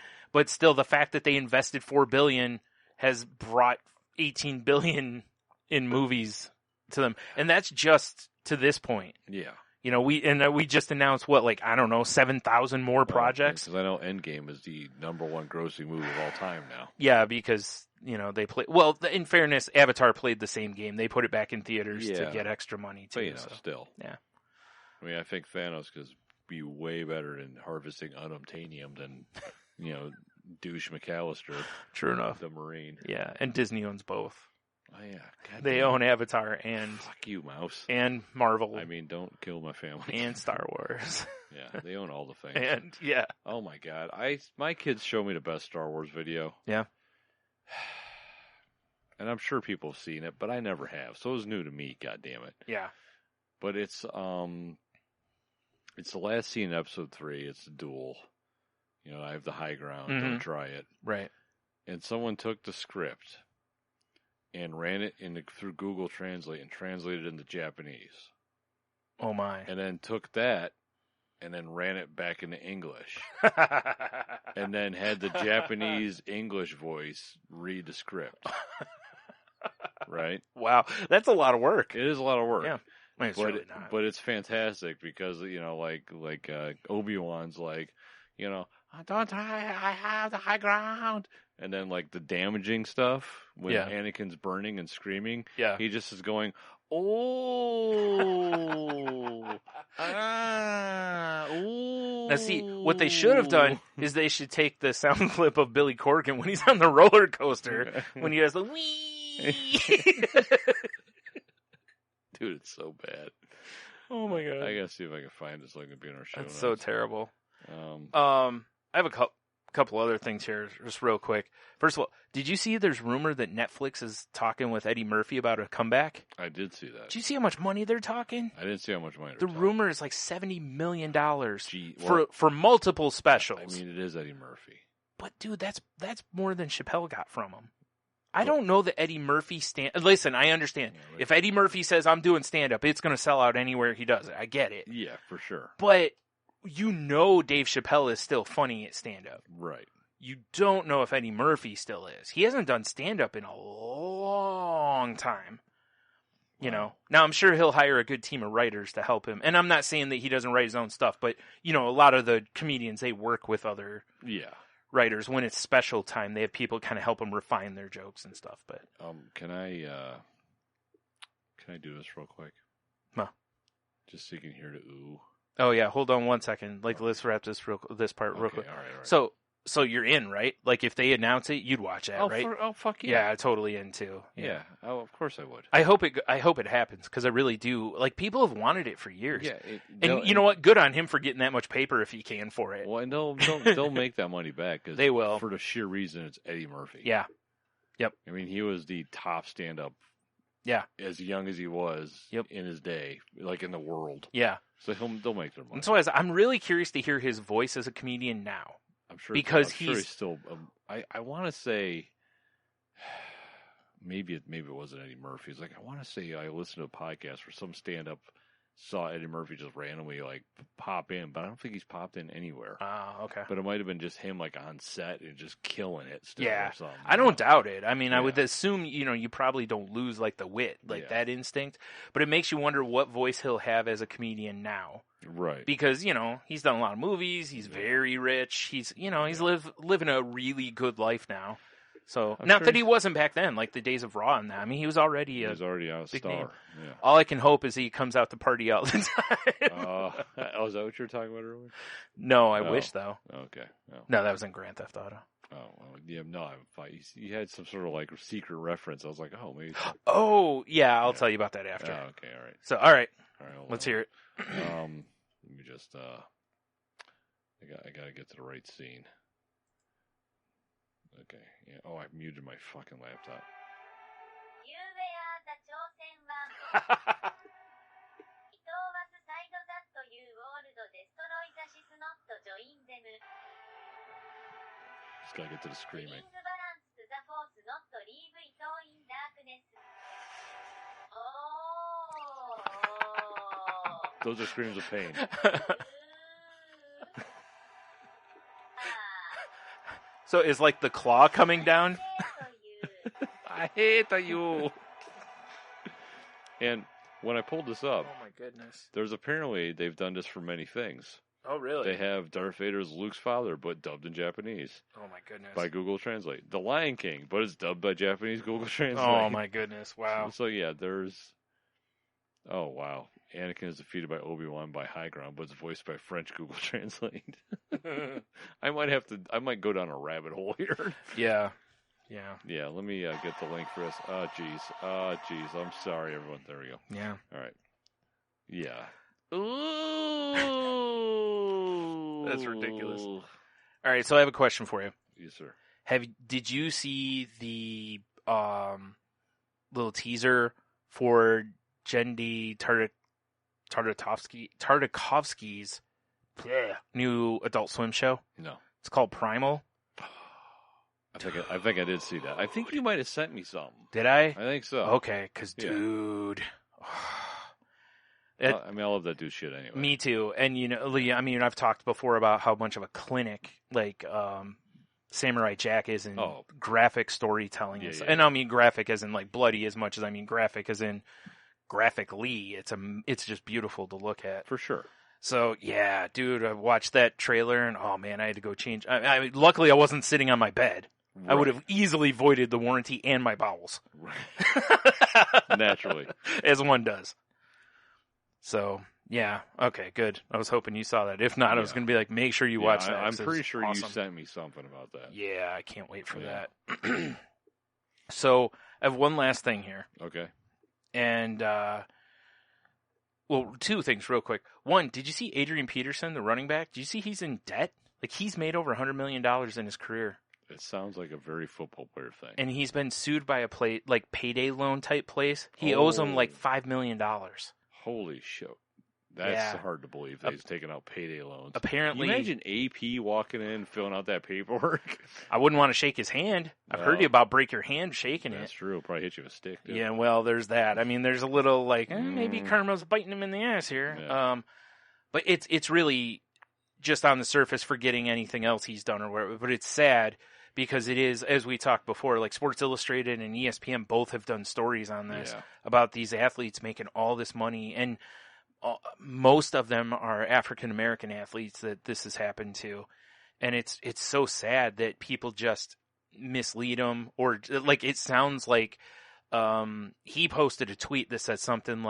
still, the fact that they invested $4 billion has brought 18 billion in movies to them, and that's just to this point. Yeah. You know, we just announced 7,000 more projects. Because I know Endgame is the #1 grossing movie of all time now. Yeah, because they play. Well, in fairness, Avatar played the same game. They put it back in theaters to get extra money too. But, still, yeah. I mean, I think Thanos could be way better in harvesting unobtainium than douche McAllister. True enough, the Marine. Yeah, and Disney owns both. Oh, yeah. They own Avatar and... Fuck you, Mouse. And Marvel. I mean, don't kill my family. And Star Wars. Yeah, they own all the things. And, yeah. Oh, my God. My kids show me the best Star Wars video. Yeah. And I'm sure people have seen it, but I never have. So it was new to me, goddammit. Yeah. But it's the last scene in Episode 3. It's a duel. I have the high ground. Mm-hmm. Don't try it. Right. And someone took the script and ran it through Google Translate and translated it into Japanese. Oh, my. And then took that and then ran it back into English. And then had the Japanese English voice read the script. Right? Wow. That's a lot of work. It is a lot of work. Yeah. I mean, it's really not. But it's fantastic because, like Obi-Wan's like, don't I have the high ground. And then, like, the damaging stuff, when Anakin's burning and screaming, he just is going, oh, ooh. Now, see, what they should have done is they should take the sound clip of Billy Corgan when he's on the roller coaster, when he does the wee. Dude, it's so bad. Oh, my God. I gotta see if I can find it so I can be in our show. That's so terrible. I have a couple other things here, just real quick. First of all, did you see there's rumor that Netflix is talking with Eddie Murphy about a comeback? I did see that. Did you see how much money they're talking? I didn't see how much money they're talking. The rumor is like $70 million well, for multiple specials. I mean, it is Eddie Murphy. But, dude, that's more than Chappelle got from him. I don't know that Eddie Murphy Listen, I understand. Yeah, right. If Eddie Murphy says, I'm doing stand-up, it's going to sell out anywhere he does it. I get it. Yeah, for sure. But Dave Chappelle is still funny at stand-up. Right. You don't know if Eddie Murphy still is. He hasn't done stand-up in a long time. Now I'm sure he'll hire a good team of writers to help him. And I'm not saying that he doesn't write his own stuff, but, a lot of the comedians, they work with other writers. When it's special time, they have people kind of help them refine their jokes and stuff. But can I do this real quick? Huh. Just so you can hear the ooh. Oh, yeah. Hold on one second. Let's wrap this part real quick. All right. So you're in, right? Like, if they announce it, you'd watch that, right? Fuck yeah. Yeah, totally in, too. Yeah. Oh, of course I would. I hope it happens, because I really do. Like, people have wanted it for years. Yeah. And you know what? Good on him for getting that much paper if he can for it. Well, and they'll make that money back. Cause they will. For the sheer reason it's Eddie Murphy. Yeah. Yep. I mean, he was the top stand-up. Yeah. As young as he was in his day, like in the world. Yeah. So they'll make their money. And so I'm really curious to hear his voice as a comedian now. I'm sure he's still. I want to say maybe it wasn't Eddie Murphy. It's like I want to say I listened to a podcast where some stand-up saw Eddie Murphy just randomly like pop in, but I don't think he's popped in anywhere. Okay. But it might have been just him like on set and just killing it. Still yeah, or something, I don't doubt it. I mean, I would assume you probably don't lose like the wit, like that instinct, but it makes you wonder what voice he'll have as a comedian now. Right. Because, he's done a lot of movies, he's very rich, he's living a really good life now. So, not that he wasn't back then, like the days of Raw and that. I mean, he was already a big star. Name. Yeah. All I can hope is he comes out to party all the time. Is that what you were talking about earlier? No, I wish, though. Okay. No, that was in Grand Theft Auto. Oh, well, yeah, no, he had some sort of like secret reference. I was like, oh, maybe. Oh, yeah, I'll tell you about that after. Oh, okay, all right. So, all right, let's hear it. Let me just, I gotta get to the right scene. Okay, yeah. Oh, I muted my fucking laptop. Just gotta get to the screaming. Those are screams of pain. So is like the claw coming down? I hate you. And when I pulled this up, oh my goodness, they've done this for many things. Oh, really? They have Darth Vader as Luke's father, but dubbed in Japanese. Oh, my goodness. By Google Translate. The Lion King, but it's dubbed by Japanese Google Translate. Oh, my goodness. Wow. So yeah, there's... Oh, wow. Anakin is defeated by Obi-Wan by high ground, but it's voiced by French Google Translate. I might go down a rabbit hole here. Yeah. Yeah, let me get the link for this. Oh, jeez. I'm sorry, everyone. There we go. Yeah. All right. Yeah. Ooh. That's ridiculous. All right, so I have a question for you. Yes, sir. Did you see the little teaser for Jendi Tartakovsky's new Adult Swim show? No. It's called Primal. I think I did see that. I think you might have sent me something. Did I? I think so. Okay, because dude. I love that dude shit anyway. Me too. And, I've talked before about how much of a clinic, Samurai Jack is in graphic storytelling. Yeah. And I mean graphic as in, bloody as much as I mean graphic as in graphically. It's just beautiful to look at. For sure. So, yeah, dude, I watched that trailer, and, oh, man, I had to go change. Luckily, I wasn't sitting on my bed. Right. I would have easily voided the warranty and my bowels. Right. Naturally. As one does. So, yeah. Okay, good. I was hoping you saw that. If not, I was going to be like, make sure you watch that. I'm pretty sure you sent me something about that. Yeah, I can't wait for that. So, I have one last thing here. Okay. And, two things real quick. One, did you see Adrian Peterson, the running back? Did you see he's in debt? He's made over $100 million in his career. It sounds like a very football player thing. And he's been sued by a payday loan type place. He owes them $5 million. Holy shit. That's hard to believe that he's taking out payday loans. Apparently. Can you imagine AP walking in, filling out that paperwork? I wouldn't want to shake his hand. I've heard you about break your hand shaking That's true. It'll probably hit you with a stick, dude. Yeah, well, there's that. I mean, there's a little maybe karma's biting him in the ass here. Yeah. But it's really just on the surface forgetting anything else he's done or whatever. But it's sad because it is, as we talked before, Sports Illustrated and ESPN both have done stories on this about these athletes making all this money. And most of them are African-American athletes that this has happened to. And it's so sad that people just mislead them, or it sounds like he posted a tweet that said something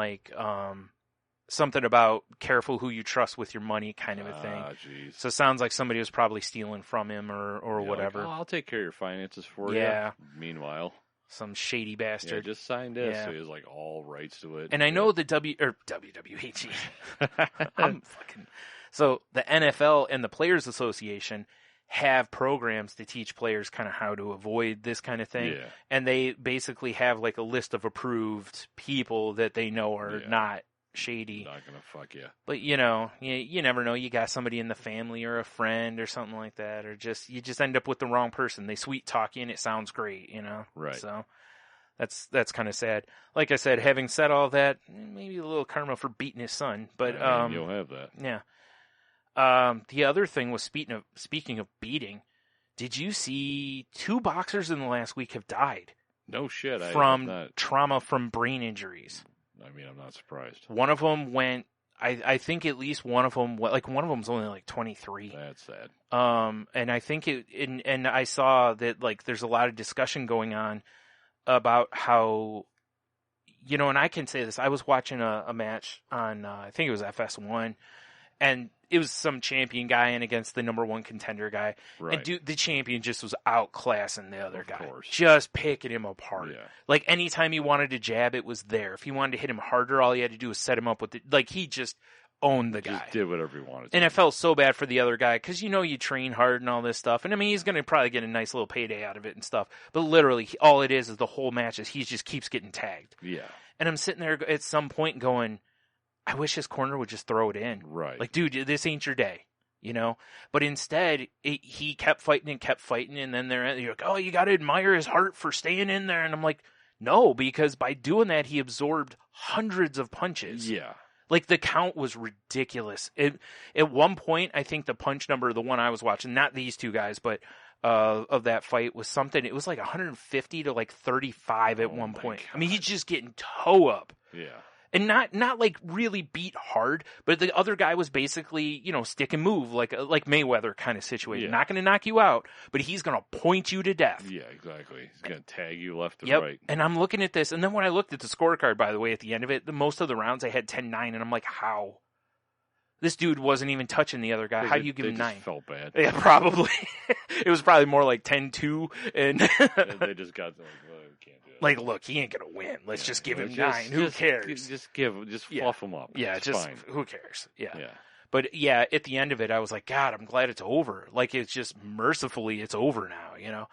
something about careful who you trust with your money kind of a thing. Geez. So it sounds like somebody was probably stealing from him or whatever. I'll take care of your finances for you. Yeah. Meanwhile. Some shady bastard. Yeah, just sign this. Yeah. So he has all rights to it. And I know the WWE. So the NFL and the Players Association have programs to teach players kind of how to avoid this kind of thing. Yeah. And they basically have a list of approved people that they know are not shady. Not gonna fuck you. But you never know. You got somebody in the family or a friend or something like that, or you just end up with the wrong person. They sweet talk you and it sounds great, Right. So that's kind of sad. Like I said, having said all that, maybe a little karma for beating his son, but you'll have that. Yeah. The other thing was speaking of beating, did you see 2 boxers in the last week have died? No shit. From trauma from brain injuries. I mean, I'm not surprised. One of them went. I think at least one of them. One of them's only 23. That's sad. And I think and I saw that there's a lot of discussion going on about how, and I can say this. I was watching a match on I think it was FS1, and it was some champion guy and against the number 1 contender guy. Right. And the champion just was outclassing the other guy. Course. Just picking him apart. Yeah. Anytime he wanted to jab, it was there. If he wanted to hit him harder, all he had to do was set him up with it. He just owned the guy. Just did whatever he wanted to. And I felt so bad for the other guy because, you train hard and all this stuff. And, I mean, he's going to probably get a nice little payday out of it and stuff. But literally, all it is the whole match is he just keeps getting tagged. Yeah. And I'm sitting there at some point going, I wish his corner would just throw it in. Right. Dude, this ain't your day, But instead, he kept fighting, and then you're like, oh, you got to admire his heart for staying in there. And I'm like, no, because by doing that, he absorbed hundreds of punches. Yeah. The count was ridiculous. At one point, I think the punch number, the one I was watching, not these two guys, but of that fight was something. It was 150 to 35 at one point. God. I mean, he's just getting toe up. Yeah. And not like really beat hard, but the other guy was basically, stick and move, like Mayweather kind of situation. Not going to knock you out, but he's going to point you to death. Yeah, exactly. He's going to tag you left and yep. right. And I'm looking at this, and then when I looked at the scorecard, by the way, at the end of it, most of the rounds I had 10-9, and I'm like, how? This dude wasn't even touching the other guy. How do you give him 9? Felt bad. Yeah, probably. It was probably more like 10-2, and they just got like, well, we can't do it. Like, look, he ain't gonna win. Let's just give him 9. Who cares? Just fluff him up. Yeah, it's just fine. Who cares? Yeah. Yeah. But yeah, at the end of it, I was like, God, I'm glad it's over. Like, it's just mercifully, it's over now.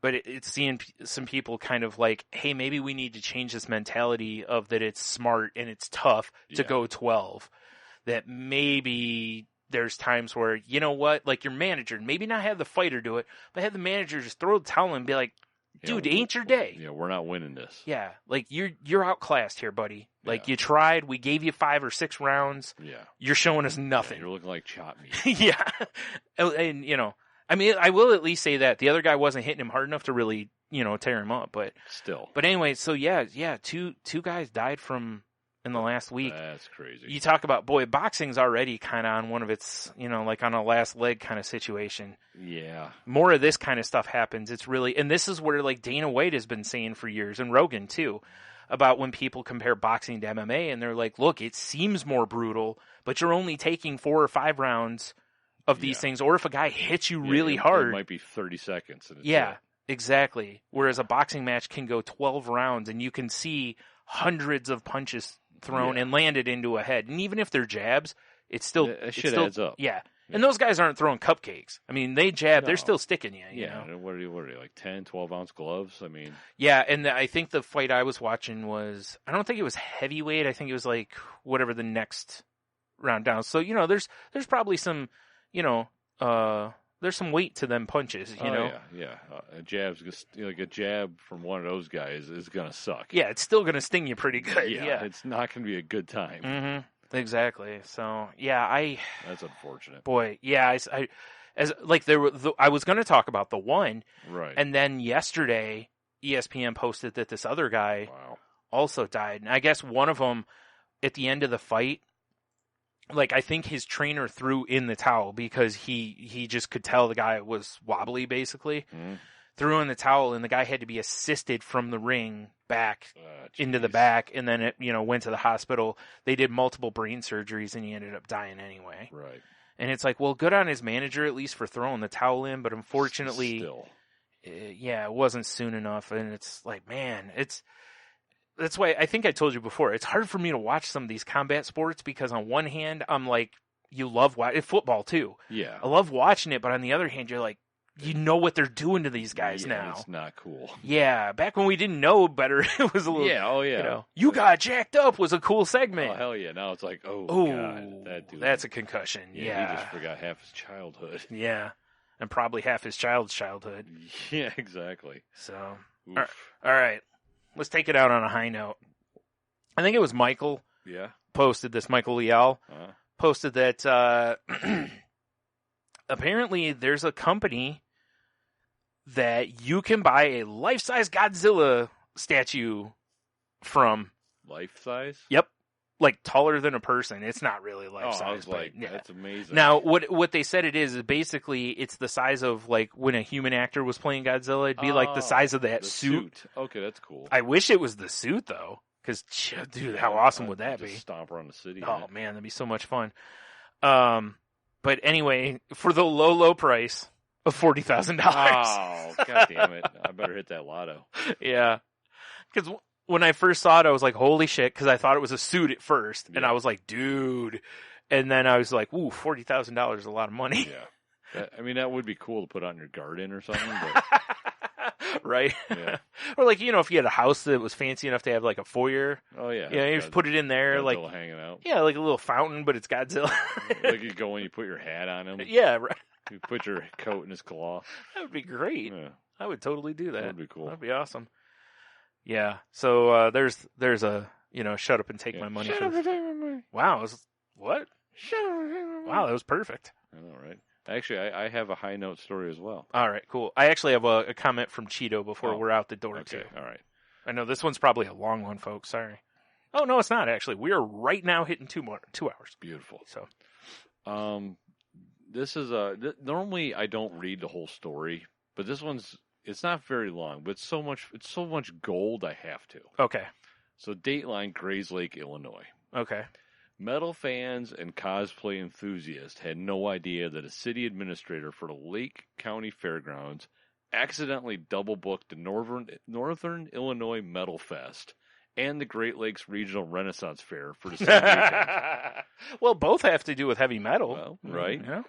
But it's seeing some people kind of like, hey, maybe we need to change this mentality of that it's smart and it's tough to go 12. That maybe there's times where, you know what, like your manager, maybe not have the fighter do it, but have the manager just throw the towel in and be like, dude, ain't your day. Yeah, we're not winning this. Yeah, like you're outclassed here, buddy. Like you tried, we gave you 5 or 6 rounds. Yeah. You're showing us nothing. Yeah, you're looking like chop meat. Yeah. And, I mean, I will at least say that the other guy wasn't hitting him hard enough to really, tear him up, but still. But anyway, so yeah, two guys died from in the last week. That's crazy. You talk about, boxing's already kind of on one of its, like on a last leg kind of situation. Yeah. More of this kind of stuff happens. It's really, and this is where like Dana White has been saying for years, and Rogan too, about when people compare boxing to MMA, and they're like, look, it seems more brutal, but you're only taking 4 or 5 rounds of these things, or if a guy hits you really hard. It might be 30 seconds. And it's exactly. Whereas a boxing match can go 12 rounds, and you can see hundreds of punches thrown and landed into a head. And even if they're jabs, it shit adds up. Yeah. And those guys aren't throwing cupcakes. I mean, they jab, they're still sticking you. You know? What are they, like 10, 12-ounce gloves? I mean. Yeah, and I think the fight I was watching was, I don't think it was heavyweight. I think it was like whatever the next round down. So, there's probably some, there's some weight to them punches, you know? Yeah. A jab from one of those guys is going to suck. Yeah, it's still going to sting you pretty good. Yeah, it's not going to be a good time. Mm-hmm. Exactly. So, that's unfortunate. Boy, yeah, I was going to talk about the one. Right. And then yesterday, ESPN posted that this other guy also died. And I guess one of them, at the end of the fight, like, I think his trainer threw in the towel because he just could tell the guy was wobbly, basically. Mm. Threw in the towel, and the guy had to be assisted from the ring back into the back, and then it, went to the hospital. They did multiple brain surgeries, and he ended up dying anyway. Right. And it's like, well, good on his manager at least for throwing the towel in, but unfortunately, it wasn't soon enough. And it's like, man, that's why I think I told you before, it's hard for me to watch some of these combat sports because on one hand, I'm like, you love watching football too. Yeah. I love watching it, but on the other hand, you're like, you know what they're doing to these guys now. It's not cool. Yeah, back when we didn't know better, it was a little. Yeah, oh yeah. You got jacked up was a cool segment. Oh hell yeah! Now it's like, God, that dude. That's a concussion. Yeah, he just forgot half his childhood. Yeah, and probably half his child's childhood. Yeah, exactly. So, all right, let's take it out on a high note. I think it was Michael. Yeah. Posted this. Michael Leal posted that. Apparently, there's a company that you can buy a life-size Godzilla statue from. Life-size? Yep. Like, taller than a person. It's not really life-size. I was like, that's amazing. Now, what they said it is basically it's the size of, like, when a human actor was playing Godzilla. It'd be like the size of that suit. Okay, that's cool. I wish it was the suit, though. Because, dude, how awesome would that be? Stomp around the city. Oh, man, that'd be so much fun. But anyway, for the low price of $40,000. Oh, god damn it. I better hit that lotto. Yeah. Because when I first saw it, I was like, holy shit, because I thought it was a suit at first. Yeah. And I was like, dude. And then I was like, ooh, $40,000 is a lot of money. Yeah. I mean, that would be cool to put on your garden or something. But... right? Yeah. Or like, if you had a house that was fancy enough to have like a foyer. Oh, yeah. Yeah, you just put it in there. Godzilla like hanging out. Yeah, like a little fountain, but it's Godzilla. Like you go and you put your hat on him. Yeah, right. You put your coat in his claw. That would be great. Yeah. I would totally do that. That would be cool. That'd be awesome. Yeah. So there's a, shut up and take my money. Shut up and take my money. Wow. What? Shut up and take my money. Wow, that was perfect. I know, right? Actually, I have a high note story as well. All right, cool. I actually have a comment from Cheeto before we're out the door, too. All right. I know this one's probably a long one, folks. Sorry. Oh, no, it's not, actually. We are right now hitting 2 hours. Beautiful. So, this is normally I don't read the whole story, but this one's, it's not very long, but it's so much gold I have to. Okay. So Dateline, Grays Lake, Illinois. Okay. Metal fans and cosplay enthusiasts had no idea that a city administrator for the Lake County Fairgrounds accidentally double-booked the Northern Illinois Metal Fest and the Great Lakes Regional Renaissance Fair for the same weekend. Well, both have to do with heavy metal. Well, right. Yeah.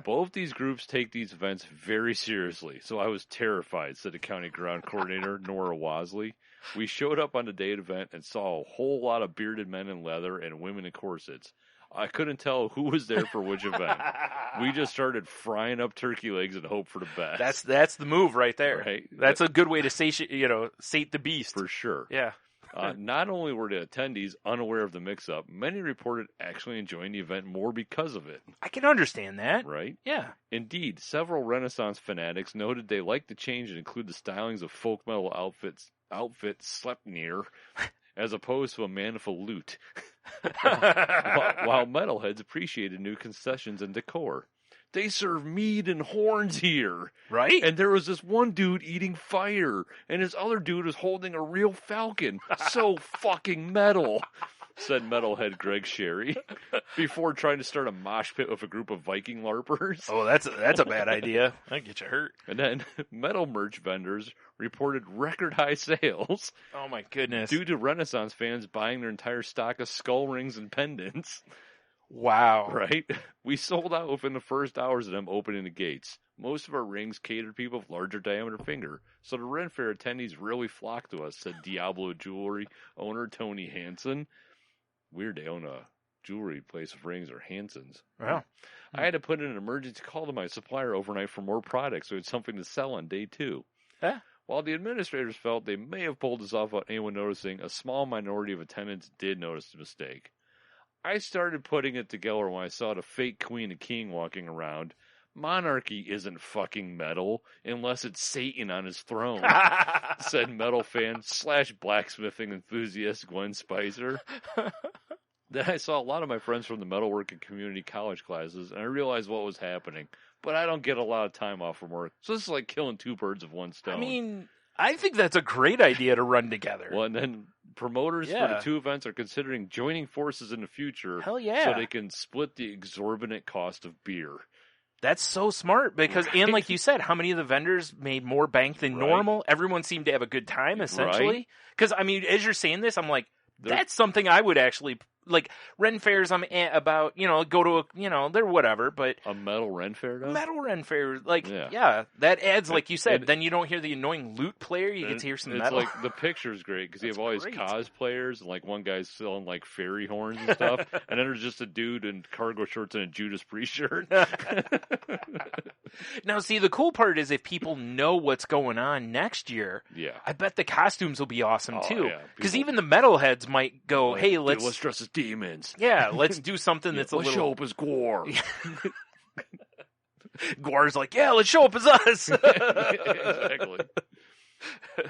Both these groups take these events very seriously, so I was terrified, said the county ground coordinator, Nora Wasley. We showed up on the day of the event and saw a whole lot of bearded men in leather and women in corsets. I couldn't tell who was there for which event. We just started frying up turkey legs and hope for the best. That's the move right there. Right. That's a good way to sate the beast. For sure. Yeah. Not only were the attendees unaware of the mix-up, many reported actually enjoying the event more because of it. I can understand that. Right? Yeah. Indeed, several Renaissance fanatics noted they liked the change and include the stylings of folk metal outfits slept near, as opposed to a man with a lute, while metalheads appreciated new concessions and decor. They serve mead and horns here. Right? And there was this one dude eating fire, and his other dude was holding a real falcon. So fucking metal, said metalhead Greg Sherry, before trying to start a mosh pit with a group of Viking LARPers. Oh, that's a bad idea. That'd get you hurt. And then metal merch vendors reported record high sales. Oh my goodness. Due to Renaissance fans buying their entire stock of skull rings and pendants. Wow. Right? We sold out within the first hours of them opening the gates. Most of our rings cater to people with larger diameter finger, so the Ren Fair attendees really flocked to us, said Diablo Jewelry owner Tony Hansen. Weird, they own a jewelry place of rings or Hansen's. Wow. I had to put in an emergency call to my supplier overnight for more products, so it's something to sell on day 2. Huh? While the administrators felt they may have pulled this off without anyone noticing, a small minority of attendants did notice the mistake. I started putting it together when I saw the fake queen and king walking around. Monarchy isn't fucking metal unless it's Satan on his throne, said metal fan / blacksmithing enthusiast Gwen Spicer. Then I saw a lot of my friends from the metalworking community college classes, and I realized what was happening. But I don't get a lot of time off from work, so this is like killing 2 birds with 1 stone. I mean, I think that's a great idea to run together. Well, and then promoters for the 2 events are considering joining forces in the future. Hell yeah. So they can split the exorbitant cost of beer. That's so smart because, and like you said, how many of the vendors made more bank than normal? Everyone seemed to have a good time, essentially. Because, I mean, as you're saying this, I'm like, that's something I would actually, like, Ren Fairs, I'm about, go to they're whatever, but. A metal Ren Fair, though? Metal Ren Fair, like, that adds, like you said, then you don't hear the annoying lute player, you get to hear some metal. It's like, the picture's great, because you have all these cosplayers, and, like, one guy's selling, like, fairy horns and stuff, and then there's just a dude in cargo shorts and a Judas Priest shirt. Now, see, the cool part is if people know what's going on next year, I bet the costumes will be awesome, too. Because even the metalheads might go, hey, let's dress as demons. Yeah, let's do something that's a little... Let's show up as Gwar. Gwar's like, yeah, let's show up as us. Exactly.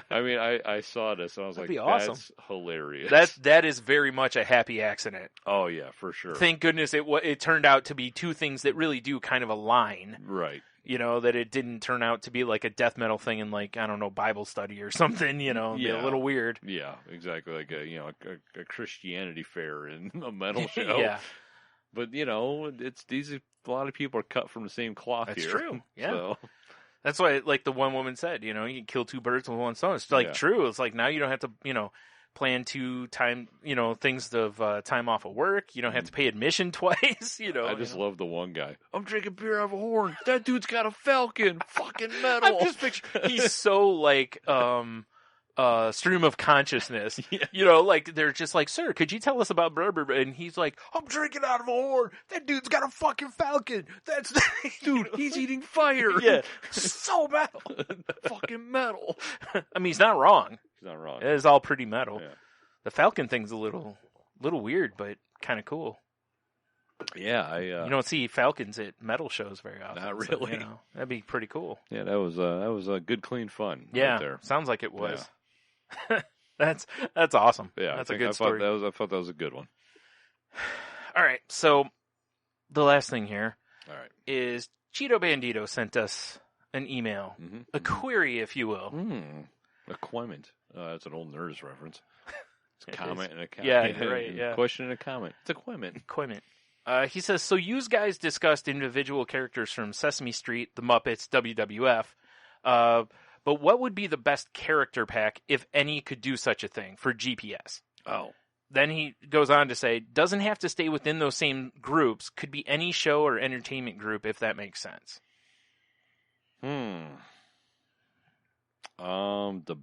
I mean, I saw this and I was like, awesome. That's hilarious. That is very much a happy accident. Oh, yeah, for sure. Thank goodness it turned out to be 2 things that really do kind of align. Right. That it didn't turn out to be like a death metal thing in, like, I don't know, Bible study or something, be a little weird. Yeah, exactly. Like a Christianity fair in a metal show. Yeah. But, a lot of people are cut from the same cloth here. That's true. Yeah. So. That's why, like the one woman said, you can kill 2 birds with 1 stone. It's like true. It's like now you don't have to, plan 2 things of time off of work. You don't have to pay admission twice. I just love the one guy. I'm drinking beer out of a horn. That dude's got a falcon. Fucking metal. I'm just picturing. He's so like stream of consciousness. Like they're just like, sir, could you tell us about bourbon? And he's like, I'm drinking out of a horn. That dude's got a fucking falcon. That's dude. He's eating fire. Yeah, so metal. Fucking metal. I mean, he's not wrong. He's not wrong. It is all pretty metal. Yeah. The falcon thing's a little weird, but kind of cool. Yeah, you don't see falcons at metal shows very often. Not really. So, that'd be pretty cool. Yeah, that was a good, clean fun. Yeah, right there. Sounds like it was. Yeah. That's awesome. Yeah, that's a good story. I thought that was a good one. All right, so the last thing here is Cheeto Bandito sent us an email, a query, if you will. A comment. That's an old Nerds reference. It's a comment and a comment. Yeah, right. Yeah, question and a comment. It's a comment. He says, so you guys discussed individual characters from Sesame Street, The Muppets, WWF, but what would be the best character pack, if any, could do such a thing for GPS? Oh. Then he goes on to say, doesn't have to stay within those same groups, could be any show or entertainment group, if that makes sense. The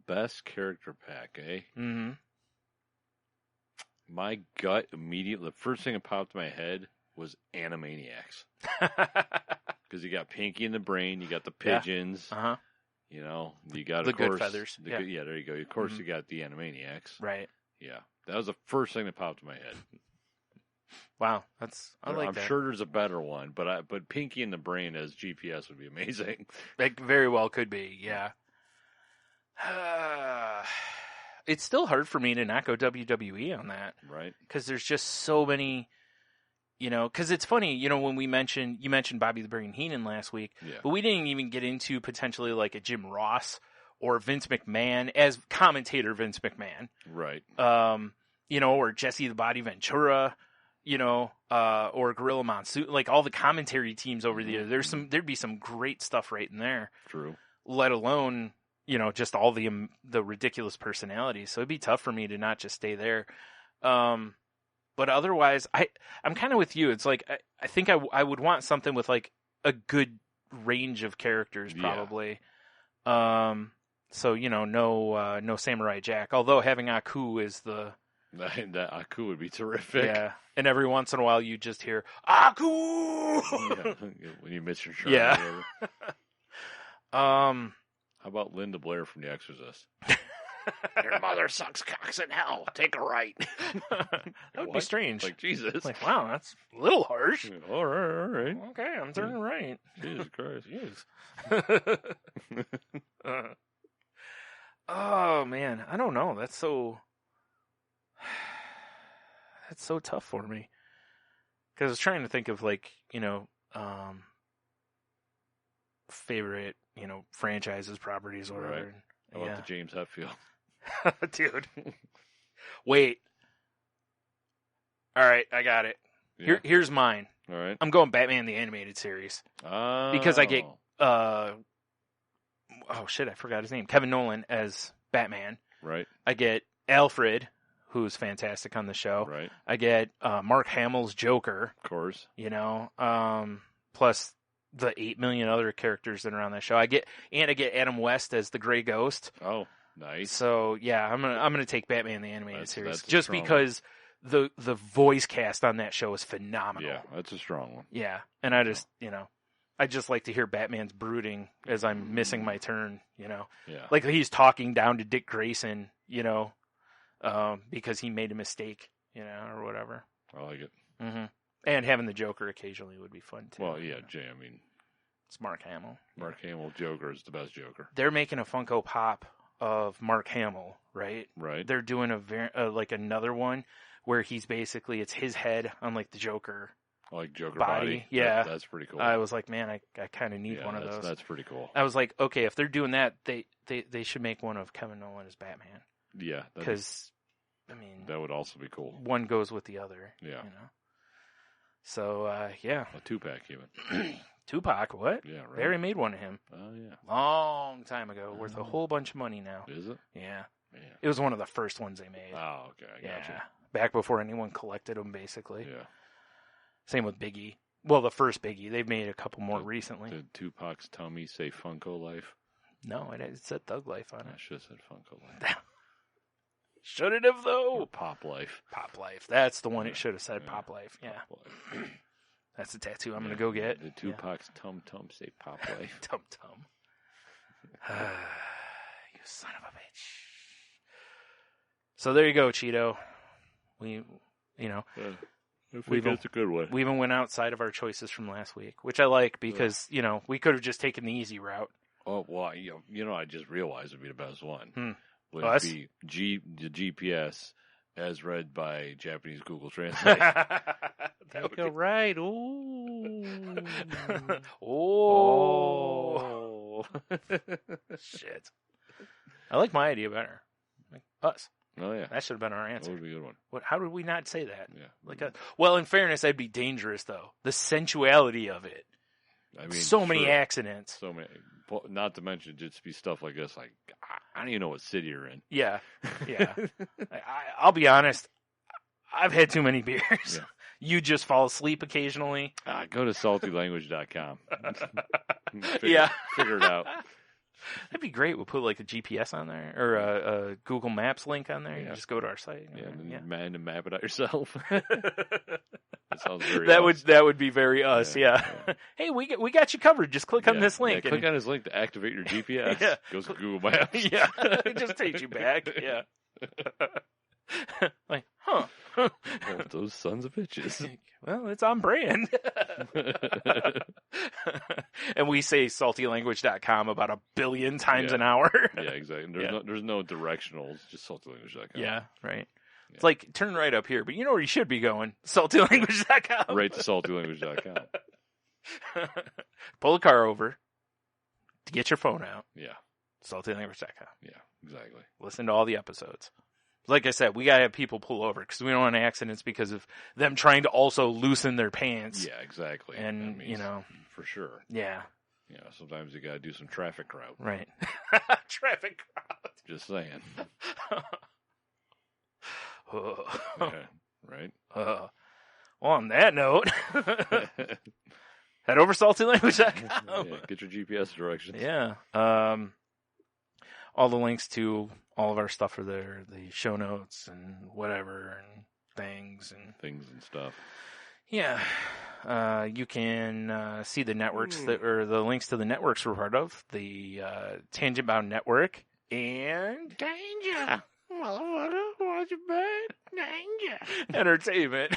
best character pack, eh? Mm-hmm. My gut immediately, the first thing that popped in my head was Animaniacs. Because you got Pinky and the Brain, you got the pigeons, you know, you got, the of course, good feathers. There you go. Of course, you got the Animaniacs. Right. Yeah. That was the first thing that popped in my head. Wow. I'm sure there's a better one, but Pinky and the Brain as GPS would be amazing. It very well could be, yeah. It's still hard for me to not go WWE on that. Right. Because there's just so many, you know, because it's funny, you know, when you mentioned Bobby the Brain Heenan last week, but we didn't even get into potentially like a Jim Ross or Vince McMahon as commentator Vince McMahon. Right. You know, or Jesse the Body Ventura, you know, or Gorilla Monsoon, like all the commentary teams over there. There'd be some great stuff right in there. True. Let alone, you know, just all the ridiculous personalities. So it'd be tough for me to not just stay there. But otherwise, I'm kind of with you. It's like, I think I would want something with like a good range of characters probably. Yeah. So, you know, no Samurai Jack, although having Aku is that Aku would be terrific. Yeah. And every once in a while you just hear Aku when you miss your shirt. Yeah. How about Linda Blair from The Exorcist? Your mother sucks cocks in hell. Take a right. That would be strange. Like, Jesus. Like, wow, that's a little harsh. All right. Okay, I'm turning right. Jesus Christ. Jeez. Oh, man. I don't know. That's so tough for me. Because I was trying to think of, like, you know, favorite, you know, franchises, properties, or whatever. Right. How about the James Hetfield? Dude. Wait. All right, I got it. Yeah. Here's mine. All right. I'm going Batman the Animated Series. Oh. Because I get, I forgot his name. Kevin Nolan as Batman. Right. I get Alfred, who's fantastic on the show. Right. I get Mark Hamill's Joker. Of course. You know, plus the 8 million other characters that are on that show. I get Adam West as the Gray Ghost. Oh, nice. So yeah, I'm gonna take Batman the Animated Series just because the voice cast on that show is phenomenal. Yeah, that's a strong one. Yeah, and I just I just like to hear Batman's brooding as I'm missing my turn. You know, like he's talking down to Dick Grayson. You know, because he made a mistake. You know, or whatever. I like it. Mm-hmm. And having the Joker occasionally would be fun, too. Well, yeah, Jay, I mean... It's Mark Hamill. Mark Hamill Joker is the best Joker. They're making a Funko Pop of Mark Hamill, right? Right. They're doing like another one where he's basically, it's his head on like the Joker like Joker body. Yeah. That's pretty cool. I was like, man, I kind of need one of those. That's pretty cool. I was like, okay, if they're doing that, they should make one of Kevin Nolan as Batman. Yeah. Because, I mean... That would also be cool. One goes with the other. Yeah. You know? So, yeah. A 2-pack even. Tupac, what? Yeah, right. Barry made one of him. Oh, yeah. Long time ago. Worth a whole bunch of money now. Is it? Yeah. It was one of the first ones they made. Oh, okay. I gotcha. Back before anyone collected them, basically. Yeah. Same with Biggie. Well, the first Biggie. They've made a couple more recently. Did Tupac's tummy say Funko Life? No, it said Thug Life on it. I should have said Funko Life. Should it have, though? Or Pop Life. Pop Life. That's the one it should have said, Pop Life. Yeah. Pop Life. That's the tattoo I'm going to go get. The Tupac's tum-tum say Pop Life. Tum-tum. You son of a bitch. So there you go, Cheeto. That's a good one. We even went outside of our choices from last week, which I like because, we could have just taken the easy route. Oh, well, I just realized it would be the best one. would be the GPS as read by Japanese Google Translate. That would be right. Ooh. Oh. Shit. I like my idea better. Like us. Oh, yeah. That should have been our answer. That would be a good one. How did we not say that? Yeah. Well, in fairness, that'd be dangerous, though. The sensuality of it. I mean, so many accidents. So many. Not to mention just be stuff like this. Like, I don't even know what city you're in. Yeah. I'll be honest. I've had too many beers. Yeah. You just fall asleep occasionally. Go to saltylanguage.com. Figure it out. That'd be great. We'll put like a GPS on there or a Google Maps link on there. Yeah. You just go to our site. And map it out yourself. That sounds very that would be very us. Yeah. Hey, we got you covered. Just click on this link. Click on his link to activate your GPS. Yeah. Goes to Google Maps. Yeah. It just takes you back. Yeah. Like, huh. Those sons of bitches. Well, it's on brand. And we say saltylanguage.com about 1 billion times an hour. Yeah, exactly. There's no directionals, just saltylanguage.com. Yeah, right. Yeah. It's like, turn right up here, but you know where you should be going? Saltylanguage.com. Right to saltylanguage.com. Pull the car over to get your phone out. Yeah. Saltylanguage.com. Yeah, exactly. Listen to all the episodes. Like I said, we got to have people pull over because we don't want accidents because of them trying to also loosen their pants. Yeah, exactly. And, for sure. Yeah. Sometimes you got to do some traffic route. Right. Traffic route. Just saying. Right. Well, on that note, head over saltylanguage.com. Yeah, get your GPS directions. Yeah. All the links to all of our stuff are there, the show notes and whatever and things and stuff. Yeah. You can see the networks or the links to the networks we're part of, the Tangent Bound Network and Danger. Motherfucker, watch your back. Danger. Entertainment.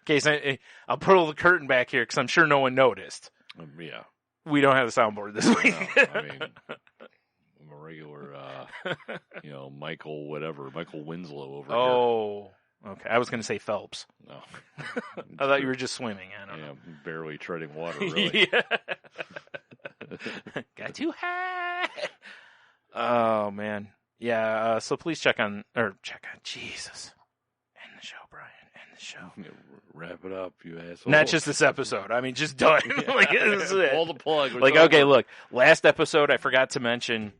Okay, I'll pull the curtain back here because I'm sure no one noticed. Yeah. We don't have a soundboard this week. No, I mean, I'm a regular, Michael Winslow over here. Oh, okay. I was going to say Phelps. No. I thought you were just swimming. I don't know. Barely treading water, really. Got too high. Oh, man. Yeah, so please check on Jesus. End the show, Brian. End the show. Wrap it up, you asshole. Not just this episode. I mean, just done. Like, this is it. Pull the plug. Look, last episode I forgot to mention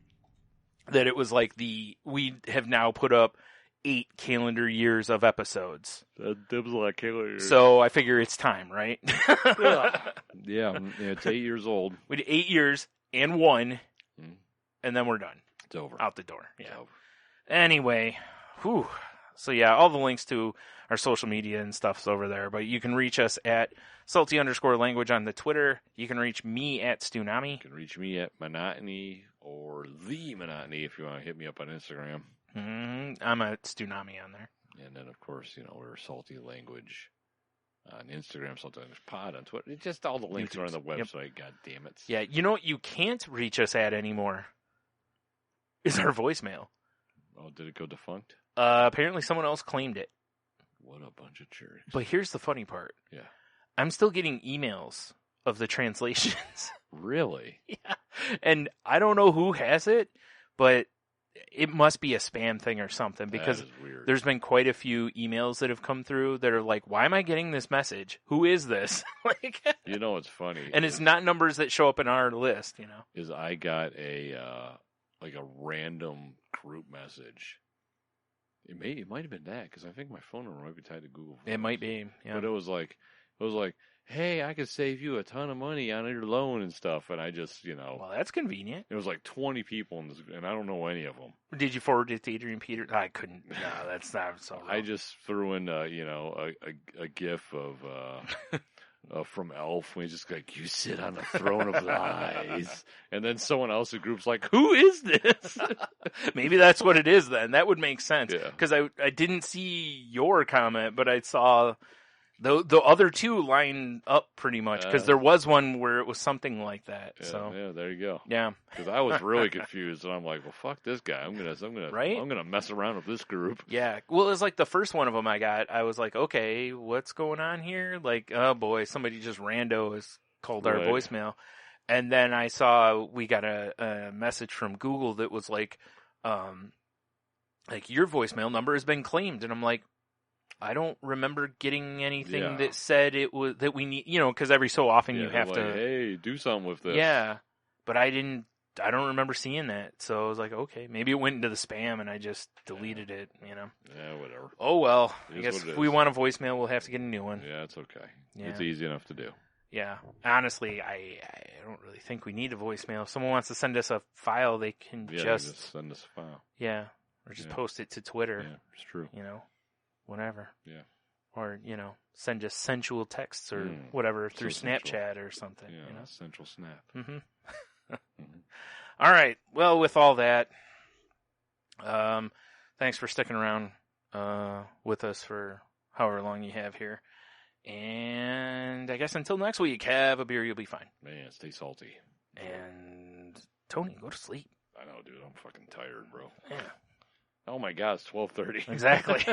that it was like we have now put up 8 calendar years of episodes. That was a lot of calendar years. So I figure it's time, right? Yeah, it's 8 years old. We did 8 years and 1, and then we're done. It's over. Out the door. Yeah. It's over. Anyway, whew. So yeah, all the links to our social media and stuff's over there. But you can reach us at salty_language on the Twitter. You can reach me at Stunami. You can reach me at Monotony or The Monotony if you want to hit me up on Instagram. I'm at Stunami on there. And then, of course, we're Salty Language on Instagram, Salty Language Pod on Twitter. It's just all the links are on the website. Yep. God damn it. Yeah, you know what you can't reach us at anymore is our voicemail. Oh, did it go defunct? Apparently someone else claimed it. What a bunch of jerks. But here's the funny part. Yeah. I'm still getting emails of the translations. Really? Yeah. And I don't know who has it, but it must be a spam thing or something because there's been quite a few emails that have come through that are like, why am I getting this message? Who is this? Like, it's funny. And it's not numbers that show up in our list, Is I got a random group message. It might have been that because I think my phone number might be tied to Google Photos. It might be, yeah. But it was like, hey, I could save you a ton of money on your loan and stuff, and I just, Well, that's convenient. It was like 20 people in this, and I don't know any of them. Did you forward it to Adrian Peter? I couldn't. No, that's not so. I just threw in, a gif of from Elf when he's just like, you sit on the throne of lies. And then someone else in the group's like, who is this? Maybe that's what it is then. That would make sense. Yeah. Because I didn't see your comment, but I saw The other two line up pretty much because there was one where it was something like that. Yeah, so yeah, there you go. Yeah, because I was really confused, and I'm like, well, fuck this guy. I'm gonna mess around with this group. Yeah, well, it was like the first one of them I got. I was like, okay, what's going on here? Like, oh boy, somebody just rando has called our voicemail, and then I saw we got a message from Google that was like your voicemail number has been claimed, and I'm like, I don't remember getting anything that said it was that we need, because every so often you have to, hey, do something with this. Yeah, but I don't remember seeing that, so I was like, okay, maybe it went into the spam and I just deleted it, Yeah, whatever. Oh well, I guess if we want a voicemail, we'll have to get a new one. Yeah, it's okay. Yeah. It's easy enough to do. Yeah, honestly, I don't really think we need a voicemail. If someone wants to send us a file, they can just send us a file. Yeah, or just post it to Twitter. Yeah, it's true. Whatever. Yeah. Or, send just sensual texts or whatever through Snapchat or something. Yeah, sensual snap. Mm-hmm. All right. Well, with all that, thanks for sticking around with us for however long you have here. And I guess until next week, have a beer, you'll be fine. Man, stay salty. And Tony, go to sleep. I know, dude. I'm fucking tired, bro. Yeah. Oh my God, it's 12:30. Exactly.